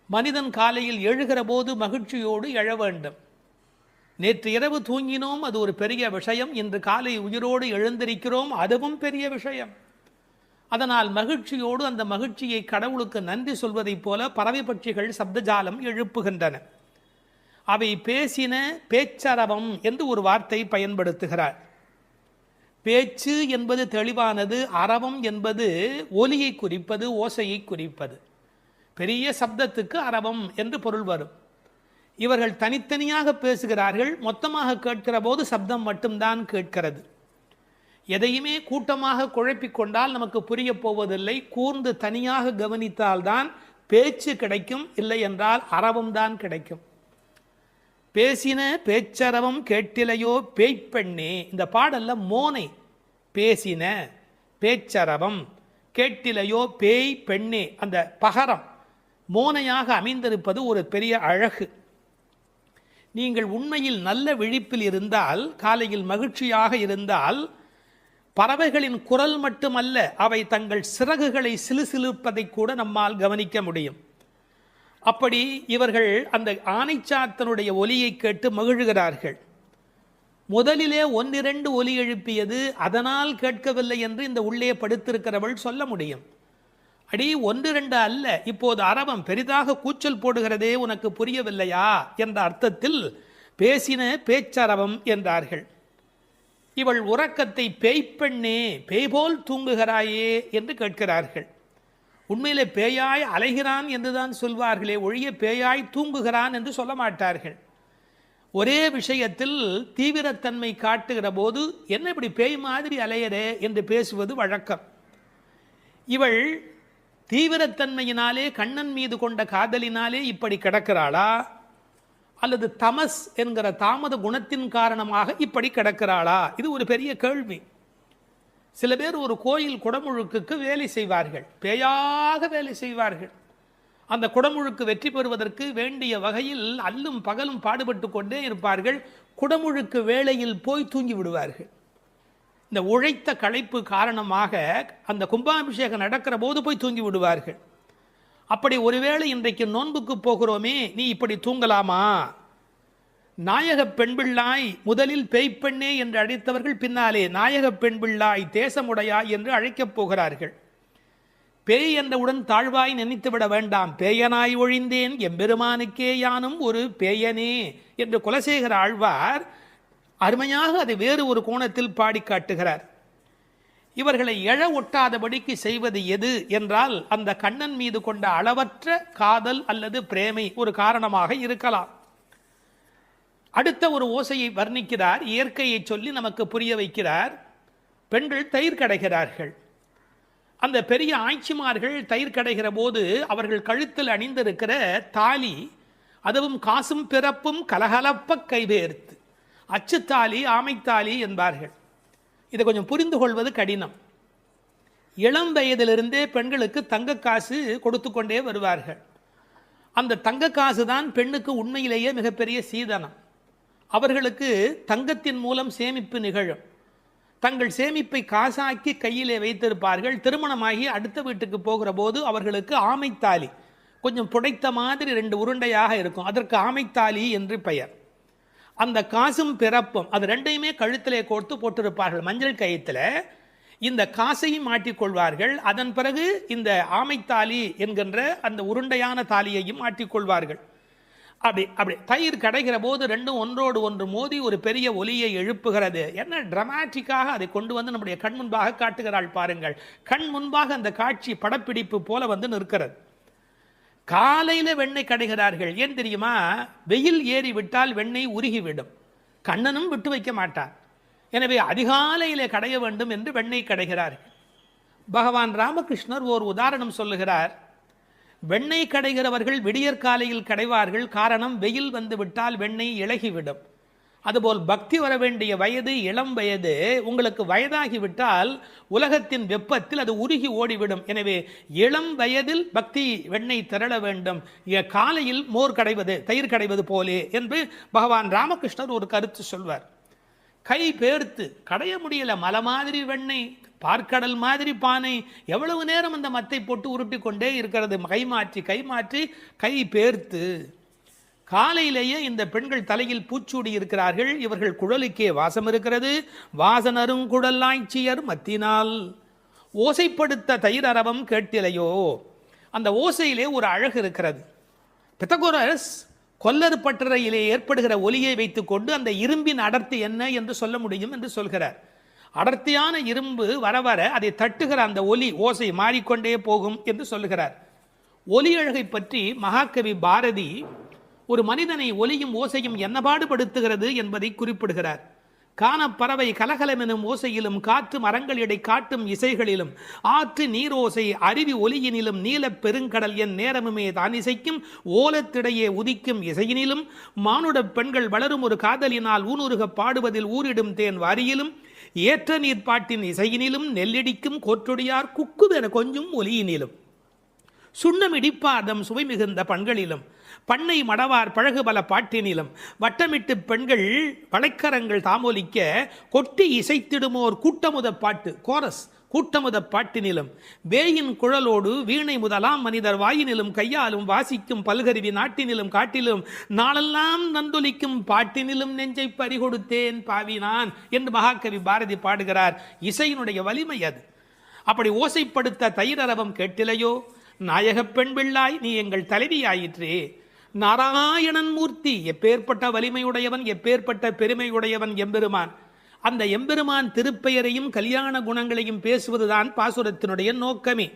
மனிதன் காலையில் எழுகிற போது மகிழ்ச்சியோடு எழ வேண்டும். நேற்று இரவு தூங்கினோம், அது ஒரு பெரிய விஷயம். இன்று காலை உயிரோடு எழுந்திருக்கிறோம், அதுவும் பெரிய விஷயம். அதனால் மகிழ்ச்சியோடு அந்த மகிழ்ச்சியை கடவுளுக்கு நன்றி சொல்வதைப் போல பறவை பட்சிகள் சப்தஜாலம் எழுப்புகின்றன. அவை பேசின பேச்சரவம் என்று ஒரு வார்த்தை பயன்படுத்துகிறார். பேச்சு என்பது தெளிவானது, அரவம் என்பது ஒலியை குறிப்பது, ஓசையை குறிப்பது. பெரிய சப்தத்துக்கு அரவம் என்று பொருள் வரும். இவர்கள் தனித்தனியாக பேசுகிறார்கள், மொத்தமாக கேட்கிற போது சப்தம் மட்டும்தான் கேட்கிறது. எதையுமே கூட்டமாக குழப்பிக்கொண்டால் நமக்கு புரிய போவதில்லை. கூர்ந்து தனியாக கவனித்தால்தான் பேச்சு கிடைக்கும், இல்லை என்றால் அரவம் தான் கிடைக்கும். பேசின பேச்சரவம் கேட்டிலையோ பேய்ப்பெண்ணே. இந்த பாடல்ல மோனை பேசின பேச்சரவம் கேட்டிலையோ பேய் பெண்ணே, அந்த பகரம் மோனையாக அமைந்திருப்பது ஒரு பெரிய அழகு. நீங்கள் உண்மையில் நல்ல விழிப்பில் இருந்தால், காலையில் மகிழ்ச்சியாக இருந்தால், பறவைகளின் குரல் மட்டுமல்ல, அவை தங்கள் சிறகுகளை சிலுசிலுப்பதை கூட நம்மால் கவனிக்க முடியும். அப்படி இவர்கள் அந்த ஆனைச்சாத்தனுடைய ஒலியை கேட்டு மகிழ்கிறார்கள். முதலிலே ஒன்னிரண்டு ஒலி எழுப்பியது, அதனால் கேட்கவில்லை என்று இந்த உள்ளே படுத்திருக்கிறவள் சொல்ல முடியும். அடி ஒன்று ரெண்டு அல்ல, இப்போது அரவம் பெரிதாக கூச்சல் போடுகிறதே, உனக்கு புரியவில்லையா என்ற அர்த்தத்தில் பேசின பேச்சரவம் என்றார்கள். இவள் உறக்கத்தை பேய்ப்பெண்ணே, பேய்போல் தூங்குகிறாயே என்று கேட்கிறார்கள். உண்மையிலே பேயாய் அலைகிறான் என்றுதான் சொல்வார்களே ஒழிய பேயாய் தூங்குகிறான் என்று சொல்ல மாட்டார்கள். ஒரே விஷயத்தில் தீவிரத்தன்மை காட்டுகிற போது என்ன இப்படி பேய் மாதிரி அலையரே என்று பேசுவது வழக்கம். இவள் தீவிரத்தன்மையினாலே, கண்ணன் மீது கொண்ட காதலினாலே இப்படி கிடக்கிறாளா, அல்லது தமஸ் என்கிற தாமத குணத்தின் காரணமாக இப்படி கிடக்கிறாளா? இது ஒரு பெரிய கேள்வி. சில பேர் ஒரு கோயில் குடமுழுக்குக்கு வேலை செய்வார்கள், பேயாக வேலை செய்வார்கள். அந்த குடமுழுக்கு வெற்றி பெறுவதற்கு வேண்டிய வகையில் அல்லும் பகலும் பாடுபட்டு கொண்டே இருப்பார்கள். குடமுழுக்கு வேளையில் போய் தூங்கி விடுவார்கள். இந்த உழைத்த களைப்பு காரணமாக அந்த கும்பாபிஷேகம் நடக்கிற போது போய் தூங்கி விடுவார்கள். அப்படி ஒருவேளை இன்றைக்கு நோன்புக்கு போகிறோமே, நீ இப்படி தூங்கலாமா? நாயக பெண்பிள்ளாய் முதலில் பேய்ப்பெண்ணே என்று அழைத்தவர்கள் பின்னாலே நாயக பெண்பிள்ளாய் தேசமுடையாய் என்று அழைக்கப் போகிறார்கள். பேய் என்றவுடன் தாழ்வாய் நினைத்துவிட வேண்டாம். பேயனாய் ஒழிந்தேன் எம்பெருமானுக்கே யானும் ஒரு பேயனே என்று குலசேகர ஆழ்வார் அருமையாக அதை வேறு ஒரு கோணத்தில் பாடி காட்டுகிறார். இவர்களை எழ ஒட்டாதபடிக்கு செய்வது எது என்றால், அந்த கண்ணன் மீது கொண்ட அளவற்ற காதல் அல்லது பிரேமை ஒரு காரணமாக இருக்கலாம். அடுத்த ஒரு ஓசையை வர்ணிக்கிறார், இயற்கையை சொல்லி நமக்கு புரிய வைக்கிறார். பெண்கள் தயிர் கடைகிறார்கள். அந்த பெரிய ஆய்ச்சிமார்கள் தயிர் கடைகிற போது அவர்கள் கழுத்தில் அணிந்திருக்கிற தாலி, அதுவும் காசும் பிறப்பும் கலகலப்ப கைவேர்த்து, அச்சுத்தாலி ஆமைத்தாலி என்பார்கள். இதை கொஞ்சம் புரிந்து கொள்வது கடினம். இளம் வயதிலிருந்தே பெண்களுக்கு தங்க காசு கொடுத்து கொண்டே வருவார்கள். அந்த தங்க காசு தான் பெண்ணுக்கு உண்மையிலேயே மிகப்பெரிய சீதனம். அவர்களுக்கு தங்கத்தின் மூலம் சேமிப்பு நிகழும். தங்கள் சேமிப்பை காசாக்கி கையிலே வைத்திருப்பார்கள். திருமணமாகி அடுத்த வீட்டுக்கு போகிற போது அவர்களுக்கு ஆமைத்தாலி, கொஞ்சம் புடைத்த மாதிரி 2 உருண்டையாக இருக்கும், அதற்கு ஆமைத்தாலி என்று பெயர். அந்த காசும் பிறப்பும் அது ரெண்டையுமே கழுத்திலே கோர்த்து போட்டிருப்பார்கள். மஞ்சள் கயிற்றில் இந்த காசையும் மாட்டிக்கொள்வார்கள். அதன் பிறகு இந்த ஆமைத்தாலி என்கின்ற அந்த உருண்டையான தாலியையும் மாட்டிக்கொள்வார்கள். அப்படி தயிர் கடைகிற போது ரெண்டும் ஒன்றோடு ஒன்று மோதி ஒரு பெரிய ஒலியை எழுப்புகிறது. என்ன டிராமாட்டிக்காக அதை கொண்டு வந்து நம்முடைய கண் முன்பாக காட்டுகிறாள் பாருங்கள். கண் முன்பாக அந்த காட்சி படப்பிடிப்பு போல வந்து நிற்கிறது. காலையில் வெண்ணெய் கடைகிறார்கள். ஏன் தெரியுமா? வெயில் ஏறி விட்டால் வெண்ணெய் உருகிவிடும், கண்ணனும் விட்டு வைக்க மாட்டார். எனவே அதிகாலையிலே கடைய வேண்டும் என்று வெண்ணெய் கடைகிறார்கள். பகவான் ராமகிருஷ்ணர் ஓர் உதாரணம் சொல்லுகிறார். வெண்ணெய் கடைகிறவர்கள் விடியற்காலையில் கடைவார்கள். காரணம், வெயில் வந்து விட்டால் வெண்ணெய் இளகிவிடும். அதுபோல் பக்தி வர வேண்டிய வயது இளம் வயது. உங்களுக்கு வயதாகிவிட்டால் உலகத்தின் வெப்பத்தில் அது உருகி ஓடிவிடும். எனவே இளம் வயதில் பக்தி வெண்ணெய் திரள வேண்டும், காலையில் மோர் கடைவது தயிர் கடைவது போலே என்று பகவான் ராமகிருஷ்ணர் ஒரு கருத்து சொல்வார். கை பேர்த்து கடைய முடியல, மலை மாதிரி வெண்ணெய், பார்க்கடல் மாதிரி பானை, எவ்வளவு நேரம் அந்த மத்தை போட்டு உருட்டி கொண்டே இருக்கிறது. கை மாற்றி கை பேர்த்து. காலையிலேயே இந்த பெண்கள் தலையில் பூச்சூடி இருக்கிறார்கள். இவர்கள் குழலுக்கே வாசம் இருக்கிறது. வாசனரும் குழலாய்ச்சியர் மத்தினால் ஓசைப்படுத்த தயிர் அரவம் கேட்டிலையோ. அந்த ஓசையிலே ஒரு அழகு இருக்கிறது. பித்தகோரஸ் கொல்லர் பட்டறையிலே ஏற்படுகிற ஒலியை வைத்துக்கொண்டு அந்த இரும்பின் அடர்த்தி என்ன என்று சொல்ல முடியும் என்று சொல்கிறார். அடர்த்தியான இரும்பு வர வர அதை தட்டுகிற அந்த ஒலி ஓசை மாறிக்கொண்டே போகும் என்று சொல்லுகிறார். ஒலி அழகை பற்றி மகாகவி பாரதி ஒரு மனிதனை ஒலியும் ஓசையும் என்ன பாடுபடுத்துகிறது என்பதை குறிப்பிடுகிறார். காணப்பறவை கலகலமெனும் ஓசையிலும், காற்று மரங்கள் இடை காட்டும் இசைகளிலும், ஆற்று நீரோசை அருவி ஒலியினிலும், நீலப் பெருங்கடல் என் நேரமுமே தான் இசைக்கும் ஓலத்திடையே உதிக்கும் இசையினிலும், மானுட பெண்கள் வளரும் ஒரு காதலினால் ஊனுருக பாடுவதில் ஊரிடும் தேன் வாரியிலும், ஏற்ற நீர் பாட்டின் இசையினிலும், நெல்லடிக்கும் கோற்றொடியார் குக்குவென கொஞ்சும் ஒலியினிலும், சுண்ணமிடிப்பார்தம் சுவை மிகுந்த பண்களிலும், பண்ணை மடவார் பழகு பல பாட்டினிலும், வட்டமிட்டு பெண்கள் வளைக்கரங்கள் தாமொலிக்க கொட்டி இசைத்திடுமோர் கூட்டமுத பாட்டு கோரஸ் கூட்டமுத பாட்டினிலும், வேயின் குழலோடு வீணை முதலாம் மனிதர் வாயினிலும், கையாலும் வாசிக்கும் பல்கருவி நாட்டினிலும், காட்டிலும் நாளெல்லாம் நந்தொலிக்கும் பாட்டினிலும் நெஞ்சை பறிகொடுத்தேன் பாவினான் என்று மகாகவி பாரதி பாடுகிறார். இசையினுடைய வலிமை அது. அப்படி ஓசைப்படுத்த தயிரரவம் கேட்டிலையோ. நாயகப் பெண் பிள்ளாய் நீ எங்கள் தலைவியாயிற்றே. நாராயணன் மூர்த்தி, எப்பேற்பட்ட வலிமையுடையவன், எப்பேற்பட்ட பெருமையுடையவன் எம்பெருமான். அந்த எம்பெருமான் திருப்பெயரையும் கல்யாண குணங்களையும் பேசுவதுதான் பாசுரத்தினுடைய நோக்கமே.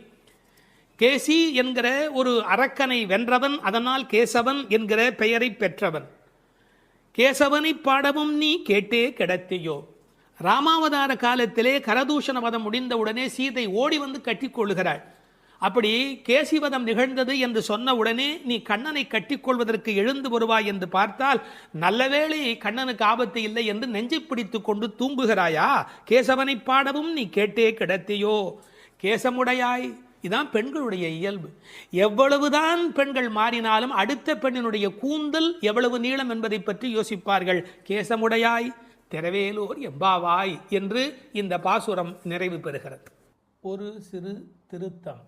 கேசி என்கிற ஒரு அரக்கனை வென்றவன், அதனால் கேசவன் என்கிற பெயரை பெற்றவன். கேசவனை பாடவும் நீ கேட்டே கிடத்தியோ. ராமாவதார காலத்திலே கரதூஷண வதம் முடிந்தவுடனே சீதை ஓடி வந்து கட்டிக்கொள்கிறாள். அப்படி கேசிவதம் நிகழ்ந்தது என்று சொன்ன உடனே நீ கண்ணனை கட்டிக்கொள்வதற்கு எழுந்து வருவாய் என்று பார்த்தால், நல்லவேளை கண்ணனுக்கு ஆபத்து இல்லை என்று நெஞ்சை பிடித்து கொண்டு தூங்குகிறாயா? கேசவனை பாடவும் நீ கேட்டே கிடத்தியோ. கேசமுடையாய், இதான் பெண்களுடைய இயல்பு. எவ்வளவுதான் பெண்கள் மாறினாலும் அடுத்த பெண்ணினுடைய கூந்தல் எவ்வளவு நீளம் என்பதை பற்றி யோசிப்பார்கள். கேசமுடையாய் திரவேலோர் எம்பாவாய் என்று இந்த பாசுரம் நிறைவு பெறுகிறது. ஒரு சிறு திருத்தம்.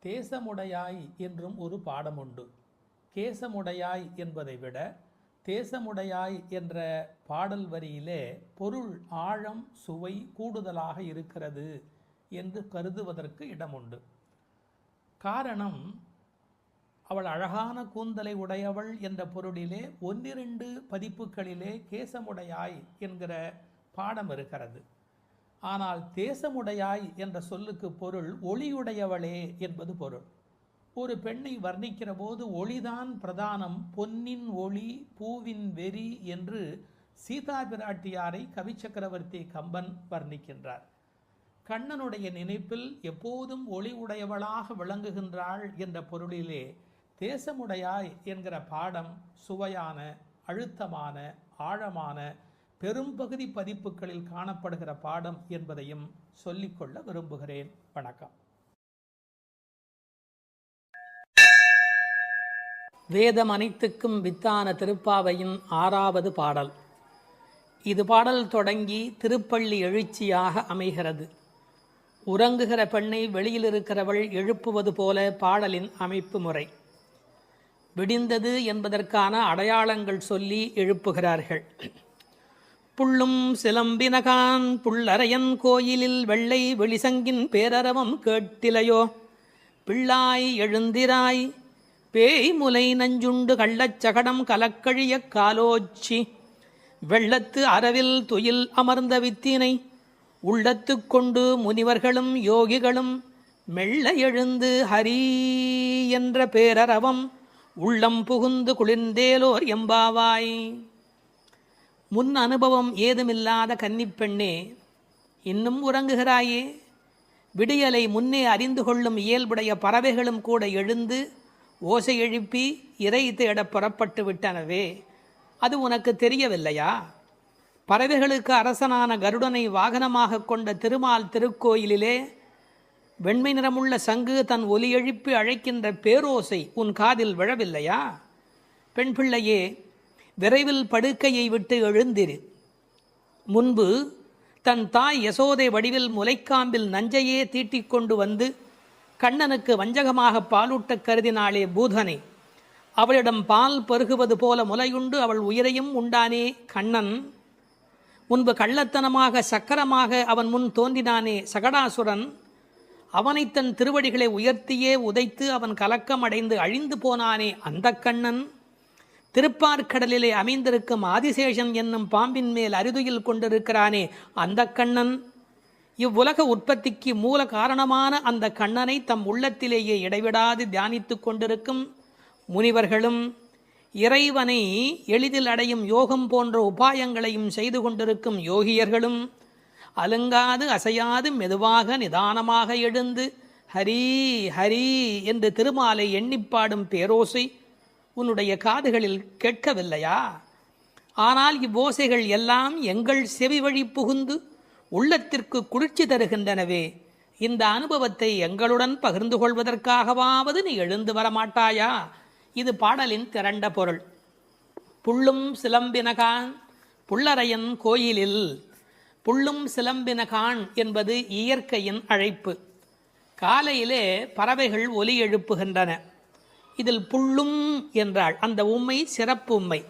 தேசமுடையாய் என்றும் ஒரு பாடம் உண்டு. கேசமுடையாய் என்பதை விட தேசமுடையாய் என்ற பாடல் வரியிலே பொருள் ஆழம் சுவை கூடுதலாக இருக்கிறது என்று கருதுவதற்கு இடமுண்டு. காரணம், அவள் அழகான கூந்தலை உடையவள் என்ற பொருளிலே 1-2 பதிப்புகளிலே கேசமுடையாய் என்கிற பாடம் இருக்கிறது. ஆனால் தேசமுடையாய் என்ற சொல்லுக்கு பொருள் ஒளியுடையவளே என்பது பொருள். ஒரு பெண்ணை வர்ணிக்கிற போது ஒளிதான் பிரதானம், பொன்னின் ஒளி பூவின் வெறி என்று சீதா பிராட்டியாரை கவி சக்கரவர்த்தி கம்பன் வர்ணிக்கின்றார். கண்ணனுடைய நினைப்பில் எப்போதும் ஒளி உடையவளாக விளங்குகின்றாள் என்ற பொருளிலே தேசமுடையாய் என்கிற பாடம் சுவையான, அழுத்தமான, ஆழமான, பெரும்பகுதி பதிப்புகளில் காணப்படுகிற பாடம் என்பதையும் சொல்லிக்கொள்ள விரும்புகிறேன். வணக்கம். வேதம் அனைத்துக்கும் வித்தான திருப்பாவையின் 6வது பாடல். இது பாடல் தொடங்கி திருப்பள்ளி எழுச்சியாக அமைகிறது. உறங்குகிற பெண்ணை வெளியில் இருக்கிறவள் எழுப்புவது போல பாடலின் அமைப்பு முறை. விடிந்தது என்பதற்கான அடையாளங்கள் சொல்லி எழுப்புகிறார்கள். புள்ளும் சிலம்பினகான் புள்ளரையன் கோயிலில் வெள்ளை வெளிசங்கின் பேரரவம் கேட்டிலையோ, பிள்ளாய் எழுந்திராய் பேய் முலை நஞ்சுண்டு கள்ளச்சகடம் கலக்கழிய காலோச்சி, வெள்ளத்து அரவில் துயில் அமர்ந்த வித்தினை உள்ளத்து கொண்டு முனிவர்களும் யோகிகளும் மெல்ல எழுந்து ஹரி என்ற பேரரவம் உள்ளம் புகுந்து குளிர்ந்தேலோர் எம்பாவாய். முன் அனுபவம் ஏதுமில்லாத கன்னிப்பெண்ணே, இன்னும் உறங்குகிறாயே? விடியலை முன்னே அறிந்து கொள்ளும் இயல்புடைய பறவைகளும் கூட எழுந்து ஓசை எழுப்பி இறை தேட புறப்பட்டு விட்டனவே, அது உனக்கு தெரியவில்லையா? பறவைகளுக்கு அரசனான கருடனை வாகனமாக கொண்ட திருமால் திருக்கோயிலிலே வெண்மை நிறமுள்ள சங்கு தன் ஒலி எழுப்பி அழைக்கின்ற பேரோசை உன் காதில் விழவில்லையா? பெண் பிள்ளையே, விரைவில் படுக்கையை விட்டு எழுந்திரு. முன்பு தன் தாய் யசோதை வடிவில் முலைக்காம்பில் நஞ்சையே தீட்டிக் கொண்டு வந்து கண்ணனுக்கு வஞ்சகமாக பாலூட்ட கருதினாளே பூதனை. அவளிடம் பால் பருகுவது போல முலையுண்டு அவள் உயிரையும் உண்டானே கண்ணன். முன்பு கள்ளத்தனமாக சக்கரமாக அவன் முன் தோன்றினானே சகடாசுரன். அவனை தன் திருவடிகளை உயர்த்தியே உதைத்து அவன் கலக்கம் அடைந்து அழிந்து போனானே அந்த கண்ணன். திருப்பார்கடலிலே அமைந்திருக்கும் ஆதிசேஷன் என்னும் பாம்பின் மேல் அரிதுயில் கொண்டிருக்கிறானே அந்த கண்ணன். இவ்வுலக உற்பத்திக்கு மூல காரணமான அந்த கண்ணனை தம் உள்ளத்திலேயே இடைவிடாது தியானித்து கொண்டிருக்கும் முனிவர்களும், இறைவனை எளிதில் அடையும் யோகம் போன்ற உபாயங்களையும் செய்து கொண்டிருக்கும் யோகியர்களும், அலுங்காது அசையாது மெதுவாக நிதானமாக எழுந்து ஹரி ஹரி என்று திருமாலை எண்ணிப்பாடும் பேரோசை உன்னுடைய காதுகளில் கேட்கவில்லையா? ஆனால் இவ்வோசைகள் எல்லாம் எங்கள் செவி வழி புகுந்து உள்ளத்திற்கு குளிர்ச்சி தருகின்றனவே. இந்த அனுபவத்தை எங்களுடன் பகிர்ந்து கொள்வதற்காகவாவது நீ எழுந்து வரமாட்டாயா? இது பாடலின் திரண்ட பொருள். புள்ளும் சிலம்பினகான் புள்ளரையன் கோயிலில். புள்ளும் சிலம்பினகான் என்பது இயற்கையின் அழைப்பு. காலையிலே பறவைகள் ஒலி எழுப்புகின்றன. இதில் புள்ளும் என்றால் அந்த உம்மை சிறப்பு உம்மை.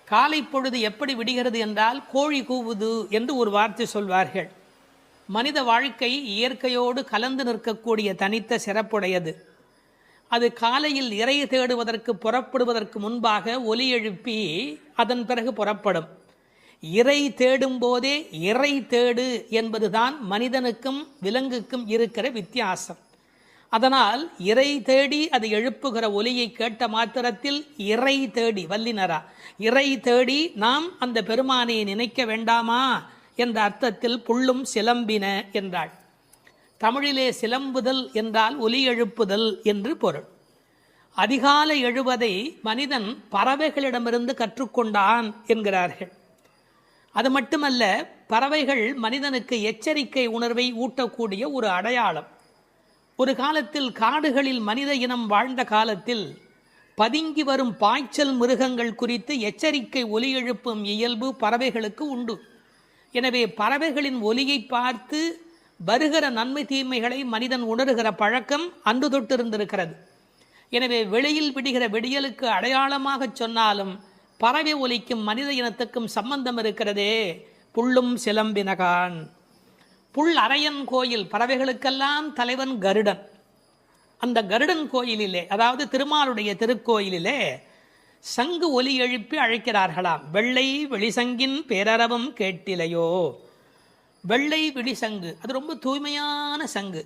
காலை பொழுது எப்படி விடுகிறது என்றால் கோழி கூவுது என்று ஒரு வார்த்தை சொல்வார்கள். மனித வாழ்க்கை இயற்கையோடு கலந்து நிற்கக்கூடிய தனித்த சிறப்புடையது. அது காலையில் இறை தேடுவதற்கு புறப்படுவதற்கு முன்பாக ஒலி எழுப்பி அதன் பிறகு புறப்படும். இறை தேடும் போதே இறை தேடு என்பதுதான் மனிதனுக்கும் விலங்குக்கும் இருக்கிற வித்தியாசம். அதனால் இறை தேடி அது எழுப்புகிற ஒலியை கேட்ட மாத்திரத்தில் இறை தேடி வல்லினரா இறை தேடி நாம் அந்த பெருமானை நினைக்க வேண்டாமா என்ற அர்த்தத்தில் புள்ளும் சிலம்பின என்றாள். தமிழிலே சிலம்புதல் என்றால் ஒலி எழுப்புதல் என்று பொருள். அதிகாலை எழுவதை மனிதன் பறவைகளிடமிருந்து கற்றுக்கொண்டான் என்கிறார்கள். அது மட்டுமல்ல, பறவைகள் மனிதனுக்கு எச்சரிக்கை உணர்வை ஊட்டக்கூடிய ஒரு அடையாளம். ஒரு காலத்தில் காடுகளில் மனித இனம் வாழ்ந்த காலத்தில் பதுங்கி வரும் பாய்ச்சல் மிருகங்கள் குறித்து எச்சரிக்கை ஒலி எழுப்பும் இயல்பு பறவைகளுக்கு உண்டு. எனவே பறவைகளின் ஒலியை பார்த்து வருகிற நன்மை தீமைகளை மனிதன் உணர்கிற பழக்கம் அன்று தொட்டிருந்திருக்கிறது. எனவே வெளியில் விடுகிற விடியலுக்கு அடையாளமாக சொன்னாலும் பறவை ஒலிக்கும் மனித இனத்துக்கும் சம்பந்தம் இருக்கிறதே. புள்ளும் சிலம்பினகான். புல் அரையன் கோயில், பறவைகளுக்கெல்லாம் தலைவன் கருடன். அந்த கருடன் கோயிலிலே, அதாவது திருமாலுடைய திருக்கோயிலிலே சங்கு ஒலி எழுப்பி அழைக்கிறார்களாம். வெள்ளை வெளிசங்கின் பேரரவம் கேட்டிலையோ. வெள்ளை வெளிசங்கு அது ரொம்ப தூய்மையான சங்கு.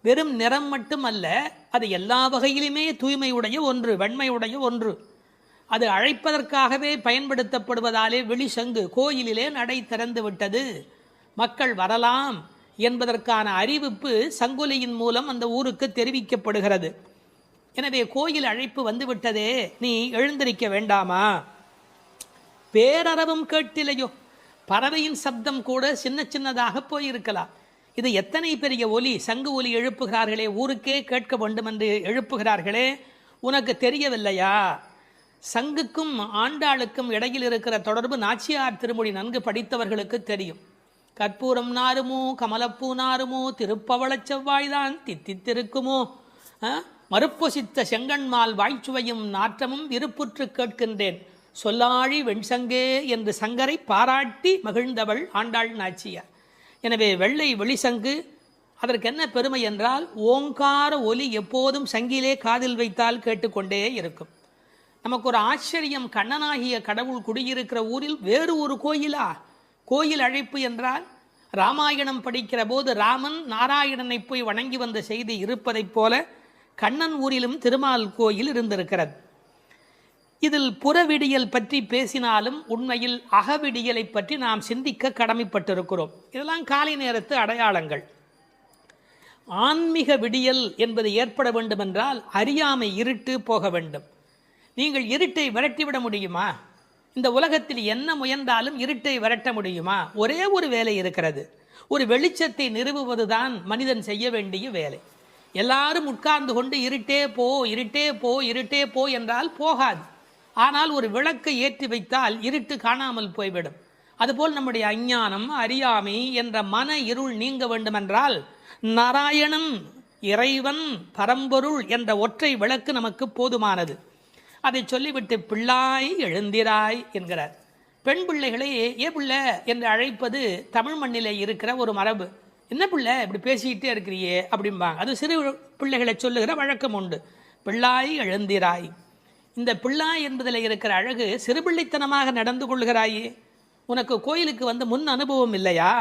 வெறும் நிறம் மட்டுமல்ல, அது எல்லா வகையிலுமே தூய்மையுடைய ஒன்று, வெண்மையுடைய ஒன்று. அது அழைப்பதற்காகவே பயன்படுத்தப்படுவதாலே வெளிசங்கு கோயிலிலே நடை திறந்து விட்டது. மக்கள் வரலாம் என்பதற்கான அறிவிப்பு சங்கொலியின் மூலம் அந்த ஊருக்கு தெரிவிக்கப்படுகிறது. எனவே கோயில் அழைப்பு வந்துவிட்டதே, நீ எழுந்திருக்க வேண்டாமா? பேரறவும் கேட்டிலையோ? பறவையின் சப்தம் கூட சின்ன சின்னதாக போயிருக்கலாம். இது எத்தனை பெரிய ஒலி, சங்கு ஒலி எழுப்புகிறார்களே, ஊருக்கே கேட்க வேண்டும் என்று எழுப்புகிறார்களே, உனக்கு தெரியவில்லையா? சங்குக்கும் ஆண்டாளுக்கும் இடையில் இருக்கிற தொடர்பு நாச்சியார் திருமொழி நன்கு படித்தவர்களுக்கு தெரியும். கற்பூரம் நாருமோ கமலப்பூ நாருமோ திருப்பவளச் செவ்வாய்தான் தித்தித்திருக்குமோ, மறுப்பொசித்த செங்கண்மால் வாய்ச்சுவையும் நாற்றமும் விருப்புற்று கேட்கின்றேன் சொல்லாழி வெண்சங்கே என்று சங்கரை பாராட்டி மகிழ்ந்தவள் ஆண்டாள் நாச்சியார். எனவே வெள்ளை வெளிசங்கு அதற்கு என்ன பெருமை என்றால், ஓங்கார ஒலி எப்போதும் சங்கிலே காதில் வைத்தால் கேட்டுக்கொண்டே இருக்கும். நமக்கு ஒரு ஆச்சரியம், கண்ணனாகிய கடவுள் குடியிருக்கிற ஊரில் வேறு ஒரு கோயிலா? கோயில் அழைப்பு என்றால் ராமாயணம் படிக்கிற போது ராமன் நாராயணனை போய் வணங்கி வந்த செய்தி இருப்பதைப் போல கண்ணன் ஊரிலும் திருமால் கோயில் இருந்திருக்கிறது. இதில் புறவிடியல் பற்றி பேசினாலும் உண்மையில் அகவிடியலை பற்றி நாம் சிந்திக்க கடமைப்பட்டிருக்கிறோம். இதெல்லாம் காலை நேரத்து அடையாளங்கள். ஆன்மீக விடியல் என்பது ஏற்பட வேண்டும் என்றால் அறியாமை, இருட்டு போக வேண்டும். நீங்கள் இருட்டை விரட்டிவிட முடியுமா? இந்த உலகத்தில் என்ன முயன்றாலும் இருட்டை விரட்ட முடியுமா? ஒரே ஒரு வேலை இருக்கிறது, ஒரு வெளிச்சத்தை நிறுவுவதுதான் மனிதன் செய்ய வேண்டிய வேலை. எல்லாரும் உட்கார்ந்து கொண்டு இருட்டே போ இருட்டே போ இருட்டே போ என்றால் போகாது. ஆனால் ஒரு விளக்கை ஏற்றி வைத்தால் இருட்டு காணாமல் போய்விடும். அதுபோல் நம்முடைய அஞ்ஞானம், அறியாமை என்ற மன இருள் நீங்க வேண்டுமென்றால் நாராயணன், இறைவன், பரம்பொருள் என்ற ஒற்றை விளக்கு நமக்கு போதுமானது. அதை சொல்லிவிட்டு பிள்ளாய் எழுந்திராய் என்கிறார். பெண் பிள்ளைகளை ஏ பிள்ளை என்று அழைப்பது தமிழ் மண்ணிலே இருக்கிற ஒரு மரபு. என்ன பிள்ளை இப்படி பேசிக்கிட்டே இருக்கிறியே அப்படிம்பாங்க. அது சிறு பிள்ளைகளை சொல்லுகிற வழக்கம் உண்டு. பிள்ளாய் எழுந்திராய். இந்த பிள்ளாய் என்பதில் இருக்கிற அழகு, சிறுபிள்ளைத்தனமாக நடந்து கொள்கிறாயே. உனக்கு கோயிலுக்கு வந்து முன் அனுபவம் இல்லையா?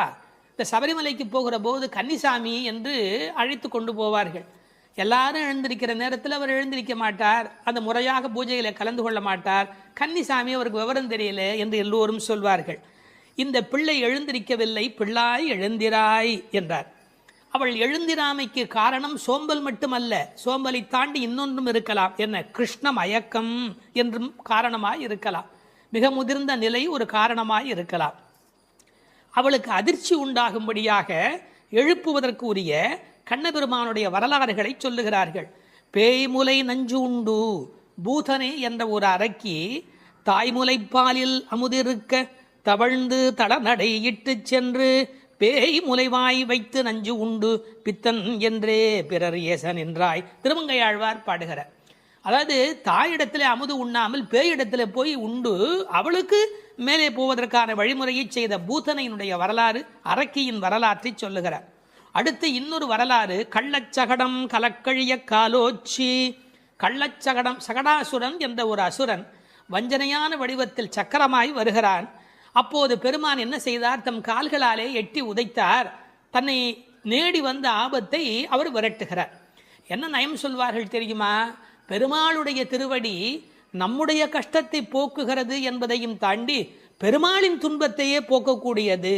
இந்த சபரிமலைக்கு போகிற போது கன்னிசாமி என்று அழைத்து கொண்டு போவார்கள். எல்லாரும் எழுந்திருக்கிற நேரத்தில் அவர் எழுந்திருக்க மாட்டார், அந்த முறையாக பூஜையில் கலந்து கொள்ள மாட்டார். கன்னிசாமி அவருக்கு விவரம் தெரியல என்று எல்லோரும் சொல்வார்கள். இந்த பிள்ளை எழுந்திருக்கவில்லை, பிள்ளாய் எழுந்திராய் என்றார். அவள் எழுந்திராமைக்கு காரணம் சோம்பல் மட்டுமல்ல, சோம்பலை தாண்டி இன்னொன்றும் இருக்கலாம். என்ன? கிருஷ்ண மயக்கம் என்றும் காரணமாய் இருக்கலாம். மிக முதிர்ந்த நிலை ஒரு காரணமாய் இருக்கலாம். அவளுக்கு அதிர்ச்சி உண்டாகும்படியாக எழுப்புவதற்கு உரிய கண்ணபெருமானுடைய வரலாறுகளை சொல்லுகிறார்கள். பேய்முலை நஞ்சு உண்டு பூதனே என்ற ஒரு அரக்கி தாய்முலைப்பாலில் அமுதிருக்க தவழ்ந்து தளநடை இட்டு சென்று பேய் முலைவாய் வைத்து நஞ்சு உண்டு பித்தன் என்றே பிறர் ஏசன் என்றாய் திருமங்கையாழ்வார் பாடுகிறார். அதாவது தாயிடத்தில் அமுது உண்ணாமல் பேயிடத்தில் போய் உண்டு அவளுக்கு மேலே போவதற்கான வழிமுறையை செய்த பூதனையினுடைய வரலாறு, அரக்கியின் வரலாற்றை சொல்லுகிறார். அடுத்து இன்னொரு வரலாறு, கள்ளச்சகடம் கலக்கழிய காலோச்சி. கள்ளச்சகடம், சகடாசுரன் என்ற ஒரு அசுரன் வஞ்சனையான வடிவத்தில் சக்கரமாய் வருகிறான். அப்போது பெருமான் என்ன செய்தார்? தம் கால்களாலே எட்டி உதைத்தார். தன்னை நேடி வந்த ஆபத்தை அவர் விரட்டுகிறார். என்ன நயம் சொல்வார்கள் தெரியுமா? பெருமாளுடைய திருவடி நம்முடைய கஷ்டத்தை போக்குகிறது என்பதையும் தாண்டி பெருமாளின் துன்பத்தையே போக்கக்கூடியது.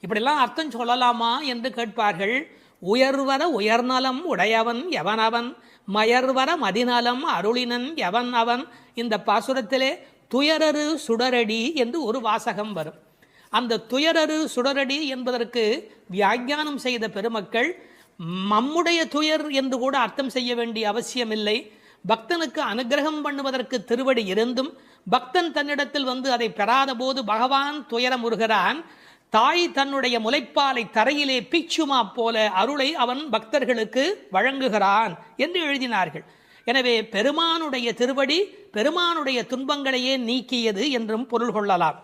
இப்படிலாம் அர்த்தம் சொல்லலாமா என்று கேட்பார்கள். உயர்வர உயர்நலம் உடையவன் எவனவன், மயர்வர மதிநலம் அருளினன் எவன் அவன். இந்த பாசுரத்திலே துயரரு சுடரடி என்று ஒரு வாசகம் வரும். அந்த துயரரு சுடரடி என்பதற்கு வியாக்கியானம் செய்த பெருமக்கள் நம்முடைய துயர் என்று கூட அர்த்தம் செய்ய வேண்டிய அவசியமில்லை. பக்தனுக்கு அனுகிரகம் பண்ணுவதற்கு திருவடி இருந்தும் பக்தன் தன்னிடத்தில் வந்து அதை பெறாத போது பகவான் துயரமுறுகிறான். தாய் தன்னுடைய முலைப்பாலை தரையிலே பீச்சுமா போல அருளை அவன் பக்தர்களுக்கு வழங்குகிறான் என்று எழுதினார்கள். எனவே பெருமானுடைய திருவடி பெருமானுடைய துன்பங்களையே நீக்கியது என்றும் பொருள் கொள்ளலாம்.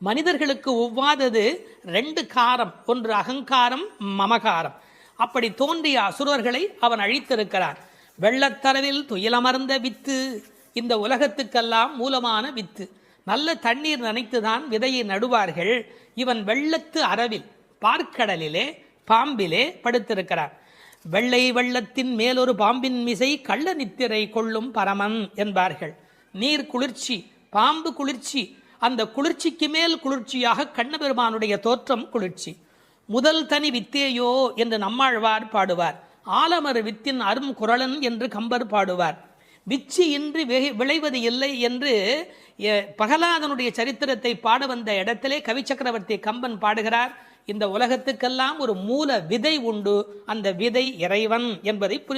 மனிதர்களுக்கு ஒவ்வாதது ரெண்டு காரம், ஒன்று அகங்காரம், மமகாரம். அப்படி தோன்றிய அசுரர்களை அவன் அழித்திருக்கிறான். வெள்ளத்தரவில் துயிலமர்ந்த வித்து, இந்த உலகத்துக்கெல்லாம் மூலமான வித்து. நல்ல தண்ணீர் நனைத்துதான் விதையை நடுவார்கள். இவன் வெள்ளத்து அரவில் பார்க்கடலிலே பாம்பிலே படுத்திருக்கிறான். வெள்ளை வெள்ளத்தின் மேலொரு பாம்பின் மிசை கள்ள நித்திரை கொள்ளும் பரமன் என்பார்கள். நீர் குளிர்ச்சி, பாம்பு குளிர்ச்சி, அந்த குளிர்ச்சிக்கு மேல் குளிர்ச்சியாக கண்ணபெருமானுடைய தோற்றம் குளிர்ச்சி. முதல் தனி வித்தேயோ என்று நம்மாழ்வார் பாடுவார். ஆலமர் வித்தின் அரும் குரலன் என்று கம்பர் பாடுவார். விச்சி இன்றி விளைவது இல்லை என்று பகலாதனுடைய சரித்திரத்தை பாட வந்த இடத்திலே கவி சக்கரவர்த்தி கம்பன் பாடுகிறார். இந்த உலகத்துக்கெல்லாம் ஒரு மூல விதை உண்டு, அந்த விதை இறைவன் என்பதை புரிந்து